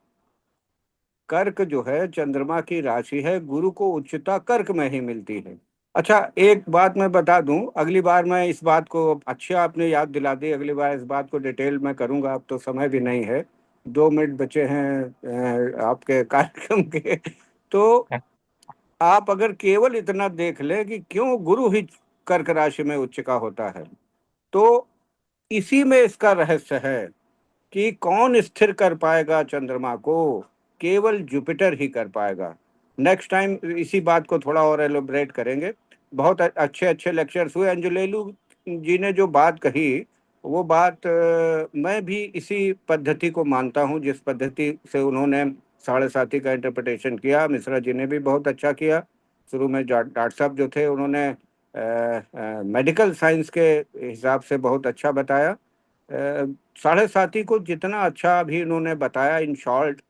कर्क जो है चंद्रमा की राशि है, गुरु को उच्चता कर्क में ही मिलती है। अच्छा एक बात मैं बता दूं, अगली बार मैं इस बात को, अच्छा आपने याद दिला दी, अगली बार इस बात को डिटेल में करूंगा। अब तो समय भी नहीं है, 2 मिनट बचे हैं आपके कार्यक्रम के। तो आप अगर केवल इतना देख ले कि क्यों गुरु ही कर्क राशि में उच्च का होता है, तो इसी में इसका रहस्य है कि कौन स्थिर कर पाएगा चंद्रमा को, केवल जुपिटर ही कर पाएगा। नेक्स्ट टाइम इसी बात को थोड़ा और एलोबरेट करेंगे। बहुत अच्छे अच्छे लेक्चर्स हुए। अंजुलेलू जी ने जो बात कही, वो बात मैं भी इसी पद्धति को मानता हूँ, जिस पद्धति से उन्होंने 7.5 का इंटरप्रिटेशन किया। मिश्रा जी ने भी बहुत अच्छा किया। शुरू में डॉक्टर साहब जो थे, उन्होंने मेडिकल साइंस के हिसाब से बहुत अच्छा बताया। 7.5 को जितना अच्छा अभी इन्होंने बताया, इन शॉर्ट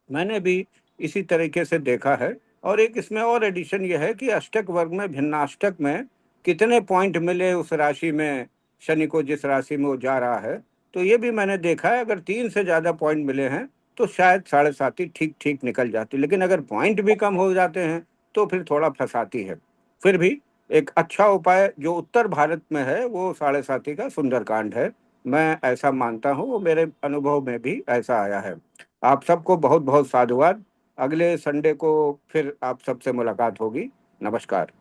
मैंने भी इसी तरीके से देखा है। और एक इसमें और एडिशन यह है कि अष्टक वर्ग में, भिन्नाष्टक में कितने पॉइंट मिले उस राशि में, शनि को जिस राशि में वो जा रहा है, तो ये भी मैंने देखा है। अगर 3 से ज़्यादा पॉइंट मिले हैं तो शायद 7.5 ठीक ठीक निकल जाती, लेकिन अगर पॉइंट भी कम हो जाते हैं तो फिर थोड़ा फंसाती है। फिर भी एक अच्छा उपाय जो उत्तर भारत में है वो 7.5 का सुंदरकांड है। मैं ऐसा मानता हूँ, वो मेरे अनुभव में भी ऐसा आया है। आप सबको बहुत बहुत साधुवाद। अगले संडे को फिर आप सबसे मुलाकात होगी। नमस्कार।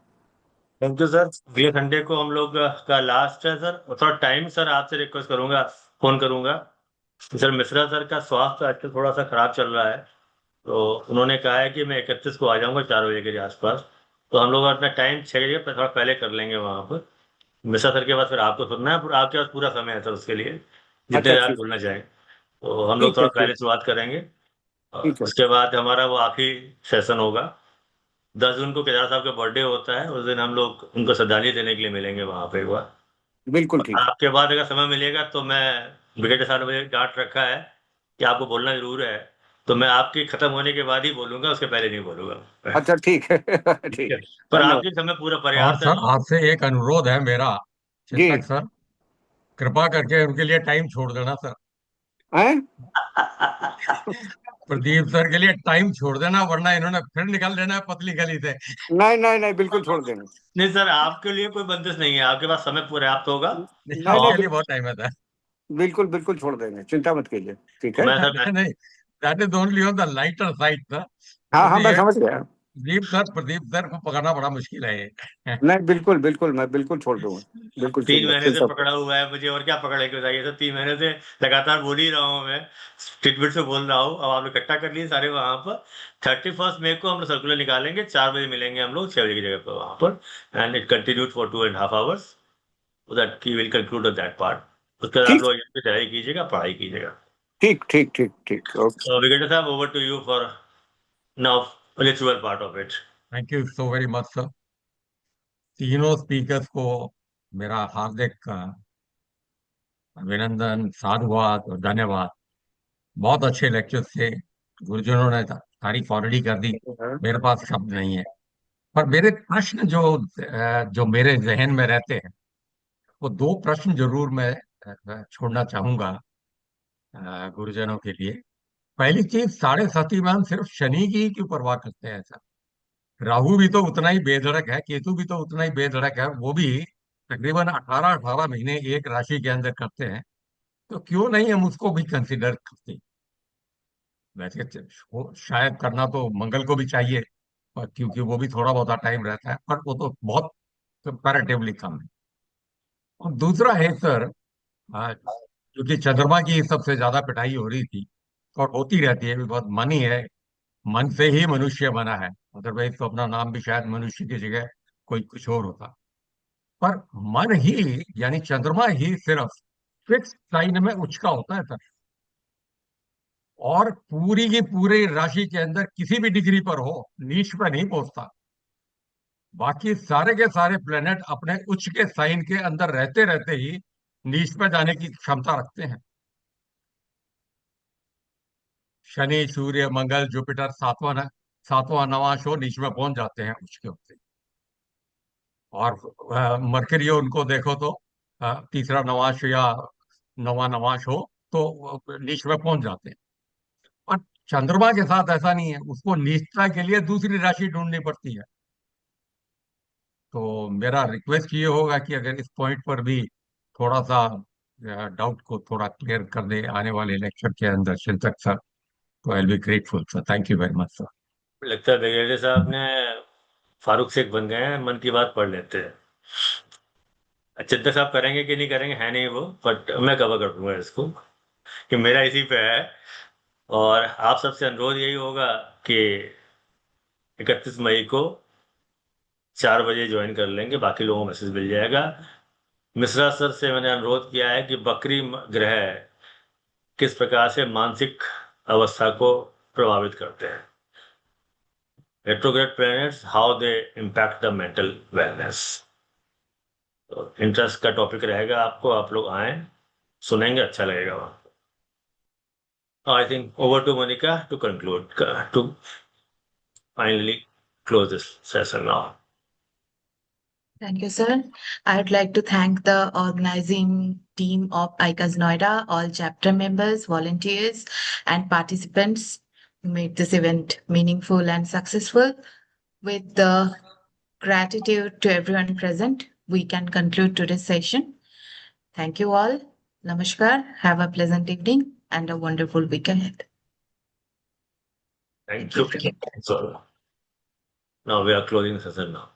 Thank you sir. अगले संडे को हम लोग का लास्ट है सर। और थोड़ा टाइम सर आपसे रिक्वेस्ट करूंगा, फोन करूंगा। सर मिश्रा सर का स्वास्थ्य आजकल थोड़ा सा खराब चल रहा है, तो उन्होंने कहा है कि मैं 31 को आ जाऊंगा 4 बजे के आसपास। तो हम लोग अपना टाइम 6 बजे थोड़ा पहले कर लेंगे वहां पर। मिश्रा सर के बाद फिर आपको सुनना है, आपके पास पूरा समय है सर उसके लिए, जितने
अच्छा
देर आप
ठीक,
बोलना चाहें। तो हम लोग
ठीक है,
थोड़ा
ठीक,
पहले शुरुआत करेंगे। और
ठीक है।
उसके बाद हमारा वो आखिरी सेशन होगा। 10 जून को केदार साहब का बर्थडे होता है, उस दिन हम लोग उनको श्रद्धांजलि देने के लिए मिलेंगे वहां पे एक बार।
बिल्कुल
और
ठीक।
आपके बाद अगर समय मिलेगा तो मैं विकेट साहब ने मुझे डांट रखा है कि आपको बोलना जरूर है, तो मैं आपके खत्म होने के बाद ही बोलूंगा, उसके पहले नहीं बोलूंगा।
अच्छा ठीक है।
ठीक
ठीक।
है। पर
धन्यवाद।
आपके समय पूरा
और
पर्याप्त है
सर
तो।
आपसे एक अनुरोध है मेरा,
जी।
चिंतक सर, कृपा करके उनके लिए टाइम छोड़ देना सर।
हैं?
प्रदीप सर के लिए टाइम छोड़ देना, वरना इन्होंने फिर निकल देना है पतली गली से।
नहीं नहीं नहीं, बिल्कुल छोड़ देंगे।
नहीं सर, आपके लिए कोई बंदिश नहीं है, आपके पास समय पर्याप्त होगा।
नहीं,
नहीं नहीं,
आपके लिए बहुत टाइम है सर।
बिल्कुल बिल्कुल छोड़ देंगे, चिंता मत कीजिए। ठीक है।
मैं सर
नहीं नहीं, that is only on the lighter side sir.
हाँ हाँ,
क्योंकि
मैं
ये
समझ गया।
प्रदीप सर को पकड़ना बड़ा मुश्किल है ये।
नहीं, बिल्कुल बिल्कुल, मैं बिल्कुल छोड़ दूंगा। बिल्कुल
3 महीने से
चिंता
पकड़ा हुआ है मुझे, और क्या पकड़े के बताइए सर। 3 महीने से लगातार बोल ही रहा हूँ मैं, ट्रीटमेंट से बोल रहा हूँ। अब आप लोग इकट्ठा कर लिए सारे वहां पर। 31 मई को हम लोग सर्कुलर निकालेंगे, 4 बजे मिलेंगे हम लोग 6 बजे की जगह पर वहां पर। And it continued for 2.5 hours, that he will conclude that part. उसके बाद आप
ठीक
लोग यहाँ पे तैयारी कीजिएगा, पढ़ाई कीजिएगा।
ठीक ठीक ठीक ठीक, ओके।
So Vigata साहब, over to you for now ritual part of it.
Thank you so very much sir. तीनों स्पीकर्स को मेरा हार्दिक अभिनंदन, साधुवाद और धन्यवाद। बहुत अच्छे लेक्चर थे। गुरुजनों ने तारीफ ऑलरेडी कर दी, मेरे पास शब्द नहीं है। पर मेरे प्रश्न जो मेरे जहन में रहते हैं, वो दो प्रश्न जरूर मैं छोड़ना चाहूंगा गुरुजनों के लिए। पहली चीज, 7.5 में हम सिर्फ शनि की ही क्यों परवाह करते हैं सर? राहु भी तो उतना ही बेधड़क है, केतु भी तो उतना ही बेधड़क है, वो भी तकरीबन 18-18 महीने एक राशि के अंदर करते हैं। तो क्यों नहीं हम उसको भी कंसिडर करते? वैसे शायद करना तो मंगल को भी चाहिए, पर क्योंकि वो भी थोड़ा बहुत टाइम रहता है, पर वो तो बहुत कंपैरेटिवली कम है। और दूसरा है सर, क्योंकि चंद्रमा की सबसे ज्यादा पिटाई हो रही थी और होती रहती है भी, बहुत मन ही है, मन से ही मनुष्य बना है, अदरवाइज तो अपना नाम भी शायद मनुष्य की जगह कोई कुछ और होता। पर मन ही यानी चंद्रमा ही सिर्फ फिक्स साइन में उचका होता है सर, और पूरी की पूरी राशि के अंदर किसी भी डिग्री पर हो, नीच पे नहीं पहुंचता। बाकी सारे के सारे प्लेनेट अपने उच्च के साइन के अंदर रहते रहते ही नीच पे जाने की क्षमता रखते हैं। शनि, सूर्य, मंगल, जुपिटर सातवां सातवां नवांश हो, नीच में पहुंच जाते हैं उच्च के होते। और मरकरी उनको देखो तो तीसरा नवांश या नौवां नवांश हो तो नीच में पहुंच जाते हैं। और चंद्रमा के साथ ऐसा नहीं है, उसको निष्ठा के लिए दूसरी राशि ढूंढनी पड़ती है। तो मेरा रिक्वेस्ट ये होगा कि अगर इस पॉइंट पर भी थोड़ा सा डाउट को थोड़ा क्लियर कर दे आने वाले लेक्चर के अंदर चिंतक सर, तो I will be grateful sir. Thank you very much sir.
लगता है ब्रिगेडियर साहब ने फारूक शेख बन गए हैं, मन की बात पढ़ लेते हैं। चिंता साहब करेंगे कि नहीं करेंगे है नहीं वो, बट मैं कवर कर दूंगा इसको, कि मेरा इसी पे है। और आप सबसे अनुरोध यही होगा कि 31 मई को 4 बजे ज्वाइन कर लेंगे, बाकी लोगों को मैसेज मिल जाएगा। मिश्रा सर से मैंने अनुरोध किया है कि बकरी ग्रह किस प्रकार से मानसिक अवस्था को प्रभावित करते हैं, retrograde planets how they impact the mental wellness। तो इंटरेस्ट का टॉपिक रहेगा आपको, आप लोग आए सुनेंगे, अच्छा लगेगा वहां। I think over to Monika to conclude, to finally close this session now.
Thank you, sir. I would like to thank the organizing team of ICAS Noida, all chapter members, volunteers, and participants who made this event meaningful and successful. With the gratitude to everyone present, we can conclude today's session. Thank you all. Namaskar. Have a pleasant evening and a wonderful week ahead.
Thank you. So now we are closing the session now.